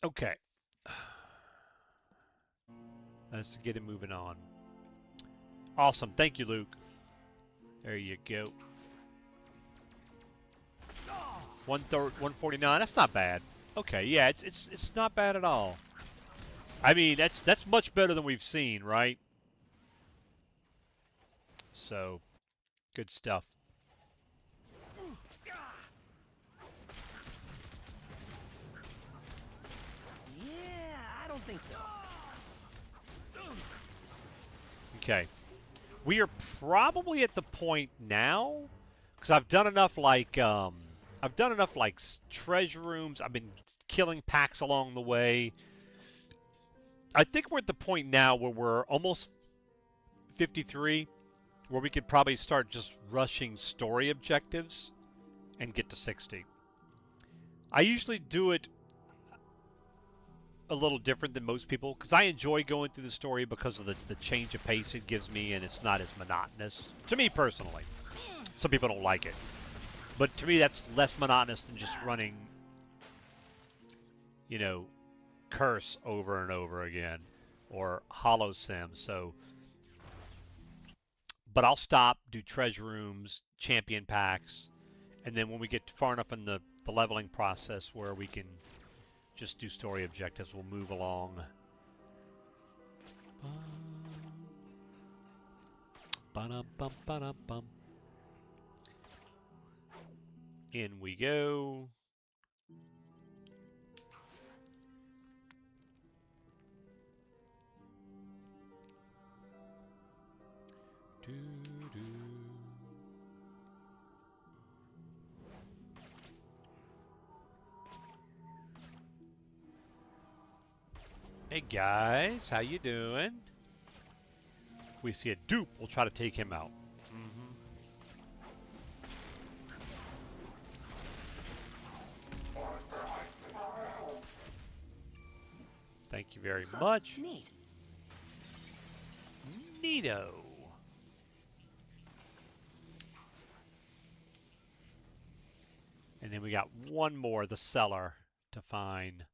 Okay. Let's get it moving on. Awesome. Thank you, Luke. There you go. 149. That's not bad. Okay, yeah, it's not bad at all. I mean, that's much better than we've seen, right? So, good stuff. Yeah, I don't think so. Okay. We are probably at the point now, because I've done enough like treasure rooms. I've been killing packs along the way. I think we're at the point now where we're almost 53, where we could probably start just rushing story objectives and get to 60. I usually do it a little different than most people, because I enjoy going through the story because of the change of pace it gives me, and it's not as monotonous. To me personally. Some people don't like it. But to me, that's less monotonous than just running, you know, Curse over and over again, or Hollow Sim. So, but I'll stop, do treasure rooms, champion packs, and then when we get far enough in the leveling process where we can just do story objectives, we'll move along. Ba-dum-bum-ba-dum-bum. In we go. Doo-doo. Hey guys, how you doing? If we see a dupe, we'll try to take him out. Thank you very much. Neat. Neato. And then we got one more, the cellar, to find.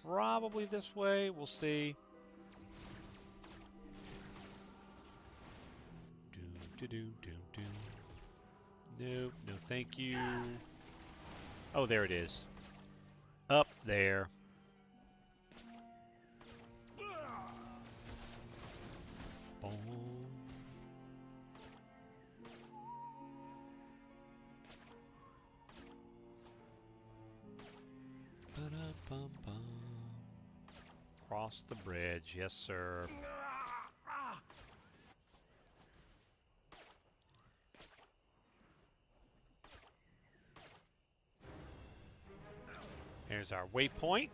Probably this way. We'll see. Nope, no thank you. Oh, there it is. Up there. Boom. Ba-da-bum-bum. Cross the bridge, yes sir. There's our waypoint.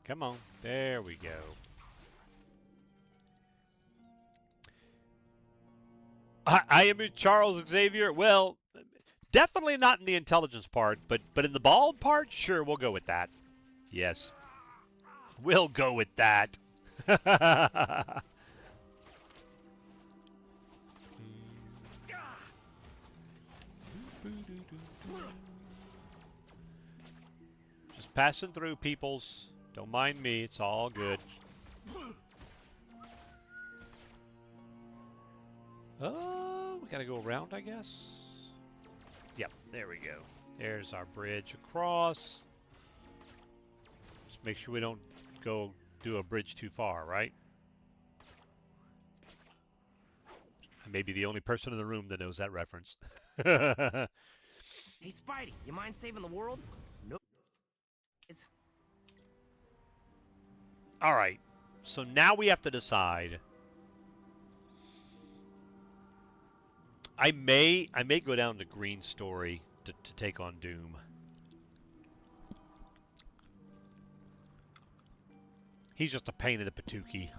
Come on. There we go. I am Charles Xavier. Well, definitely not in the intelligence part, but in the bald part, sure, we'll go with that. Yes. We'll go with that. Just passing through, peoples. Don't mind me, it's all good. Oh, we gotta go around, I guess. Yep, there we go. There's our bridge across. Just make sure we don't go do a bridge too far, right? I may be the only person in the room that knows that reference. Hey, Spidey, you mind saving the world? Nope. All right. So now we have to decide. I may go down to Green Story to take on Doom. He's just a pain in the patookie.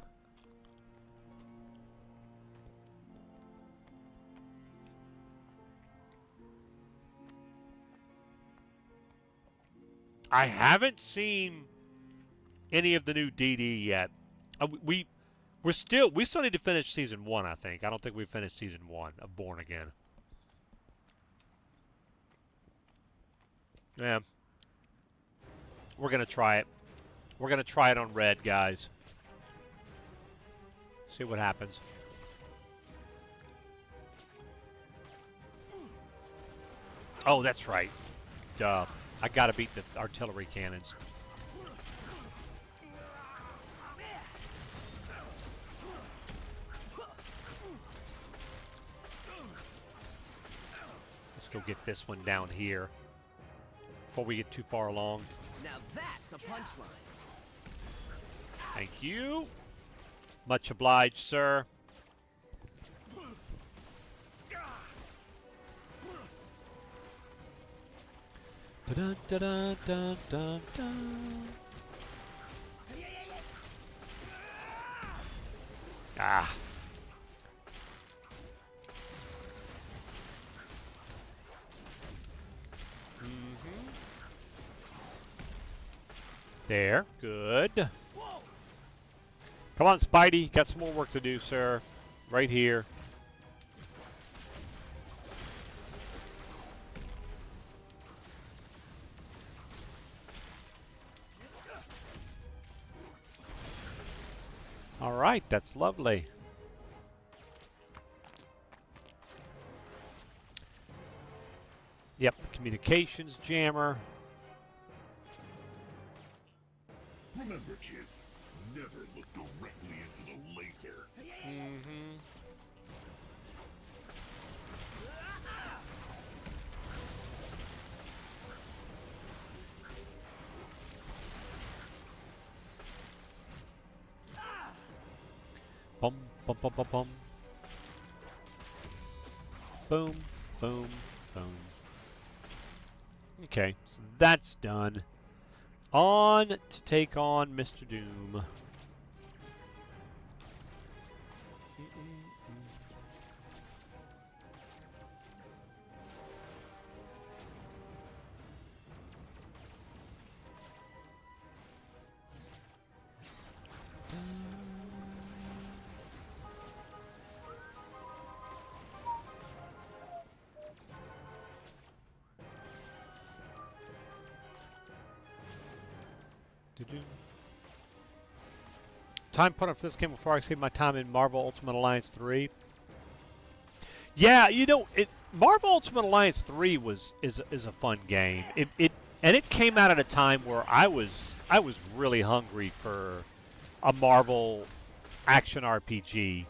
I haven't seen any of the new DD yet. We still need to finish season 1, I think. I don't think we finished season 1 of Born Again. Yeah. We're going to try it. We're going to try it on Red, guys. See what happens. Oh, that's right. Duh. I got to beat the artillery cannons. Let's go get this one down here before we get too far along. Now that's a punchline. Thank you. Much obliged, sir. Dun, dun, dun, dun, dun, dun. Ah. There. Good. Come on, Spidey. Got some more work to do, sir. Right here. All right. That's lovely. Yep. Communications jammer. Remember, kids, never look directly into the laser. Bum, bum, bum, bum, bum. Boom, boom, boom. Okay, so that's done. On to take on Mr. Doom. Time put up for this game before I save my time in Marvel Ultimate Alliance 3. Yeah, you know, Marvel Ultimate Alliance 3 is a fun game. It came out at a time where I was really hungry for a Marvel action RPG.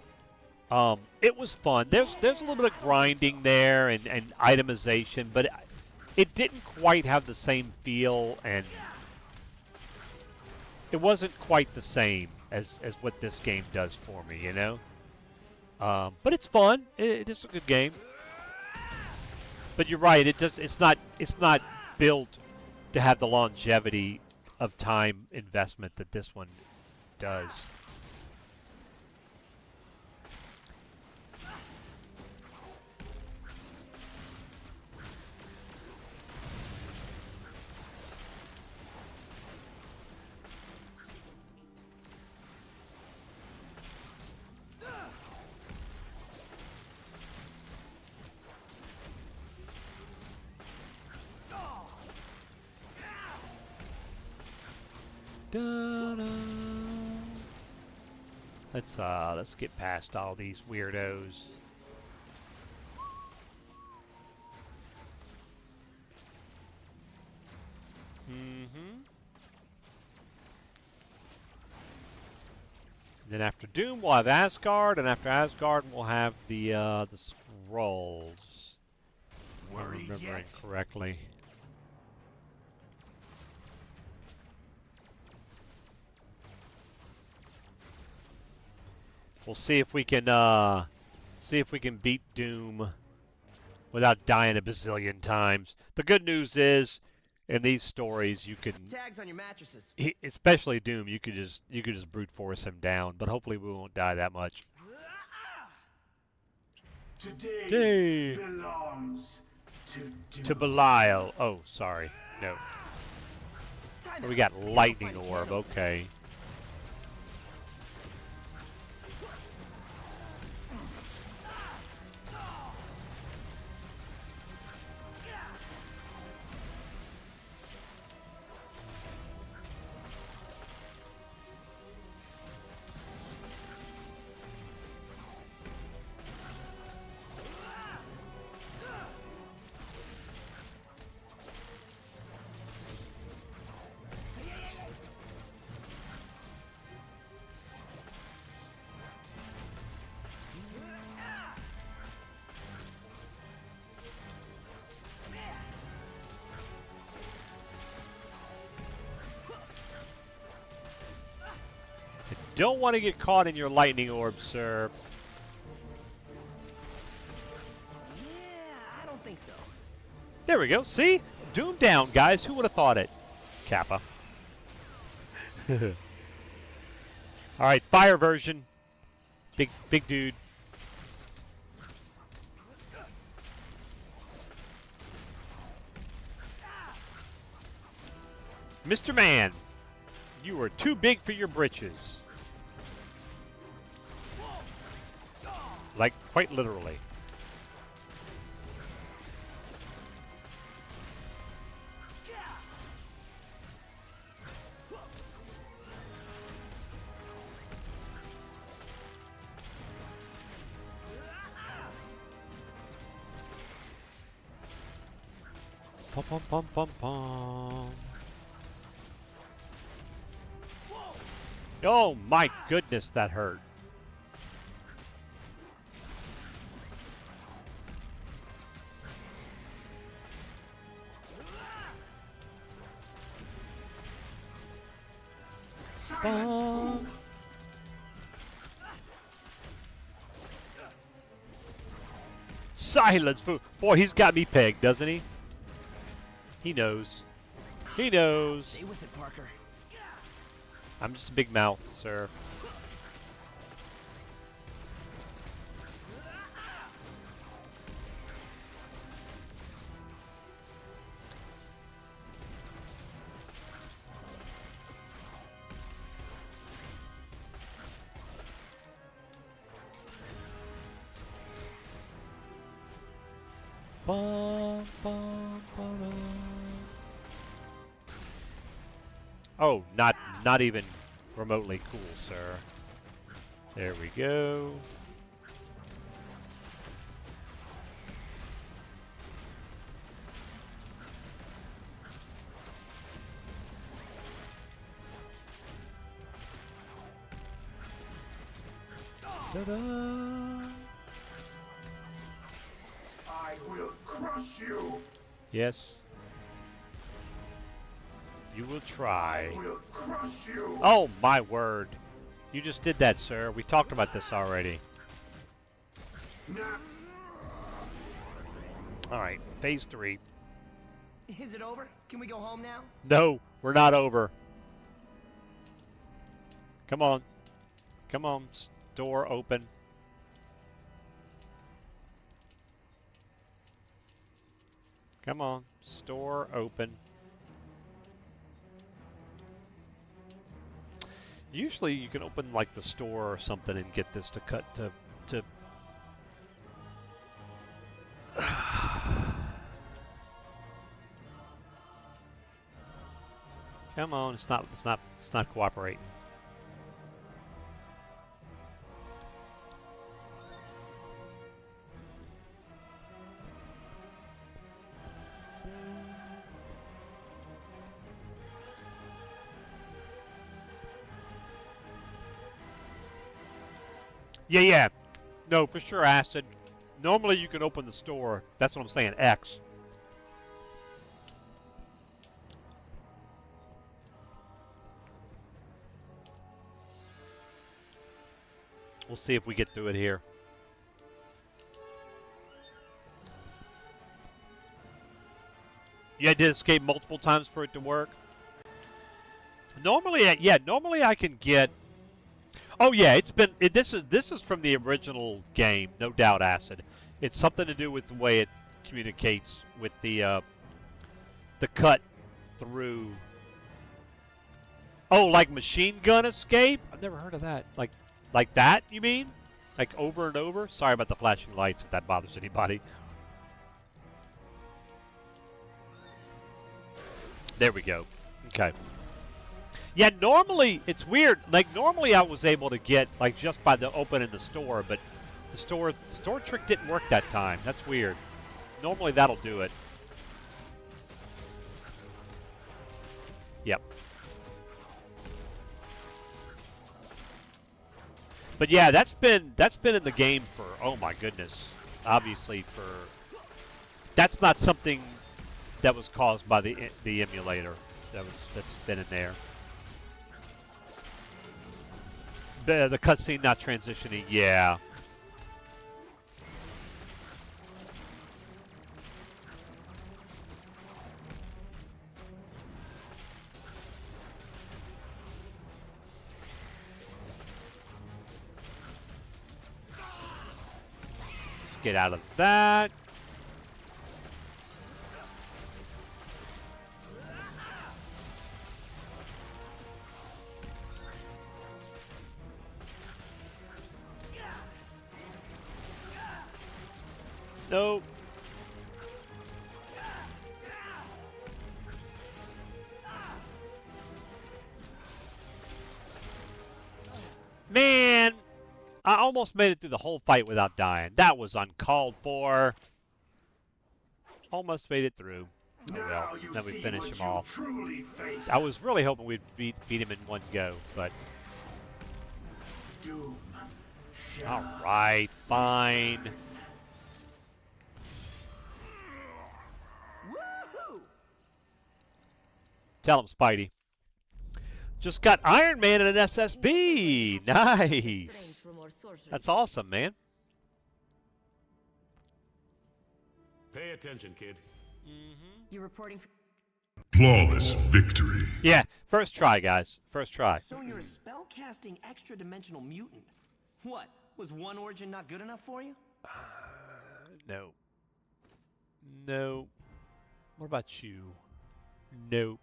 It was fun. There's a little bit of grinding there and itemization, but it didn't quite have the same feel, and it wasn't quite the same as what this game does for me, you know. But it's fun. It is a good game. But you're right. It's not built to have the longevity of time investment that this one does. Let's get past all these weirdos. Mm-hmm. Then after Doom, we'll have Asgard, and after Asgard, we'll have the Scrolls. If I'm remembering correctly. We'll see if we can beat Doom without dying a bazillion times. The good news is, in these stories, you can Tags on your mattresses. especially Doom, you could just brute force him down. But hopefully, we won't die that much. Today belongs to Belial. Oh, sorry, no. We got lightning orb. Okay. Don't want to get caught in your lightning orb, sir. Yeah, I don't think so. There we go. See? Doom down, guys. Who would have thought it? Kappa. Alright, fire version. Big dude. Mr. Man, you are too big for your britches. Like, quite literally. Pum pum pum pum pum. Oh my goodness, that hurt. Silence, fool. Boy, he's got me pegged, doesn't he? He knows. He knows. Stay with it, Parker. I'm just a big mouth, sir. Oh, not even remotely cool, sir. There we go. Ta-da! I will crush you. Yes. You will try. I will crush you. Oh, my word. You just did that, sir. We talked about this already. Nah. Alright, phase 3. Is it over? Can we go home now? No, we're not over. Come on. Come on. Door open. Come on. Store open. Usually you can open like the store or something and get this to cut to Come on, it's not cooperating. Yeah, yeah. No, for sure, Acid. Normally you can open the store. That's what I'm saying, X. We'll see if we get through it here. You had to escape multiple times for it to work? Normally, yeah, normally I can get... Oh yeah, it's been... this is from the original game, no doubt, Acid. It's something to do with the way it communicates with the cut through... Oh, like machine gun escape? I've never heard of that. Like that, you mean? Like over and over? Sorry about the flashing lights if that bothers anybody. There we go. Okay. Yeah, normally, it's weird. Like, normally I was able to get, like, just by the opening the store, but the store trick didn't work that time. That's weird. Normally that'll do it. Yep. But yeah, that's been in the game for, oh my goodness. Obviously for... That's not something that was caused by the emulator. That's been in there. The cutscene not transitioning, yeah. Let's get out of that. Nope. Man, I almost made it through the whole fight without dying. That was uncalled for. Almost made it through. Oh well, then we finish him off. I was really hoping we'd beat him in one go, but... Alright, fine. Tell him, Spidey. Just got Iron Man and an SSB. Nice. That's awesome, man. Pay attention, kid. You're reporting for... Flawless victory. Yeah, first try, guys. First try. So you're a spellcasting extra-dimensional mutant. What? Was one origin not good enough for you? No. No. What about you? Nope.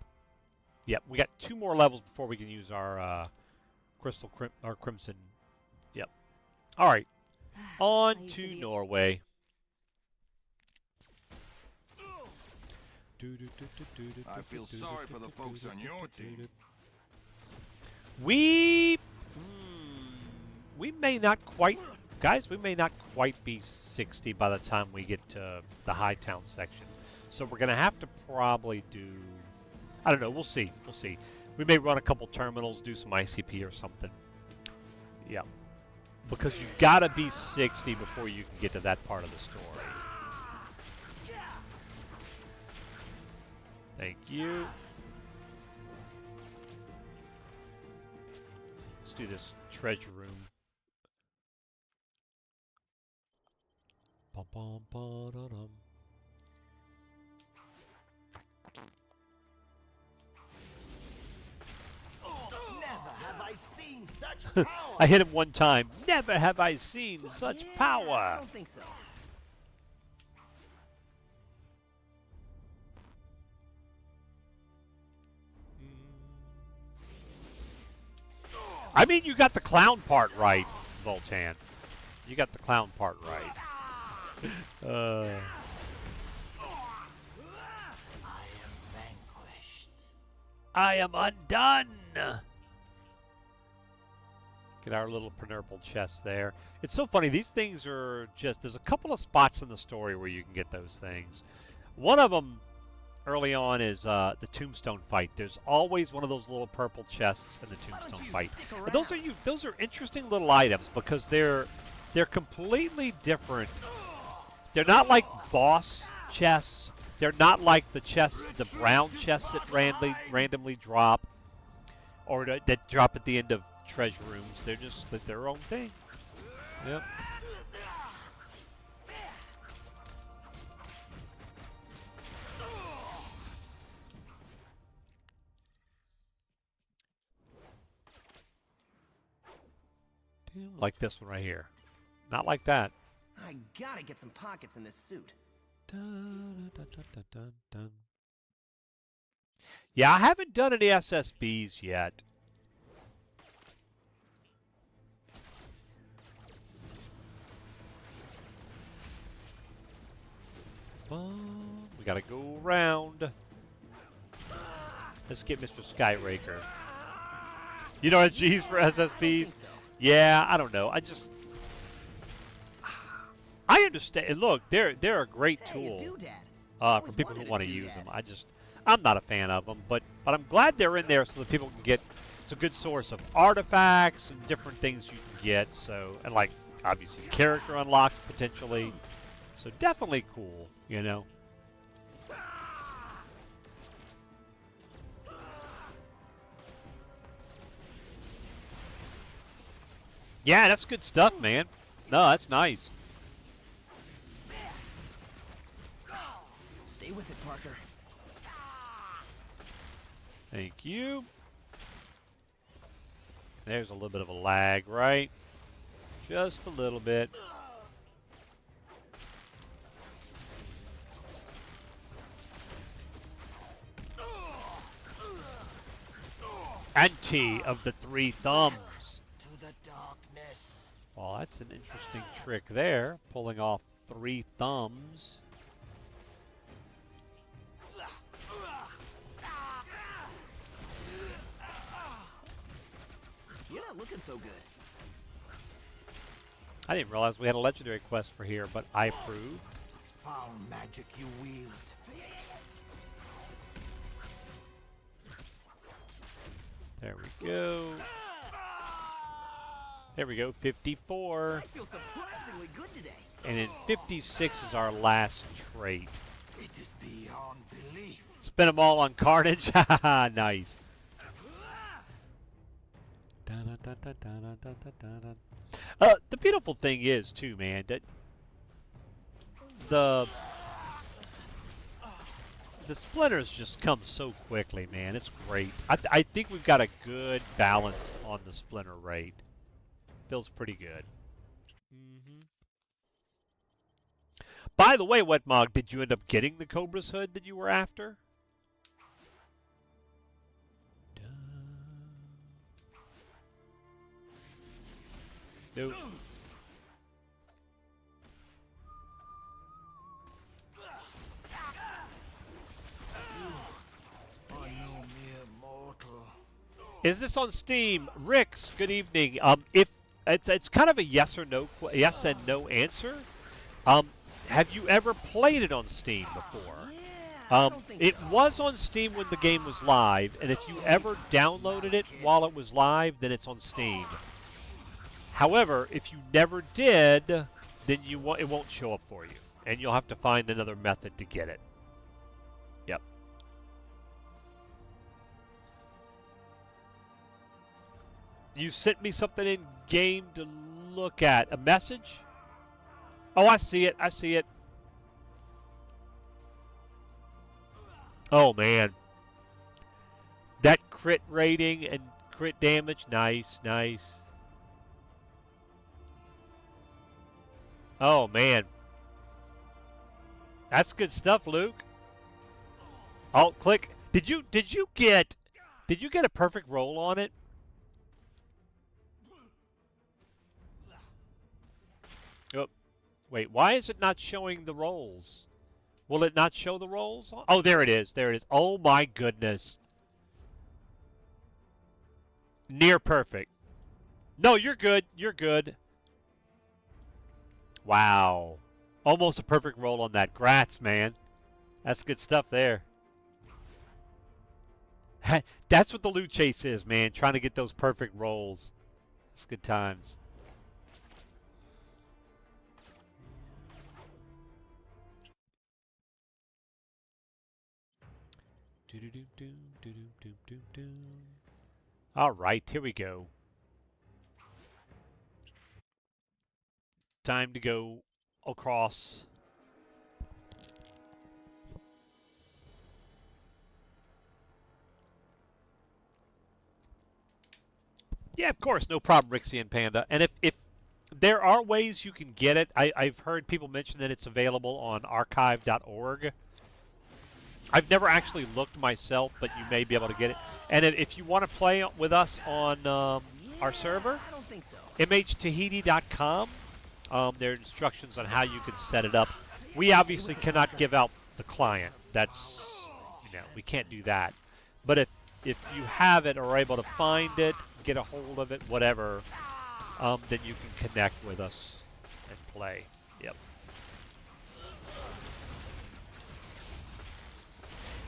Yep, we got 2 more levels before we can use our our Crimson. Yep. All right. On to Norway. I feel sorry for the folks on your team. We may not quite, guys, we may not quite be 60 by the time we get to the Hightown section. So we're going to have to probably do, I don't know, we'll see. We'll see. We may run a couple terminals, do some ICP or something. Yeah. Because you've got to be 60 before you can get to that part of the story. Thank you. Let's do this treasure room. Bum, bum, ba-da-dum. Never have I seen such power. I hit him one time. Never have I seen such power. I don't think so. I mean, you got the clown part right, Voltan. You got the clown part right. I am vanquished. I am undone. Get our little purple chest there. It's so funny. These things are just... There's a couple of spots in the story where you can get those things. One of them, early on is the tombstone fight. There's always one of those little purple chests in the tombstone fight. And those are interesting little items because they're completely different. They're not like boss chests. They're not like the chests, the brown chests that randomly drop, or that drop at the end of treasure rooms. They're just their own thing. Yep. Like this one right here. Not like that. I gotta get some pockets in this suit. Dun, dun, dun, dun, dun, dun. Yeah, I haven't done any SSBs yet. We gotta go around. Let's get Mr. Skyraker. You know what G's for SSBs? Yeah, I don't know. I understand. Look, they're a great tool for people who want to use them. I'm not a fan of them, but I'm glad they're in there so that people can get. It's a good source of artifacts and different things you can get. So, and like obviously character unlocks potentially. So definitely cool, you know. Yeah, that's good stuff, man. No, that's nice. Stay with it, Parker. Thank you. There's a little bit of a lag, right? Just a little bit. Anti of the three thumbs. To the darkness. Well, that's an interesting trick there, pulling off three thumbs. You're not looking so good. I didn't realize we had a legendary quest for here, but I approve. This foul magic you wield. There we go. There we go, 54. I feel surprisingly good today. And then 56 is our last trait. It is beyond belief. Spin them all on Carnage. Haha, nice. The beautiful thing is, too, man, that the splinters just come so quickly, man. It's great. I think we've got a good balance on the splinter rate. Feels pretty good. By the way, Wetmog, did you end up getting the Cobra's hood that you were after? Nope. Is this on Steam? Rix, good evening. If it's kind of a yes or no, yes and no answer. Have you ever played it on Steam before? It was on Steam when the game was live, and if you ever downloaded it while it was live, then it's on Steam. However, if you never did, then it won't show up for you, and you'll have to find another method to get it. Yep. You sent me something in game to look at. A message? Oh, I see it. I see it. Oh, man. That crit rating and crit damage. Nice, nice. Oh, man. That's good stuff, Luke. Alt click. Did you get a perfect roll on it? Oh, wait, why is it not showing the rolls? Will it not show the rolls? Oh, there it is. There it is. Oh, my goodness. Near perfect. No, you're good. You're good. Wow. Almost a perfect roll on that. Grats, man. That's good stuff there. That's what the loot chase is, man. Trying to get those perfect rolls. It's good times. All right, here we go. Time to go across. Yeah, of course, no problem, Rixie and Panda. And if there are ways you can get it, I've heard people mention that it's available on archive.org. I've never actually looked myself, but you may be able to get it. And if you want to play with us on our server, I don't think so. mhtahiti.com, there are instructions on how you can set it up. We obviously cannot give out the client. That's, we can't do that. But if you have it or are able to find it, get a hold of it, whatever, then you can connect with us and play. Yep.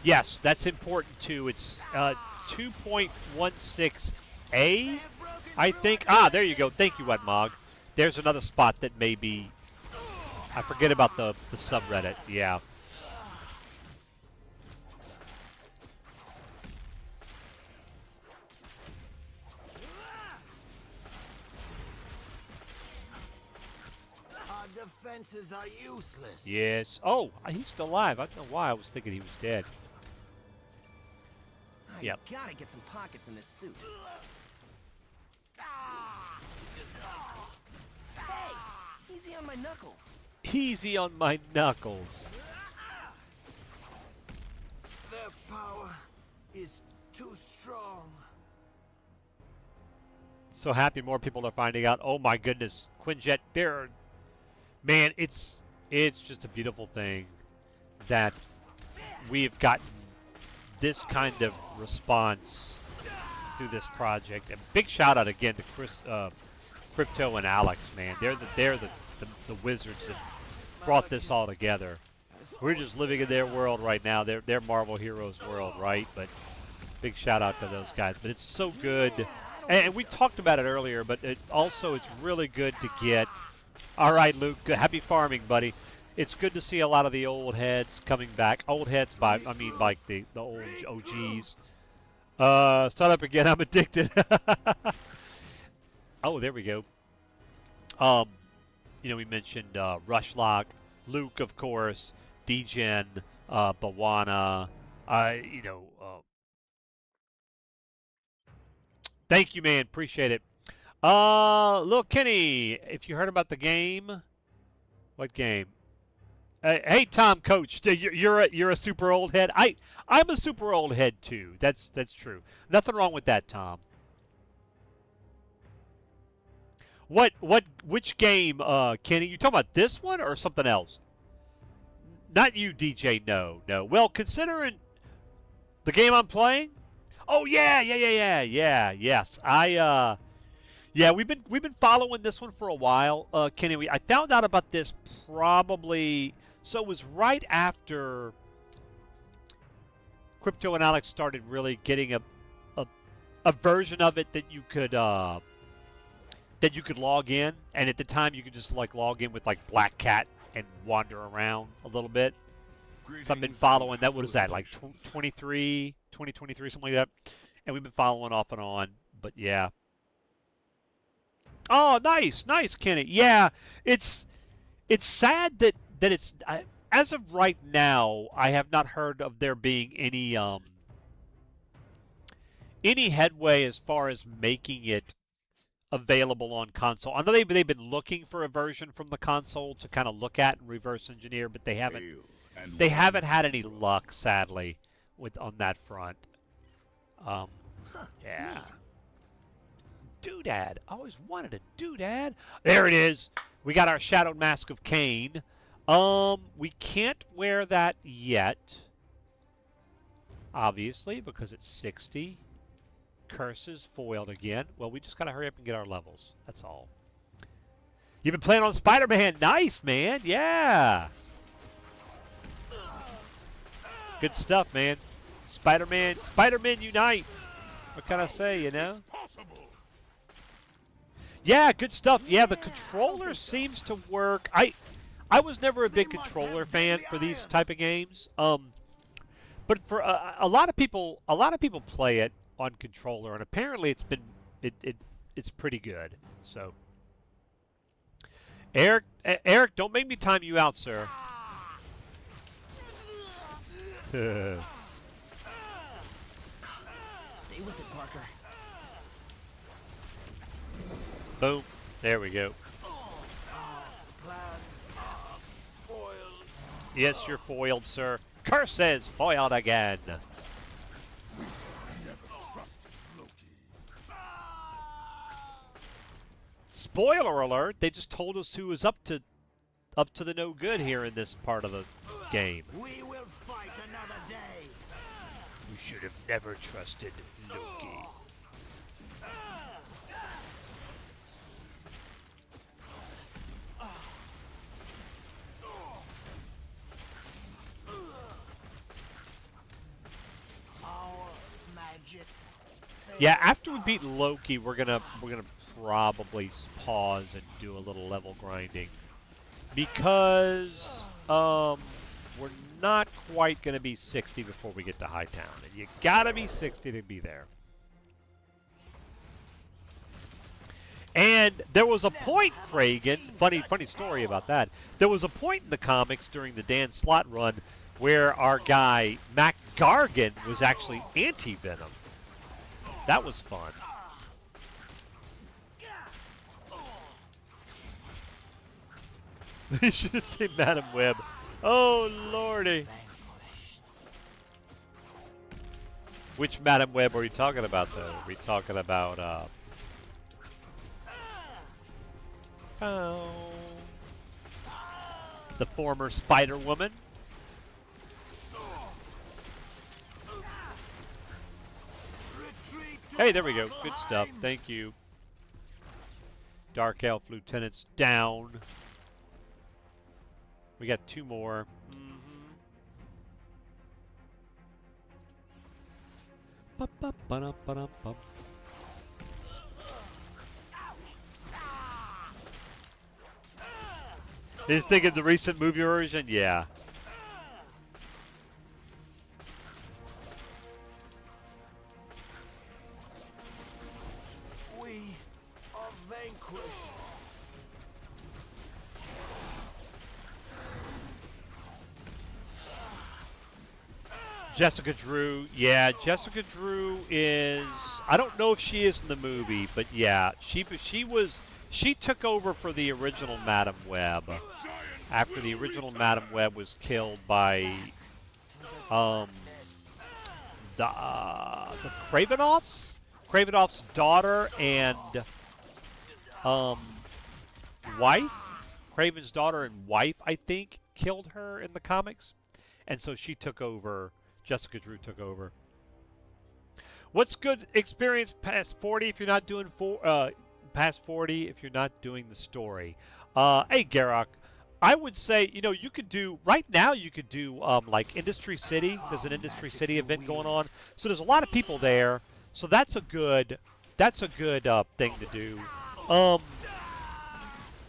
Yes, that's important too. It's 2.16a, I think. Ah, there you go. Thank you, Wetmog. There's another spot that may be... I forget about the subreddit. Yeah. Our defenses are useless. Yes. Oh, he's still alive. I don't know why I was thinking he was dead. Yep. You gotta get some pockets in this suit. Hey, easy on my knuckles. Easy on my knuckles. Their power is too strong. So happy more people are finding out. Oh my goodness, Quinjet, man, it's just a beautiful thing that we've gotten this kind of response through this project. And big shout out again to Crypto and Alex, man. They're the wizards that brought this all together. We're just living in their world right now, their Marvel Heroes world, right? But big shout out to those guys. But it's so good. And we talked about it earlier, but it's really good to get. All right, Luke, happy farming, buddy. It's good to see a lot of the old heads coming back. Old heads, I mean like the old OGs. Start up again. I'm addicted. Oh, there we go. We mentioned Rushlock, Luke, of course, Degen, Bawana. Thank you, man. Appreciate it. Lil Kenny, if you heard about the game, what game? Hey, Tom, Coach, you're a super old head. I'm a super old head too. That's true. Nothing wrong with that, Tom. Which game, Kenny? You talking about this one or something else? Not you, DJ. No. Well, considering the game I'm playing. Oh yeah. Yes, yeah, we've been following this one for a while, Kenny. I found out about this probably. So it was right after Crypto and Alex started really getting a version of it that you could log in, and at the time you could just log in with Black Cat and wander around a little bit. So I've been following that. What is that, 2023, something like that? And we've been following off and on. But yeah. Oh, nice, Kenny. Yeah, it's sad that it's as of right now. I have not heard of there being any headway as far as making it available on console. I know they've been looking for a version from the console to kind of look at and reverse engineer, but they haven't had any luck, sadly, on that front. Yeah. Doodad. I always wanted a doodad. There it is. We got our Shadowed Mask of Cain. We can't wear that yet. Obviously, because it's 60. Curses foiled again. Well, we just got to hurry up and get our levels. That's all. You've been playing on Spider-Man. Nice, man. Yeah. Good stuff, man. Spider-Man unite. What can I say, you know? Yeah, good stuff. Yeah, the controller seems to work. I was never a big controller fan for these type of games. But for a lot of people play it on controller, and apparently it's pretty good. So, Eric, don't make me time you out, sir. Stay with it, Parker. Boom. There we go. Yes, you're foiled, sir. Curses foiled again. Spoiler alert, they just told us who was up to the no good here in this part of the game. We will fight another day. We should have never trusted Loki. Yeah, after we beat Loki, we're gonna probably pause and do a little level grinding because we're not quite gonna be 60 before we get to Hightown, and you gotta be 60 to be there. And there was a point, Kragan, funny story about that. There was a point in the comics during the Dan Slott run where our guy Mac Gargan was actually anti-Venom. That was fun. You should have said Madam Web. Oh, lordy. Which Madam Web are we talking about, though? Are we talking about, the former Spider-Woman? Hey, there we go. Good stuff. Thank you. Dark Elf Lieutenant's down. We got 2 more. He's thinking the recent movie version? Yeah. We are vanquished. Jessica Drew. Yeah, Jessica Drew is... I don't know if she is in the movie, but yeah, she took over for the original Madam Web after the original Madam Web was killed by the Kravinoff's daughter and wife. Craven's daughter and wife, I think, killed her in the comics, and so she took over. Jessica Drew took over. What's good experience past 40 if you're not doing past 40 if you're not doing the story? Hey, Garrock, I would say, you know, you could do, right now you could do like Industry City. There's an Industry City event going on. So there's a lot of people there. So that's a good thing to do.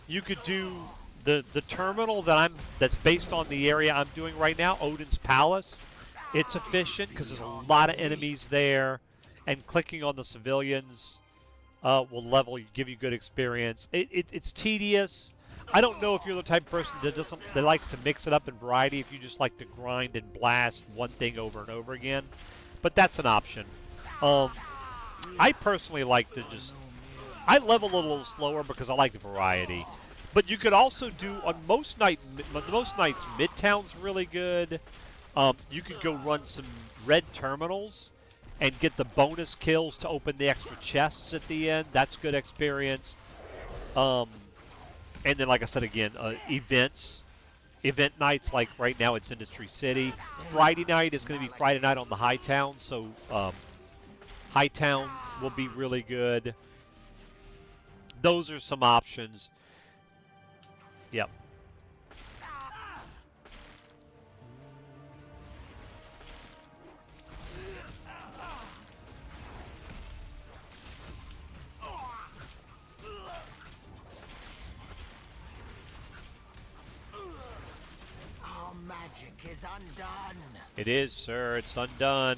You could do the terminal that's based on the area I'm doing right now, Odin's Palace. It's efficient because there's a lot of enemies there, and clicking on the civilians will give you good experience. It's tedious. I don't know if you're the type of person that likes to mix it up in variety, if you just like to grind and blast one thing over and over again, but that's an option. I personally like to I level a little slower because I like the variety. But you could also do, on most nights, Midtown's really good. You could go run some red terminals and get the bonus kills to open the extra chests at the end. That's good experience. And then, like I said again, event nights, like right now it's Industry City. Friday night is going to be Friday night on the Hightown, so Hightown will be really good. Those are some options. Yep. is undone. It is, sir. It's undone.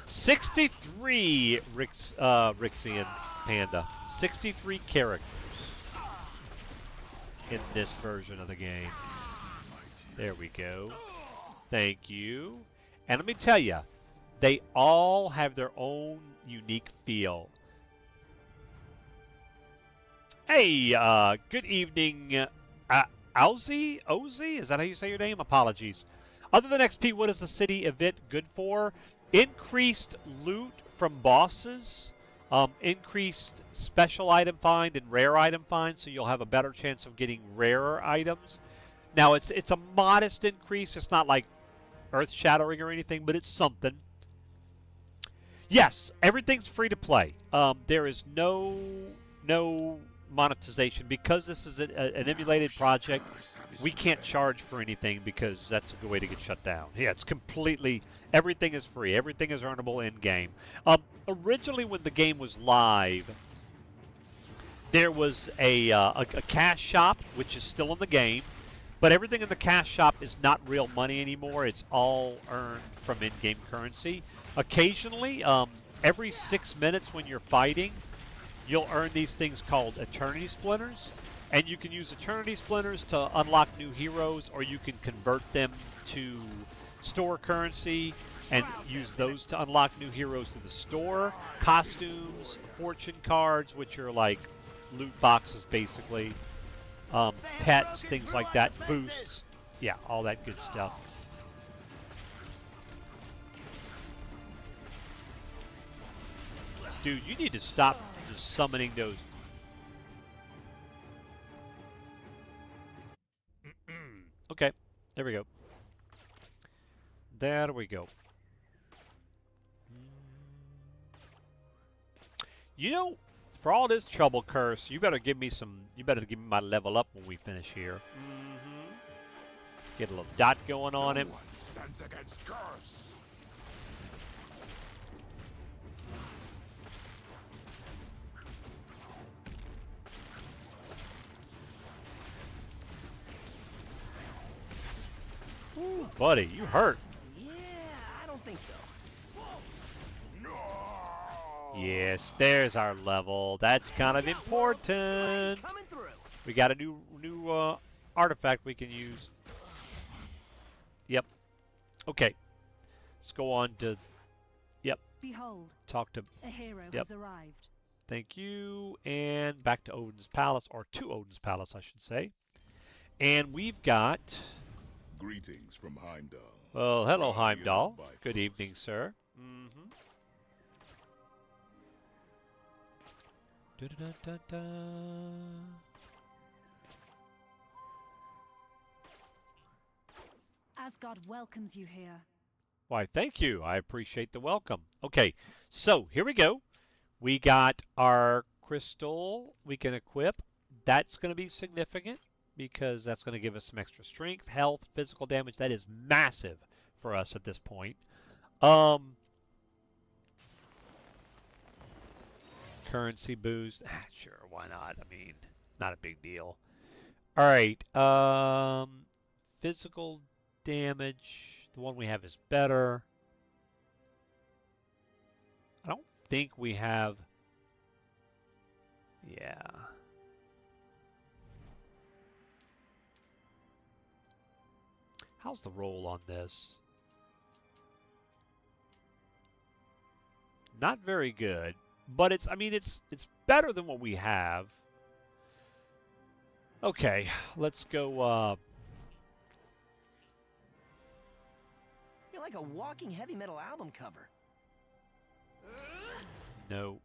63 Rixian Panda. 63 characters in this version of the game. There we go. Thank you. And let me tell you, they all have their own unique feel. Hey, good evening, Ozzy? Is that how you say your name? Apologies. Other than XP, what is the city event good for? Increased loot from bosses, increased special item find and rare item find, so you'll have a better chance of getting rarer items. Now, it's a modest increase. It's not like earth-shattering or anything, but it's something. Yes, everything's free to play. There is no monetization because this is an emulated project. We can't charge for anything because that's a good way to get shut down. Yeah, it's completely, everything is free. Everything is earnable in game. Originally, when the game was live, there was a cash shop, which is still in the game, but everything in the cash shop is not real money anymore. It's all earned from in-game currency. Occasionally, every 6 minutes when you're fighting, you'll earn these things called Eternity Splinters. And you can use Eternity Splinters to unlock new heroes, or you can convert them to store currency and use those to unlock new heroes to the store. Costumes, fortune cards, which are like loot boxes basically. Pets, things like that. Boosts. Yeah, all that good stuff. Dude, you need to stop just summoning those. Okay, there we go. There we go. You know, for all this trouble, Curse, you better give me some. You better give me my level up when we finish here. Get a little dot going on him. No one stands against Curse. Ooh, buddy, you hurt. Yeah, I don't think so. Yes, there's our level. That's kind of important. Coming through. We got a new artifact we can use. Yep. Okay. Let's go on to. Yep. Behold. Talk to. A hero Yep. has arrived. Thank you. And back to Odin's Palace, or to Odin's Palace, I should say. And we've got. Greetings from Heimdall. Well, hello, Heimdall. Good evening, sir. Da-da-da-da-da. Asgard welcomes you here. Why, thank you. I appreciate the welcome. Okay, so here we go. We got our crystal we can equip. That's going to be significant because that's going to give us some extra strength, health, physical damage. That is massive for us at this point. Currency boost. Sure, why not? I mean, not a big deal. All right. Physical damage. The one we have is better. I don't think we have. Yeah. How's the roll on this? Not very good, but it's, I mean, it's better than what we have. Okay, let's go, You're like a walking heavy metal album cover. no.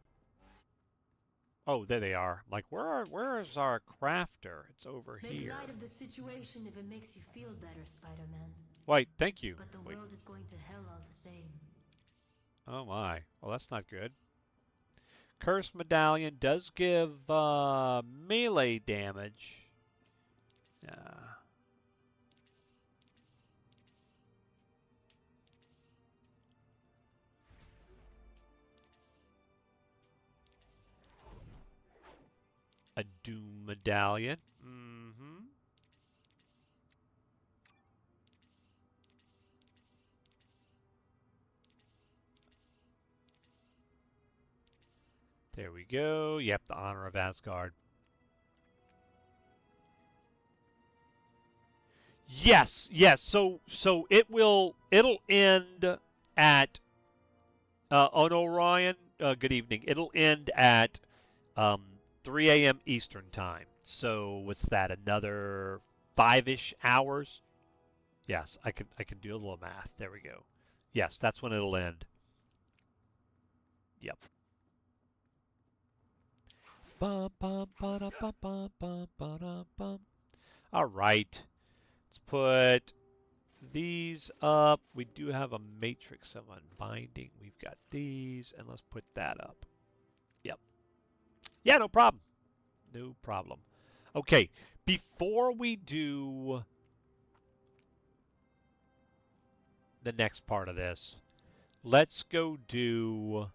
Oh, there they are. Like, where is our crafter? It's over here. Make light of the situation if it makes you feel better, Spider-Man. Wait, thank you. But the Wait. world is going to hell all the same. Oh my. Well, that's not good. Curse Medallion does give melee damage. A Doom Medallion. There we go. Yep, the honor of Asgard. Yes, yes. So it'll end at oh no, Ryan. Good evening. It'll end at 3 a.m. Eastern time. So what's that? Another 5-ish hours? Yes, I can do a little math. There we go. Yes, that's when it'll end. Yep. Bum, bum, ba-da, bum, bum, bum, ba-da, bum. All right. Let's put these up. We do have a matrix of unbinding. We've got these, and let's put that up. Yep. Yeah, no problem. No problem. Okay, before we do the next part of this, let's go do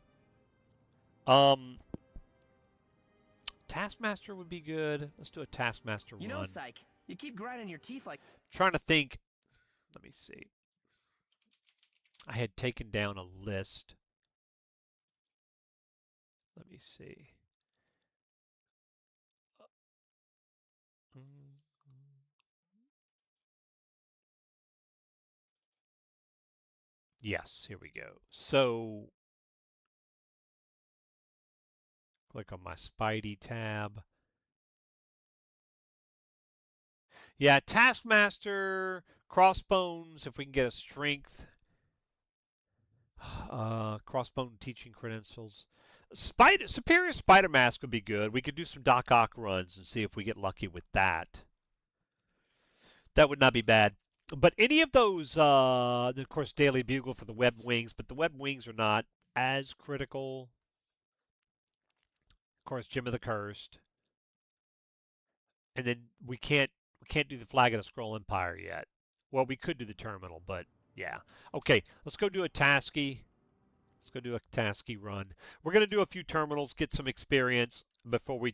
Taskmaster would be good. Let's do a Taskmaster run. You know, Psych, you keep grinding your teeth like... Trying to think. Let me see. I had taken down a list. Let me see. Yes, here we go. So, click on my Spidey tab. Yeah, Taskmaster, Crossbones, if we can get a strength. Crossbone teaching credentials. Superior Spider Mask would be good. We could do some Doc Ock runs and see if we get lucky with that. That would not be bad. But any of those, of course, Daily Bugle for the Web Wings, but the Web Wings are not as critical. Of course, Gem of the Cursed. And then we can't do the Flag of the Scroll Empire yet. Well, we could do the Terminal, but yeah. Okay, let's go do a Tasky. Let's go do a Tasky run. We're going to do a few terminals, get some experience before we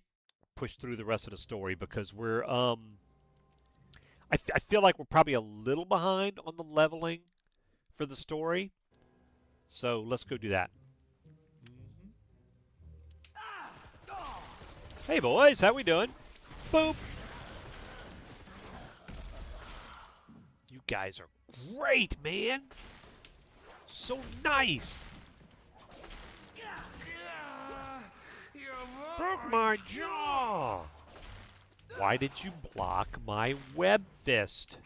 push through the rest of the story because we're I feel like we're probably a little behind on the leveling for the story. So let's go do that. Hey boys, how we doing? Boop. You guys are great, man. So nice. Broke my jaw. Why did you block my web fist?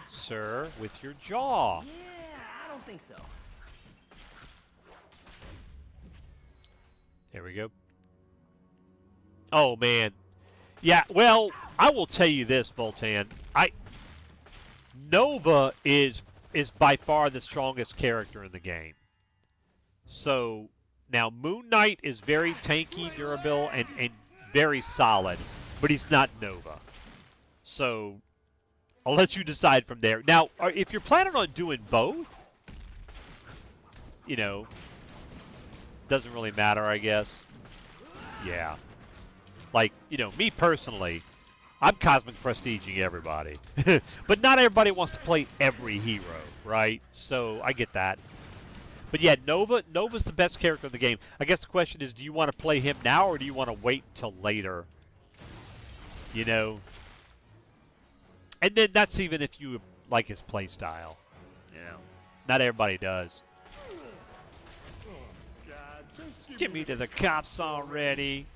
Sir, with your jaw. Yeah, I don't think so. There we go. Oh, man. Yeah, well, I will tell you this, Voltan. Nova is by far the strongest character in the game. So, now Moon Knight is very tanky, durable, and very solid, but he's not Nova. So, I'll let you decide from there. Now, if you're planning on doing both, you know, doesn't really matter, I guess. Yeah. Like, you know, me personally, I'm Cosmic Prestiging everybody. But not everybody wants to play every hero, right? So, I get that. But yeah, Nova's the best character in the game. I guess the question is, do you want to play him now or do you want to wait until later? You know? And then that's even if you like his play style. You know? Not everybody does. Get me to the cops already.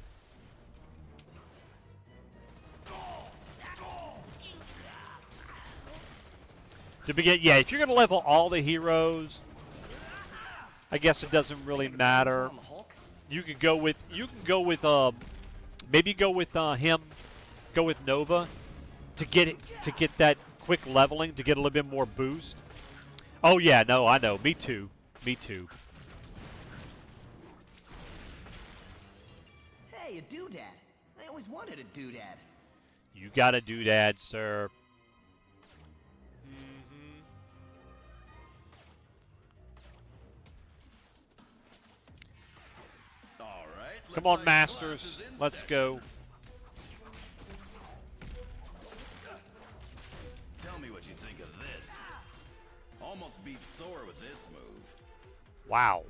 To begin, yeah, if you're going to level all the heroes, I guess it doesn't really matter. You could go with maybe go with him, go with Nova to get that quick leveling, to get a little bit more boost. Oh yeah, no, I know. Me too. Me too. Hey, a doodad. I always wanted a doodad. You got a doodad, sir. Come on, Masters. Let's go. Tell me what you think of this. Almost beat Thor with this move. Wow.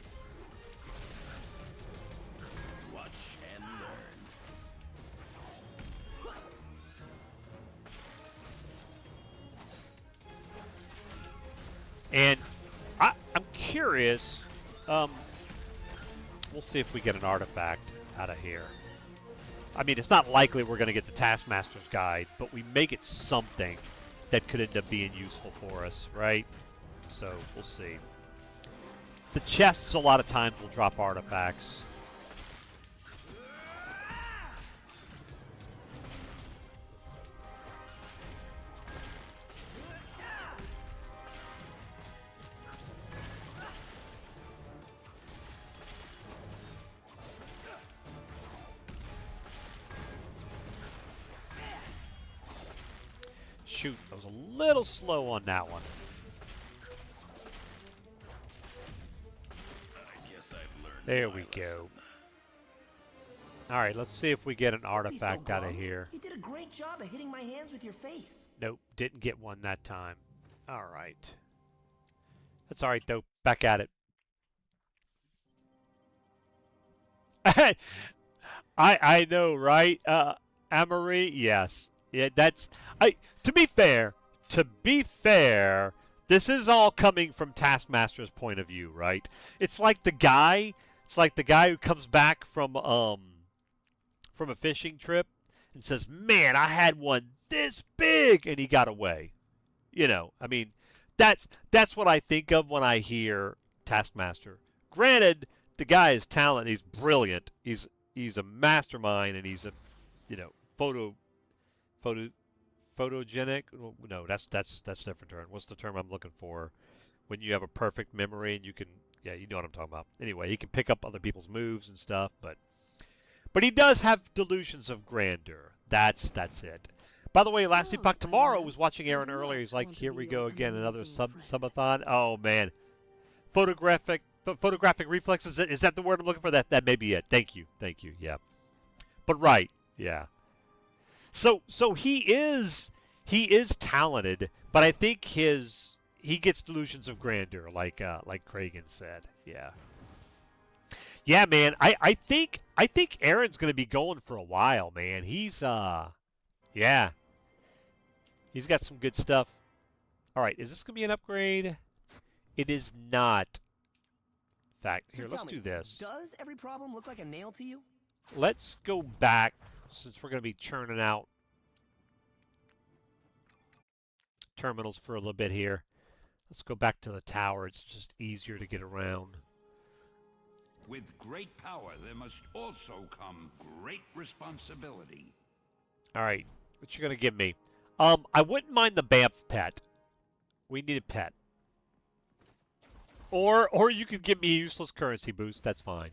And I'm curious. We'll see if we get an artifact out of here. I mean, it's not likely we're going to get the Taskmaster's Guide, but we make it something that could end up being useful for us, right? So, we'll see. The chests, a lot of times, will drop artifacts. Shoot, I was a little slow on that one. I guess I've learned There my we go. lesson. Alright, let's see if we get an Don't be so artifact out of glum. here. You did a great job of hitting my hands with your face. Nope, didn't get one that time. Alright. That's alright, though. Back at it. I know, right? Amory? Yes. Yeah, that's... To be fair, this is all coming from Taskmaster's point of view, right? It's like the guy who comes back from a fishing trip and says, "Man, I had one this big," and he got away. You know, I mean, that's what I think of when I hear Taskmaster. Granted, the guy is talented. He's brilliant. He's a mastermind, and he's a, you know, photogenic. No, that's a different term. What's the term I'm looking for? When you have a perfect memory and you can, yeah, you know what I'm talking about. Anyway, he can pick up other people's moves and stuff, but he does have delusions of grandeur. That's it. By the way, last Epoch Tomorrow was watching Aaron earlier. He's like, "Here we go again, another subathon." Oh man, photographic reflexes. Is that the word I'm looking for? That may be it. Thank you. Yeah, but right, yeah. So he is talented, but I think he gets delusions of grandeur, like Kragan said. Yeah. Yeah, man. I think Aaron's gonna be going for a while, man. He's yeah. He's got some good stuff. Alright, is this gonna be an upgrade? It is not. In fact, So here, let's do this. Does every problem look like a nail to you? Let's go back, since we're gonna be churning out terminals for a little bit here. Let's go back to the tower. It's just easier to get around. With great power, there must also come great responsibility. Alright, what you gonna give me? I wouldn't mind the Banff pet. We need a pet. Or you could give me a useless currency boost. That's fine.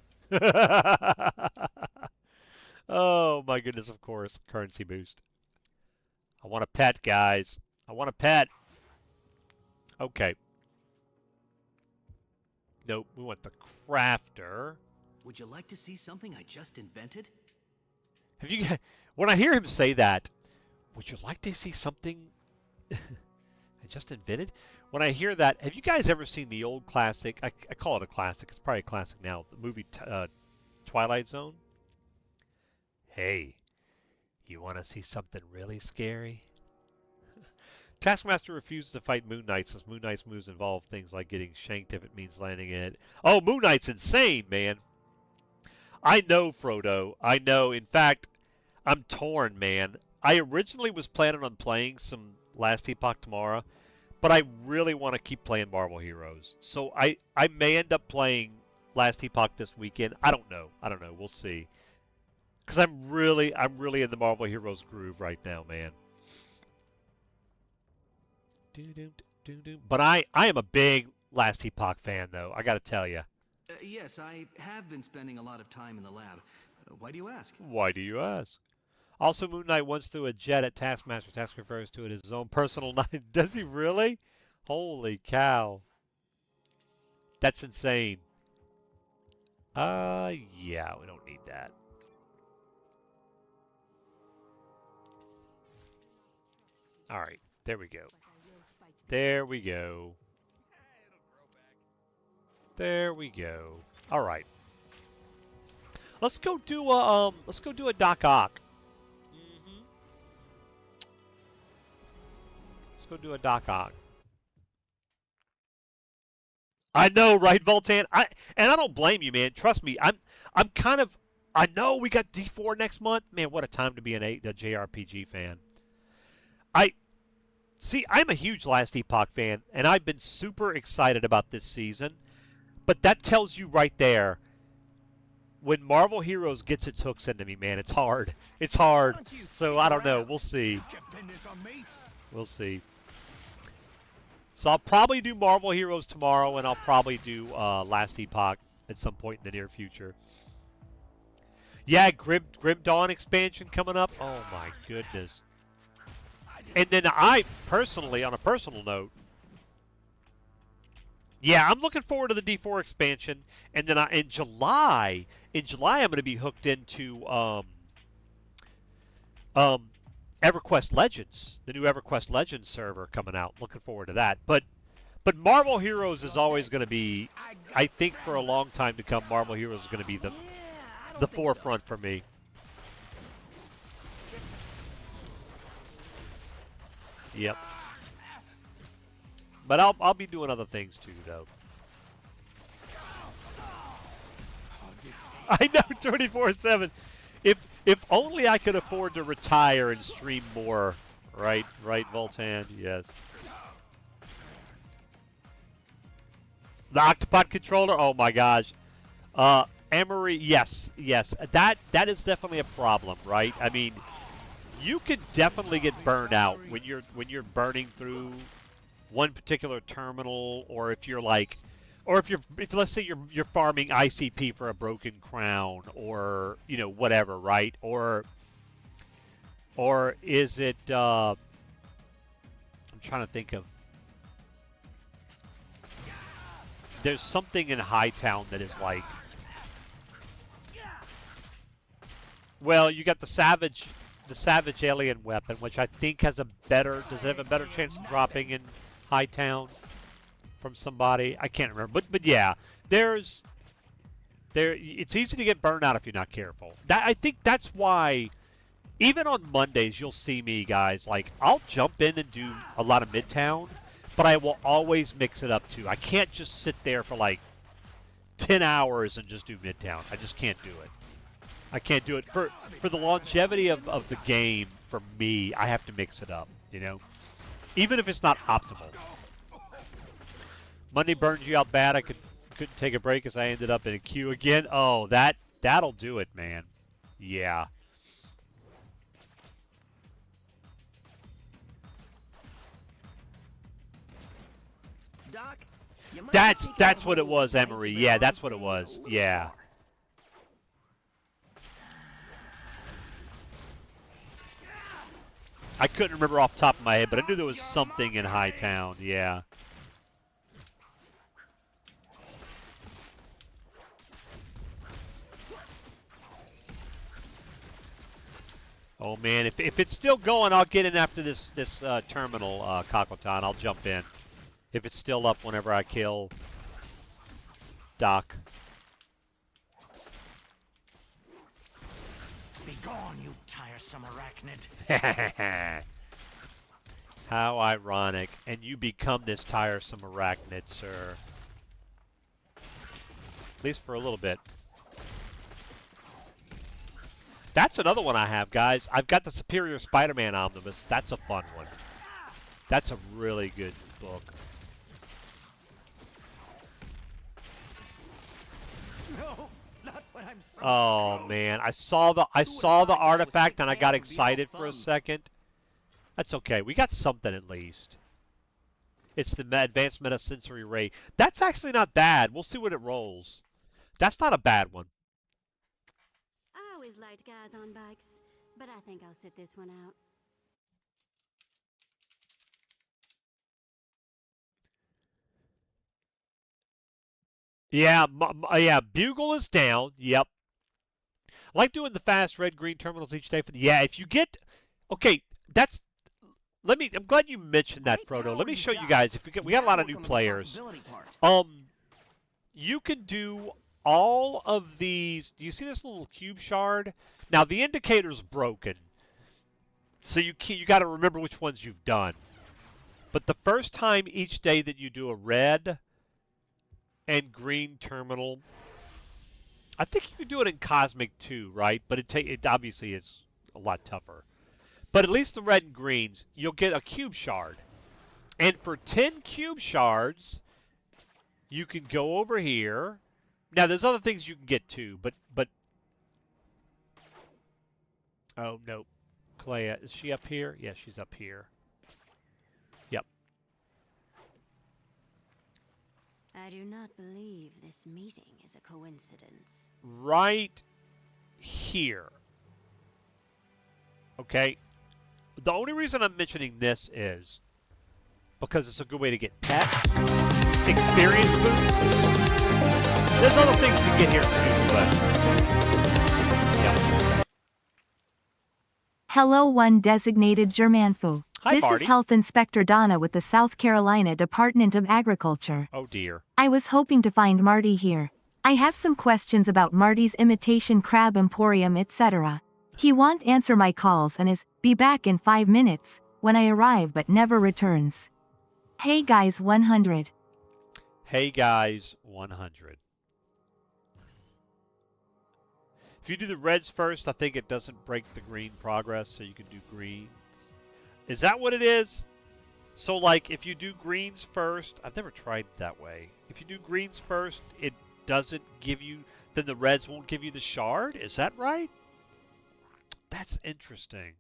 Oh my goodness, of course. Currency boost. I want a pet, guys. I want a pet. Okay. Nope, we want the crafter. Would you like to see something I just invented? Have you? When I hear him say that, would you like to see something I just invented? When I hear that, have you guys ever seen the old classic? I call it a classic. It's probably a classic now. The movie Twilight Zone. Hey, you want to see something really scary? Taskmaster refuses to fight Moon Knight since Moon Knight's moves involve things like getting shanked if it means landing it. Oh, Moon Knight's insane, man. I know, Frodo. I know. In fact, I'm torn, man. I originally was planning on playing some Last Epoch tomorrow, but I really want to keep playing Marvel Heroes. So I may end up playing Last Epoch this weekend. I don't know. We'll see. Because I'm really in the Marvel Heroes groove right now, man. But I am a big Last Epoch fan, though. I got to tell you. Yes, I have been spending a lot of time in the lab. Why do you ask? Why do you ask? Also, Moon Knight once threw a jet at Taskmaster. Task refers to it as his own personal knife. Does he really? Holy cow. That's insane. Yeah, we don't need that. All right, there we go. There we go. There we go. All right. Let's go do a Doc Ock. Let's go do a Doc Ock. I know, right, Voltan? And I don't blame you, man. Trust me, I'm kind of. I know we got D4 next month. Man, what a time to be a JRPG fan. I see. I'm a huge Last Epoch fan, and I've been super excited about this season. But that tells you right there, when Marvel Heroes gets its hooks into me, man, it's hard. It's hard. So I don't know. We'll see. We'll see. So I'll probably do Marvel Heroes tomorrow, and I'll probably do Last Epoch at some point in the near future. Yeah, Grim Dawn expansion coming up. Oh my goodness. And then I personally, on a personal note, yeah, I'm looking forward to the D4 expansion, and then in July, I'm going to be hooked into EverQuest Legends, the new EverQuest Legends server coming out. Looking forward to that. But Marvel Heroes is always going to be, I think for a long time to come, Marvel Heroes is going to be the forefront for me. Yep. But I'll be doing other things too, though. I know, 24/7. If only I could afford to retire and stream more, right, Voltan? Yes. The Octopod controller. Oh my gosh. Emery. Yes. That is definitely a problem, right? I mean, you could definitely get burned out when you're burning through one particular terminal, or if you're like, or if let's say you're farming ICP for a broken crown, or whatever, right? Or is it? I'm trying to think of. There's something in Hightown that is like. Well, you got the Savage alien weapon, which I think has does it have a better chance of dropping in Hightown from somebody? I can't remember, but yeah, it's easy to get burned out if you're not careful. I think that's why, even on Mondays, you'll see me, guys, like, I'll jump in and do a lot of Midtown, but I will always mix it up too. I can't just sit there for like 10 hours and just do Midtown. I just can't do it. I can't do it. For the longevity of the game, for me, I have to mix it up, even if it's not optimal. Monday burns you out bad. I couldn't take a break as I ended up in a queue again. Oh, that'll do it, man. Yeah. Doc, that's what it was, Emery. Yeah, that's what it was. Yeah. I couldn't remember off the top of my head, but I knew there was something in Hightown. Yeah. Oh man, if it's still going, I'll get in after this terminal, Cockleton. I'll jump in. If it's still up whenever I kill Doc. Be gone, you tiresome arachnid. How ironic. And you become this tiresome arachnid, sir. At least for a little bit. That's another one I have, guys. I've got the Superior Spider-Man Omnibus. That's a fun one. That's a really good book. No, not when I'm so Oh man, I saw the artifact and I got excited for a second. That's okay. We got something at least. It's the Advanced Metasensory Ray. That's actually not bad. We'll see what it rolls. That's not a bad one. I always liked guys on bikes, but I think I'll sit this one out. Yeah, yeah. Bugle is down. Yep. I like doing the fast red-green terminals each day. Yeah, if you get, okay, that's. I'm glad you mentioned that, Frodo. Let me show you guys. We got a lot of new players. You can do all of these. Do you see this little cube shard? Now the indicator's broken, so you got to remember which ones you've done. But the first time each day that you do a red and green terminal. I think you could do it in Cosmic too, right? But it obviously is a lot tougher. But at least the red and greens, you'll get a cube shard. And for 10 cube shards, you can go over here. Now, there's other things you can get too, but oh, no. Clea, is she up here? Yeah, she's up here. Yep. I do not believe this meeting is a coincidence. Right here. Okay? The only reason I'm mentioning this is because it's a good way to get pets, experience boosts. There's other things to get here too, but yeah. Hello, one designated Germanfu. Hi, This Marty. is Health Inspector Donna with the South Carolina Department of Agriculture. Oh dear. I was hoping to find Marty here. I have some questions about Marty's imitation crab emporium, etc. He won't answer my calls and is be back in 5 minutes when I arrive but never returns. Hey guys 100. Hey guys 100. If you do the reds first, I think it doesn't break the green progress, so you can do greens. Is that what it is? So, like, if you do greens first, I've never tried it that way. If you do greens first, it doesn't give you, then the reds won't give you the shard? Is that right? That's interesting.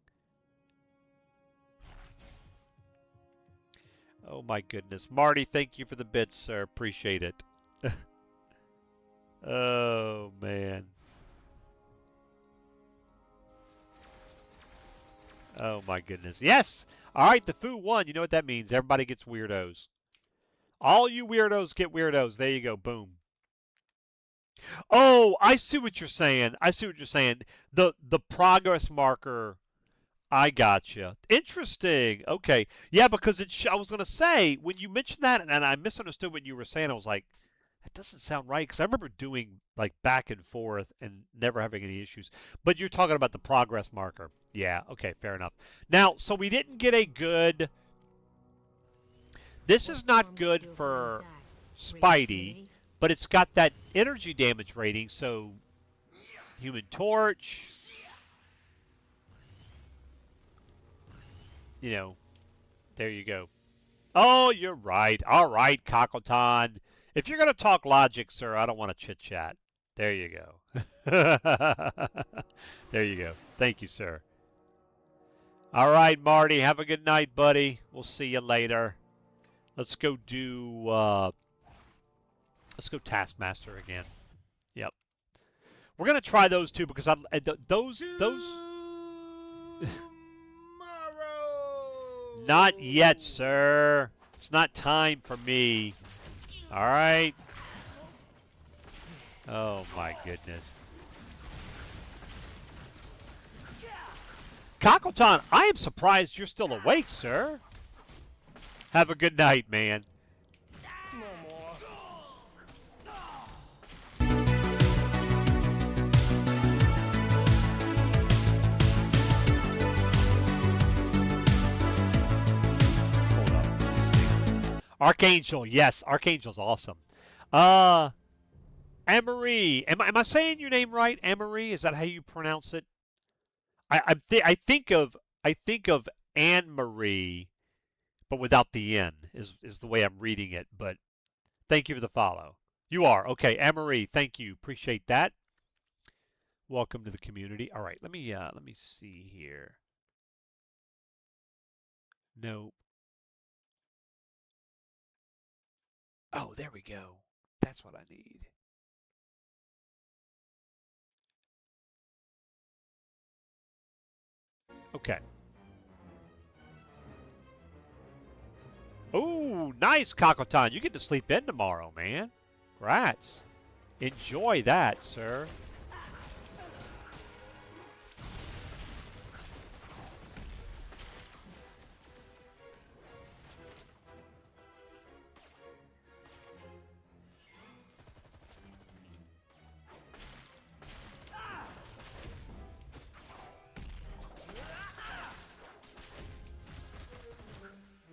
Oh, my goodness. Marty, thank you for the bits, sir. Appreciate it. Oh, man. Oh, my goodness. Yes! All right, the Foo won. You know what that means. Everybody gets weirdos. All you weirdos get weirdos. There you go. Boom. Oh, I see what you're saying. I see what you're saying. The progress marker. I gotcha. Interesting. Okay. Yeah, because I was going to say, when you mentioned that, and I misunderstood what you were saying, I was like, that doesn't sound right. Because I remember doing, like, back and forth and never having any issues. But you're talking about the progress marker. Yeah, okay, fair enough. Now, so we didn't get a good... This is not good for Spidey, but it's got that energy damage rating, so Human Torch, you know, there you go. Oh, you're right. All right, Cockleton. If you're going to talk logic, sir, I don't want to chit-chat. There you go. There you go. Thank you, sir. All right, Marty, have a good night, buddy. We'll see you later. Let's go do, let's go Taskmaster again. Yep. We're going to try those two because those... Not yet, sir. It's not time for me. All right. Oh, my goodness. Cockleton, I am surprised you're still awake, sir. Have a good night, man. Hold up. Let's see. Archangel, yes, Archangel's awesome. Anne-Marie, am I saying your name right? Anne-Marie, is that how you pronounce it? I think of Anne-Marie, but without the N is the way I'm reading it. But thank you for the follow. You are okay, Anne-Marie. Thank you, appreciate that. Welcome to the community. All right, let me see here. Nope. Oh, there we go. That's what I need. Okay. Oh, nice, Cockleton. You get to sleep in tomorrow, man. Congrats. Enjoy that, sir.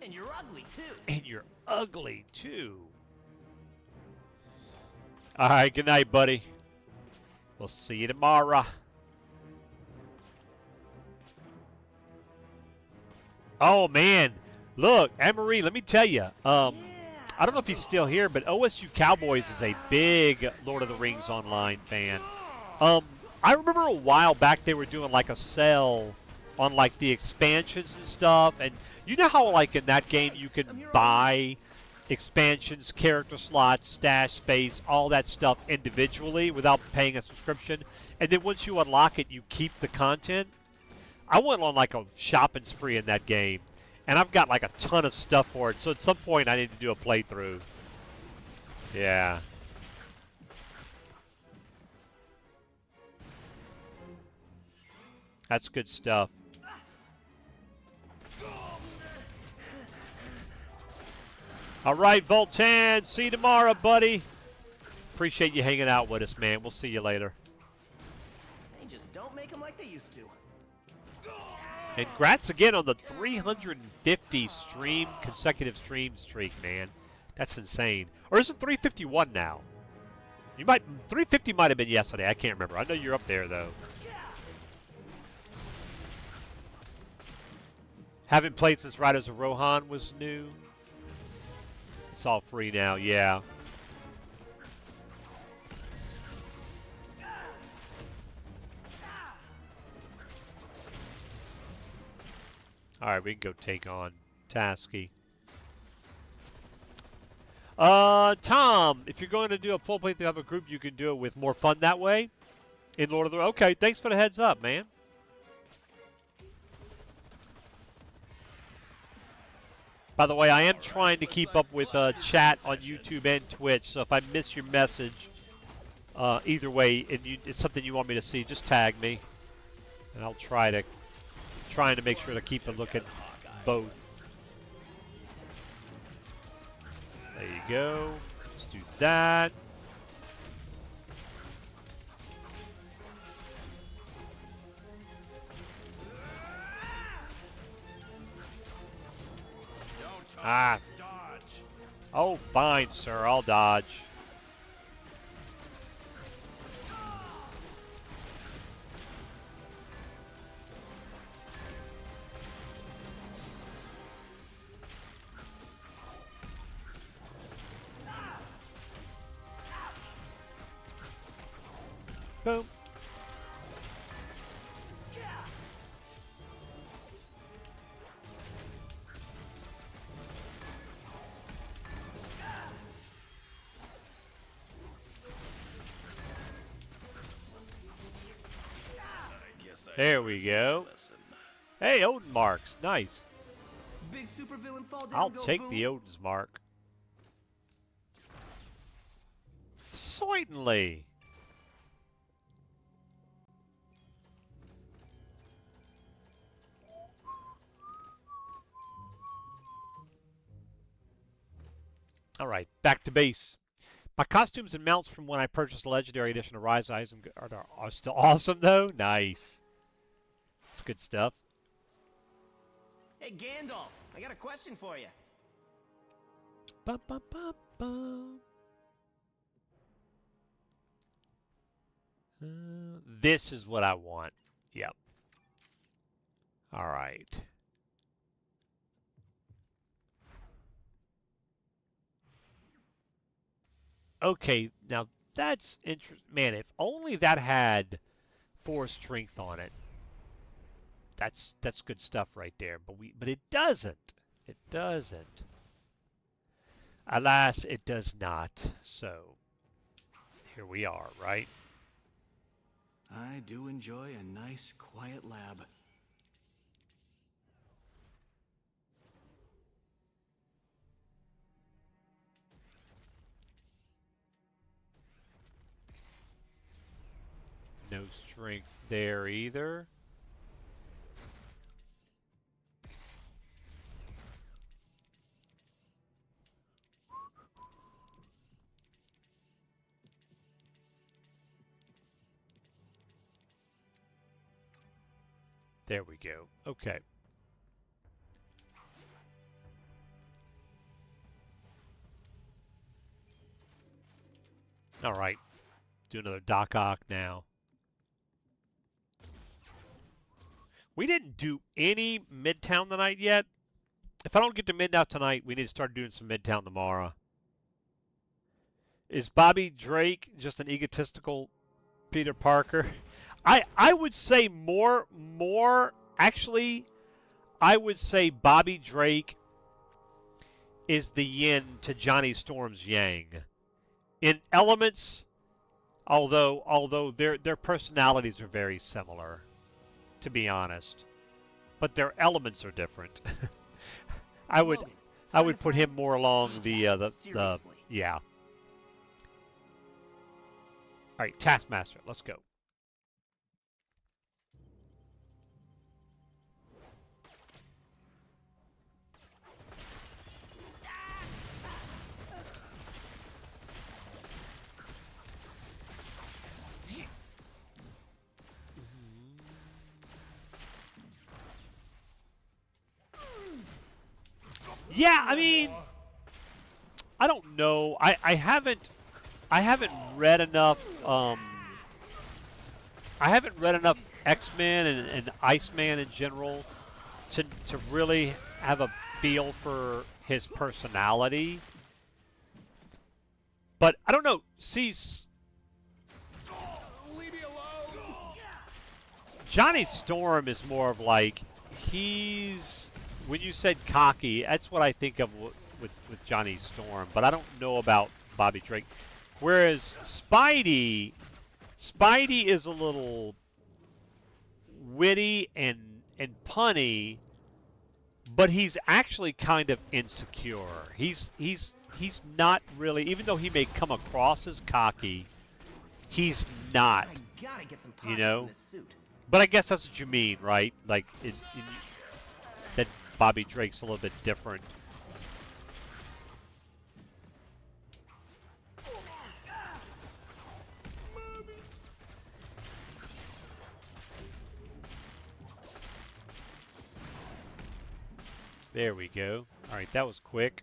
And you're ugly, too. And you're ugly, too. All right, good night, buddy. We'll see you tomorrow. Oh, man. Look, Anne-Marie, let me tell you. I don't know if he's still here, but OSU Cowboys is a big Lord of the Rings online fan. I remember a while back they were doing like a sale on like the expansions and stuff. And you know how like in that game you can buy expansions, character slots, stash space, all that stuff individually without paying a subscription. And then once you unlock it, you keep the content. I went on like a shopping spree in that game, and I've got like a ton of stuff for it. So at some point I need to do a playthrough. Yeah. That's good stuff. All right, Voltan. See you tomorrow, buddy. Appreciate you hanging out with us, man. We'll see you later. They just don't make them like they used to. And congrats again on the 350 consecutive stream streak, man. That's insane. Or is it 351 now? 350 might have been yesterday. I can't remember. I know you're up there though. Haven't played since Riders of Rohan was new. It's all free now, yeah. Alright, we can go take on Tasky. Tom, if you're going to do a full playthrough of a group, you can do it with more fun that way. In Lord of the... Okay, thanks for the heads up, man. By the way, I am trying to keep up with chat on YouTube and Twitch, so if I miss your message, either way, and it's something you want me to see, just tag me, and I'll trying to make sure to keep a look at both. There you go. Let's do that. Ah. Oh, fine, sir. I'll dodge. Boom. There we go. Hey, Odin marks. Nice. Big supervillain fall down, I'll go take boom. the Odin's mark. Certainly. All right, back to base. My costumes and mounts from when I purchased the Legendary Edition of Rise Eyes are still awesome, though. Nice. That's good stuff. Hey, Gandalf, I got a question for you. Ba, ba, ba, ba. This is what I want. Yep. All right. Okay, now that's interesting. Man, if only that had 4 strength on it. That's good stuff right there. But it doesn't. It doesn't. Alas, it does not. So here we are, right? I do enjoy a nice, quiet lab. No strength there either. There we go. Okay. All right. Do another Doc Ock now. We didn't do any Midtown tonight yet. If I don't get to Midtown tonight, we need to start doing some Midtown tomorrow. Is Bobby Drake just an egotistical Peter Parker? I would say more actually I would say Bobby Drake is the yin to Johnny Storm's yang. In elements, although their personalities are very similar, to be honest. But their elements are different. I would put him more along the yeah. All right, Taskmaster, let's go. Yeah, I mean, I don't know. I haven't read enough. I haven't read enough X-Men and Iceman in general to really have a feel for his personality. But I don't know. See, Johnny Storm is more of like he's. When you said cocky, that's what I think of with Johnny Storm. But I don't know about Bobby Drake. Whereas Spidey is a little witty and punny, but he's actually kind of insecure. He's not really, even though he may come across as cocky, he's not. You know. But I guess that's what you mean, right? Like that Bobby Drake's a little bit different. There we go. All right, that was quick.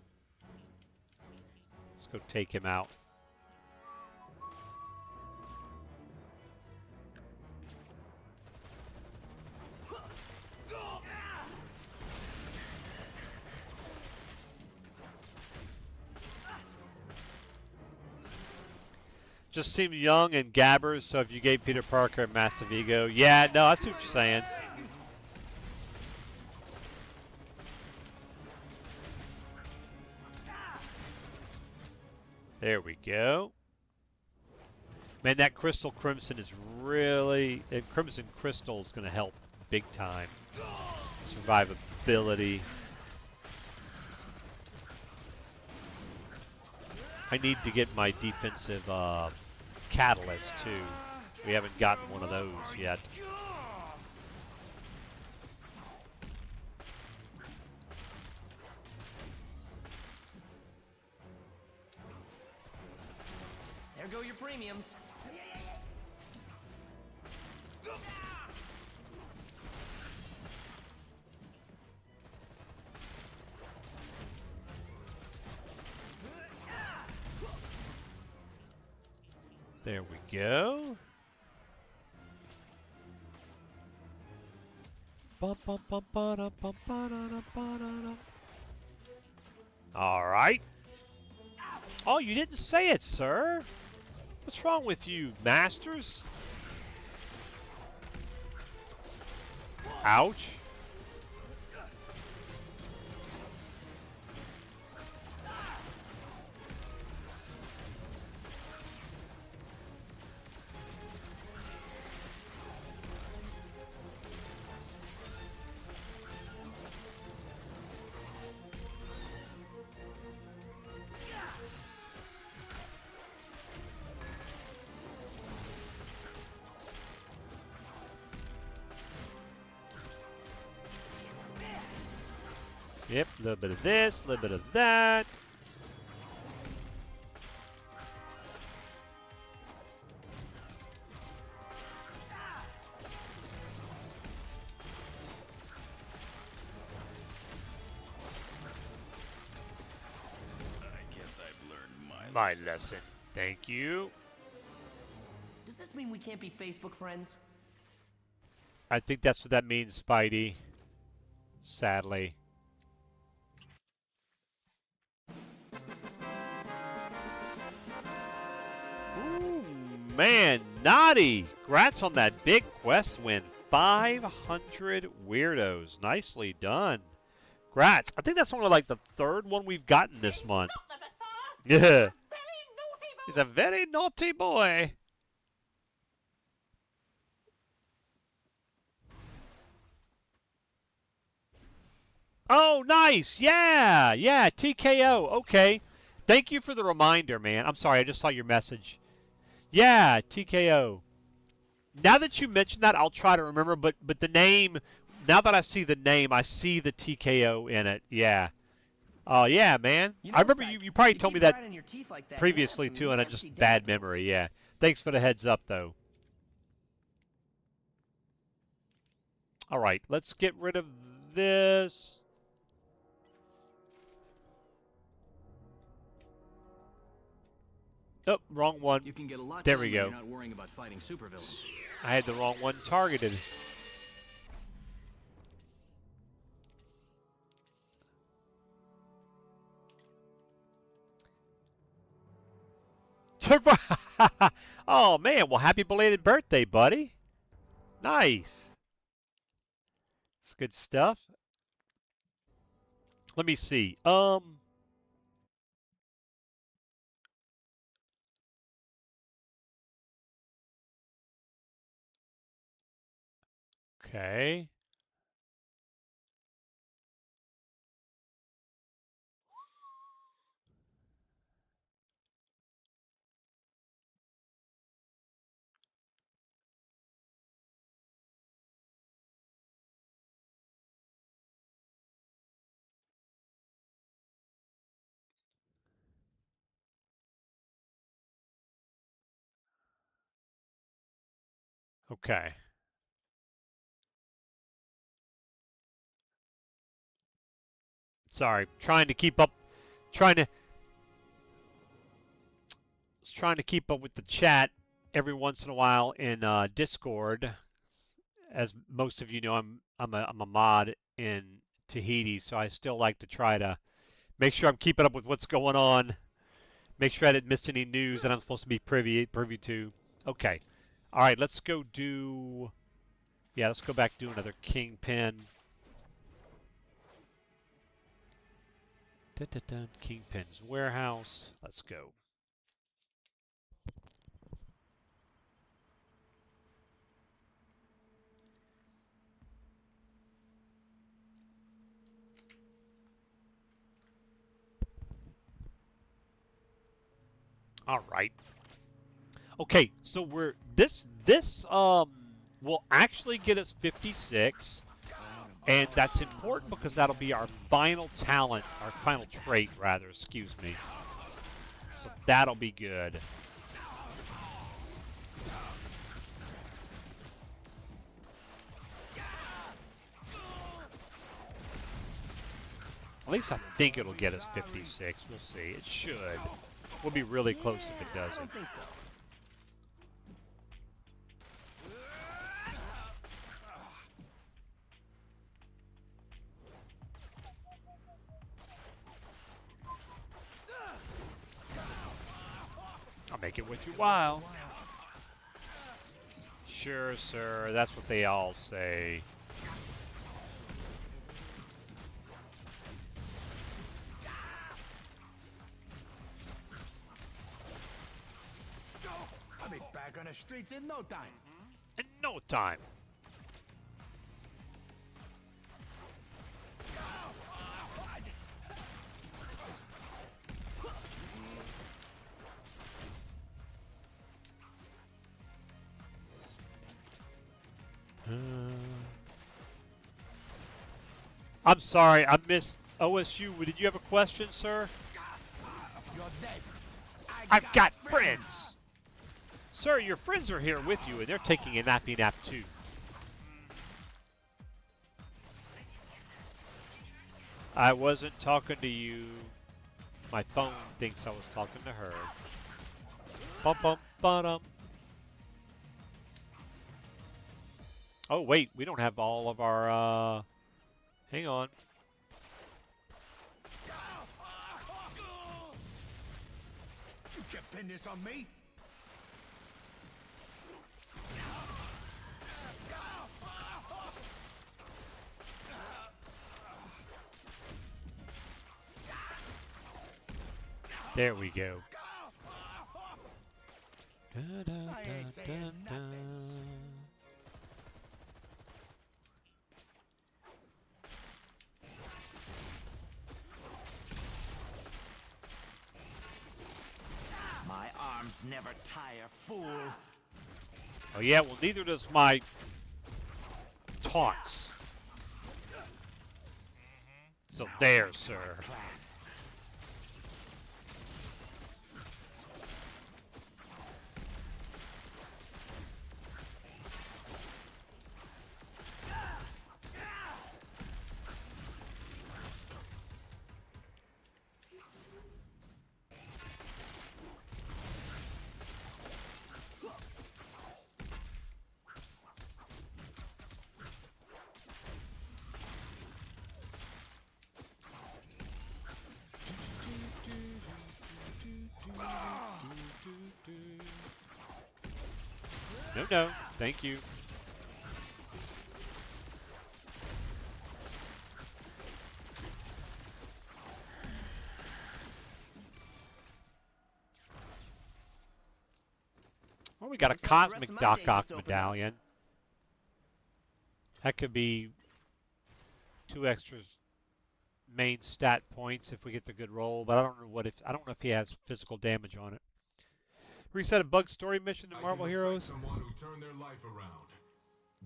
Let's go take him out. Just seem young and gabbers, so if you gave Peter Parker a massive ego. Yeah, no, I see what you're saying. There we go. Man, that Crystal Crimson is really... Crimson Crystal is going to help big time. Survivability. I need to get my defensive catalyst, too. We haven't gotten one of those yet. There go your premiums. There we go. All right. Oh, you didn't say it, sir. What's wrong with you, Masters? Ouch. Yep, a little bit of this, a little bit of that. I guess I've learned My lesson. Thank you. this mean we can't be Facebook friends? I think that's what that means, Spidey. Sadly. Ooh, man, Naughty! Congrats on that big quest win. 500 weirdos. Nicely done. Congrats. I think that's only like the third one we've gotten this month. Yeah. He's a very naughty boy. Oh, nice. Yeah. Yeah, TKO. Okay. Thank you for the reminder, man. I'm sorry. I just saw your message. Yeah, TKO. Now that you mentioned that, I'll try to remember. But the name, now that I see the name, I see the TKO in it. Yeah. Oh, yeah, man. You know, I remember Psych, you probably you told me keep that grinding your teeth like that, previously, you'll have too, some and I nasty just bad denticles. memory. Yeah. Thanks for the heads up, though. All right, let's get rid of this. Oh, wrong one. You can get a lot There done we when go. You're not worrying about fighting supervillains. I had the wrong one targeted. Oh, man. Well, happy belated birthday, buddy. Nice. It's good stuff. Let me see. Okay. Okay. Sorry. Trying to keep up. Trying to keep up with the chat every once in a while in Discord. As most of you know, I'm a mod in Tahiti, so I still like to try to make sure I'm keeping up with what's going on. Make sure I didn't miss any news that I'm supposed to be privy to. Okay. All right, let's go do... Yeah, let's go back do another Kingpin. Dun-dun-dun, Kingpin's warehouse. Let's go. All right. Okay, so we're this will actually get us 56, and that's important because that'll be our final talent, our final trait rather, excuse me. So that'll be good. At least I think it'll get us 56. We'll see. It should. We'll be really close if it doesn't. I don't think so. I'll make it worth your while. Sure, sir. That's what they all say. I'll be back on the streets in no time. In no time. I'm sorry, I missed OSU. Did you have a question, sir? You're dead. I've got friends. Sir, your friends are here with you, and they're taking a nappy nap too. I wasn't talking to you. My phone thinks I was talking to her. Bum bum ba-dum. Oh, wait. We don't have all of our, hang on. You can't pin this on me. There we go. Da, da, I ain't da, saying da, da. My arms never tire, fool. Oh yeah, well neither does my taunts. So there, sir. No, no, thank you. Well, we got a Looks like the rest Cosmic of my Doc day Ock just opened up. medallion. That could be 2 extra main stat points if we get the good roll, but I don't know if he has physical damage on it. Reset a bug story mission to Marvel Heroes. Someone who turned their life around.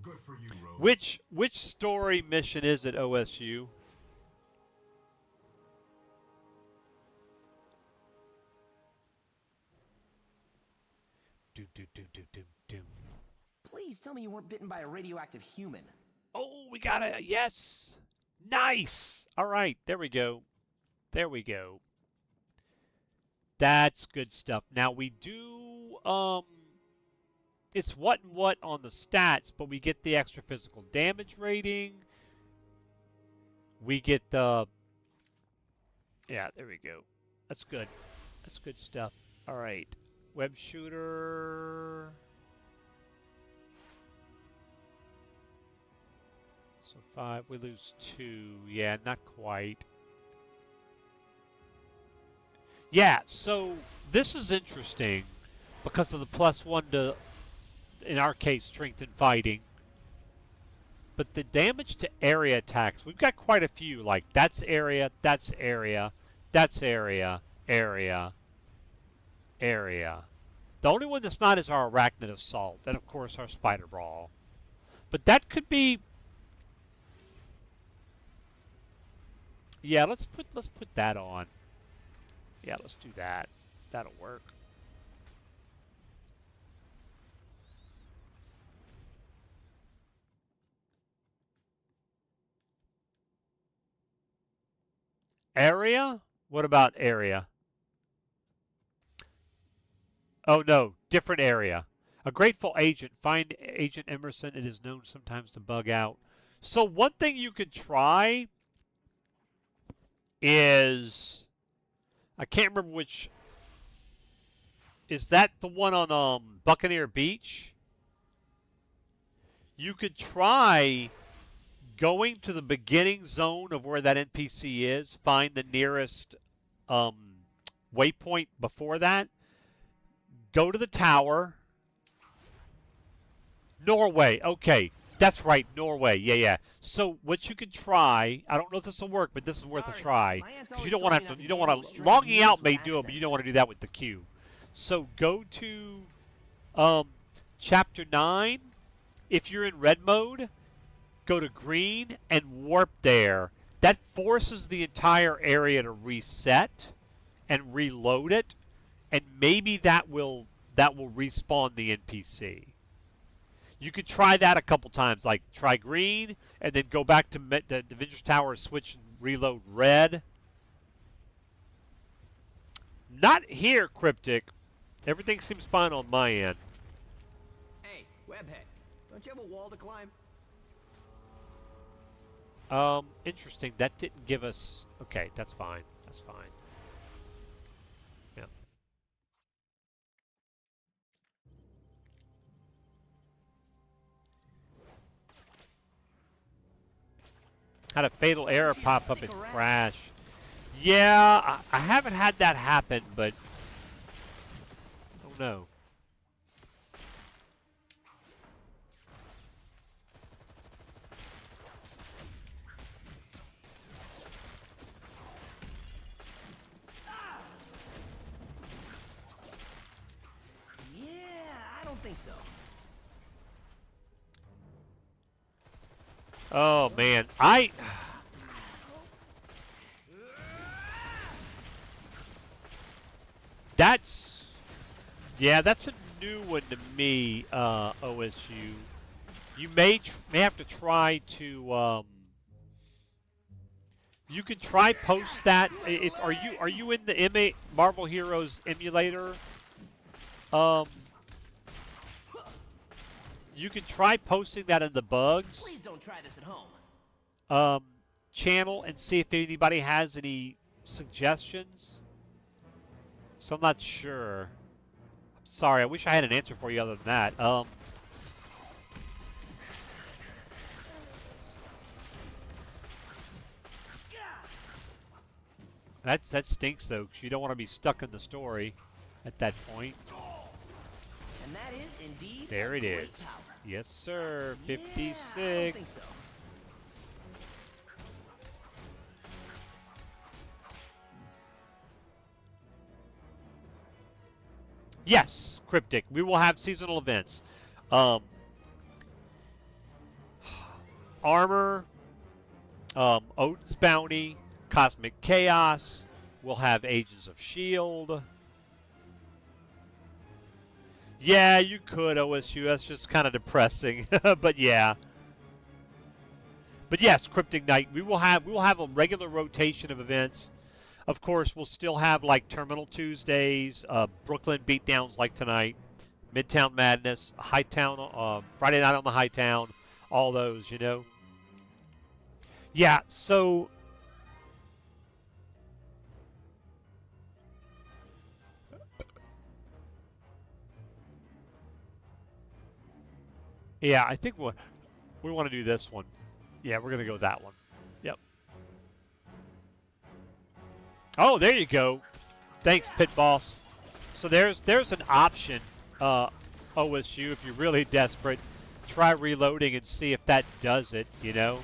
Good for you, Rose. Which story mission is it, OSU? Please tell me you weren't bitten by a radioactive human. Oh, we got it. Yes. Nice. All right. There we go. There we go. That's good stuff. Now we do, it's what and what on the stats, but we get the extra physical damage rating. We get the, yeah, there we go. That's good. That's good stuff. All right. Web shooter. So 5, we lose 2. Yeah, not quite. Yeah, so this is interesting because of the +1 to, in our case, strength and fighting. But the damage to area attacks, we've got quite a few. Like, that's area, that's area, that's area, area, area. The only one that's not is our Arachnid Assault, and of course our Spider Brawl. But that could be... Yeah, let's put that on. Yeah, let's do that. That'll work. Area? What about area? Oh no, different area. A grateful agent. Find Agent Emerson. It is known sometimes to bug out. So one thing you could try is... I can't remember which... Is that the one on Buccaneer Beach? You could try going to the beginning zone of where that NPC is. Find the nearest waypoint before that. Go to the tower. Norway. Okay. That's right, Norway. Yeah, yeah. So what you could try, I don't know if this will work, but this is worth a try. Because you don't want to have to, you don't want to, logging out may do it, but you don't want to do that with the queue. So go to Chapter 9. If you're in red mode, go to green and warp there. That forces the entire area to reset and reload it, and maybe that will respawn the NPC. You could try that a couple times, like try green and then go back to the Avengers Tower, switch and reload red. Not here, Cryptic. Everything seems fine on my end. Hey, Webhead, don't you have a wall to climb? Interesting. That didn't give us... Okay, that's fine. That's fine. Yeah. Had a fatal error pop up and crash. Yeah, I haven't had that happen, but... Oh, no. I don't think so. Oh, man. That's... Yeah, that's a new one to me, OSU. You may have to try to... You can try post that. Are you in the Marvel Heroes emulator? You can try posting that in the bugs. Please don't try this at home. Channel and see if anybody has any suggestions. So I'm not sure. I'm sorry. I wish I had an answer for you other than that. That stinks though, because you don't want to be stuck in the story at that point. And that is indeed there it is. Power. Yes, sir. 56. I don't think so. Yes, Cryptic. We will have seasonal events. Armor, Odin's Bounty, Cosmic Chaos. We'll have Agents of S.H.I.E.L.D. Yeah, you could, OSU. That's just kind of depressing. But yeah. But yes, Cryptic Knight. We will have a regular rotation of events. Of course, we'll still have like Terminal Tuesdays, Brooklyn Beatdowns like tonight, Midtown Madness, Hightown, Friday Night on the Hightown, all those, you know. Yeah, so yeah, I think we want to do this one. Yeah, we're going to go that one. Yep. Oh, there you go. Thanks, Pit Boss. So there's an option, OSU, if you're really desperate. Try reloading and see if that does it, you know.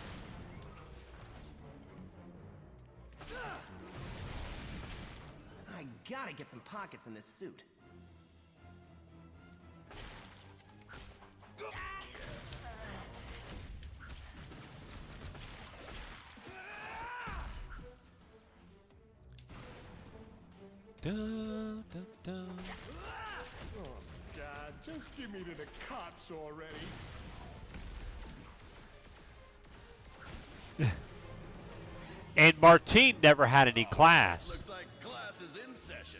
I gotta get some pockets in this suit. Dun, dun, dun. Oh, God, just give me to the cops already. And Martine never had any class. Looks like class is in session.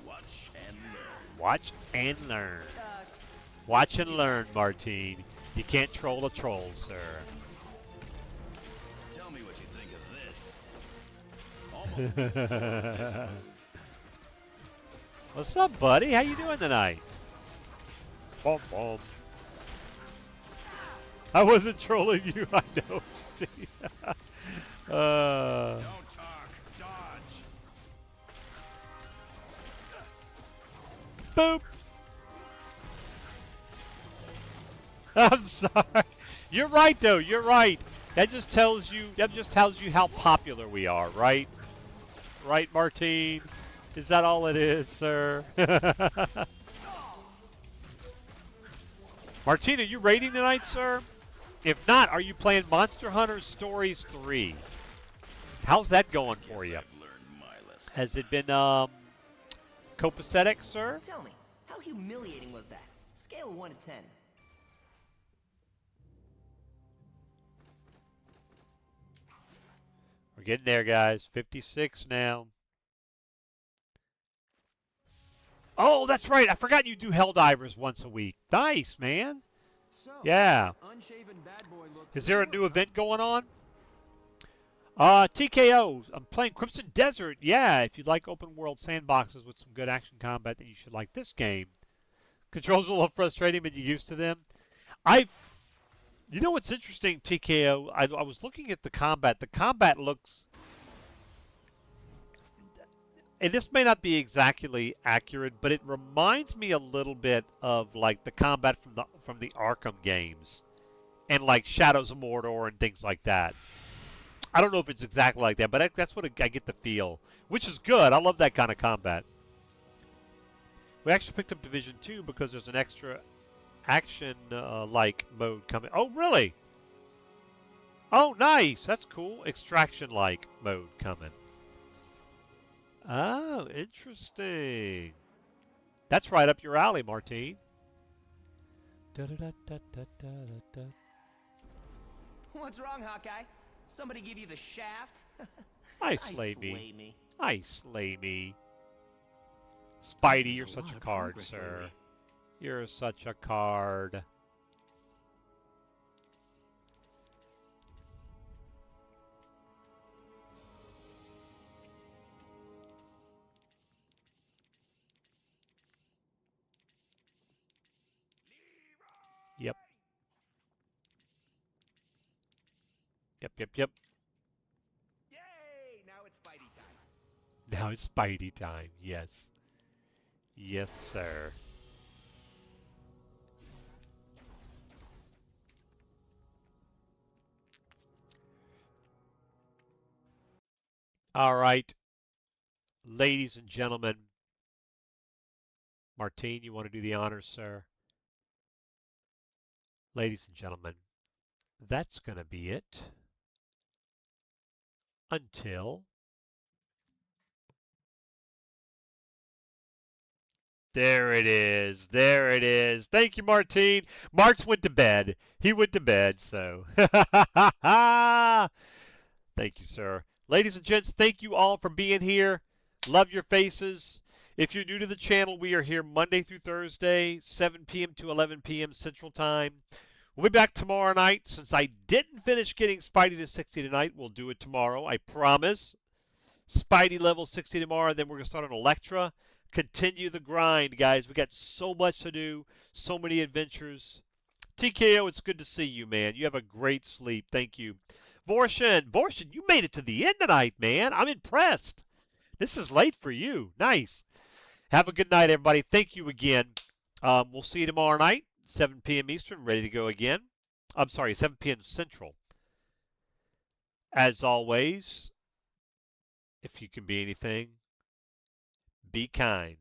Watch and learn. Watch and learn. Watch and learn, Martine. You can't troll a troll, sir. Tell me what you think of this. Almost. What's up, buddy? How you doing tonight? Bom, bom. I wasn't trolling you, I know, Steve. Don't talk. Dodge. Boop. I'm sorry. You're right, though. You're right. That just tells you how popular we are, right? Right, Martine? Is that all it is, sir? Martine, are you raiding tonight, sir? If not, are you playing Monster Hunter Stories 3? How's that going for you? Has it been copacetic, sir? Tell me, how humiliating was that? Scale of 1 to 10. We're getting there, guys. 56 now. Oh, that's right. I forgot you do Helldivers once a week. Nice, man. Yeah. Is there a new event going on? TKO. I'm playing Crimson Desert. Yeah, if you like open world sandboxes with some good action combat, then you should like this game. Controls are a little frustrating, but you're used to them. You know what's interesting, TKO? I was looking at the combat. The combat looks, and this may not be exactly accurate, but it reminds me a little bit of like the combat from the Arkham games, and like Shadows of Mordor and things like that. I don't know if it's exactly like that, but that's what I get the feel, which is good. I love that kind of combat. We actually picked up Division 2 because there's an extra action-like mode coming. Oh, really? Oh, nice. That's cool. Extraction-like mode coming. Oh, interesting. That's right up your alley, Martine. What's wrong, Hawkeye? Somebody give you the shaft? I slay me. I slay me. Spidey, you're such a card, sir. You're such a card. Yep. Yep. Yay! Now it's Spidey time. Now it's Spidey time. Yes. Yes, sir. All right. Ladies and gentlemen. Martine, you want to do the honors, sir? Ladies and gentlemen, that's going to be it. Until... There it is. There it is. Thank you, Martine. Marks went to bed. He went to bed, so. Thank you, sir. Ladies and gents, thank you all for being here. Love your faces. If you're new to the channel, we are here Monday through Thursday, 7 p.m. to 11 p.m. Central Time. We'll be back tomorrow night. Since I didn't finish getting Spidey to 60 tonight, we'll do it tomorrow. I promise. Spidey level 60 tomorrow, then we're going to start on Elektra. Continue the grind, guys. We got so much to do, so many adventures. TKO, it's good to see you, man. You have a great sleep. Thank you. Vorshin, you made it to the end tonight, man. I'm impressed. This is late for you. Nice. Have a good night, everybody. Thank you again. We'll see you tomorrow night, 7 p.m. Eastern, ready to go again. I'm sorry, 7 p.m. Central. As always, if you can be anything, be kind.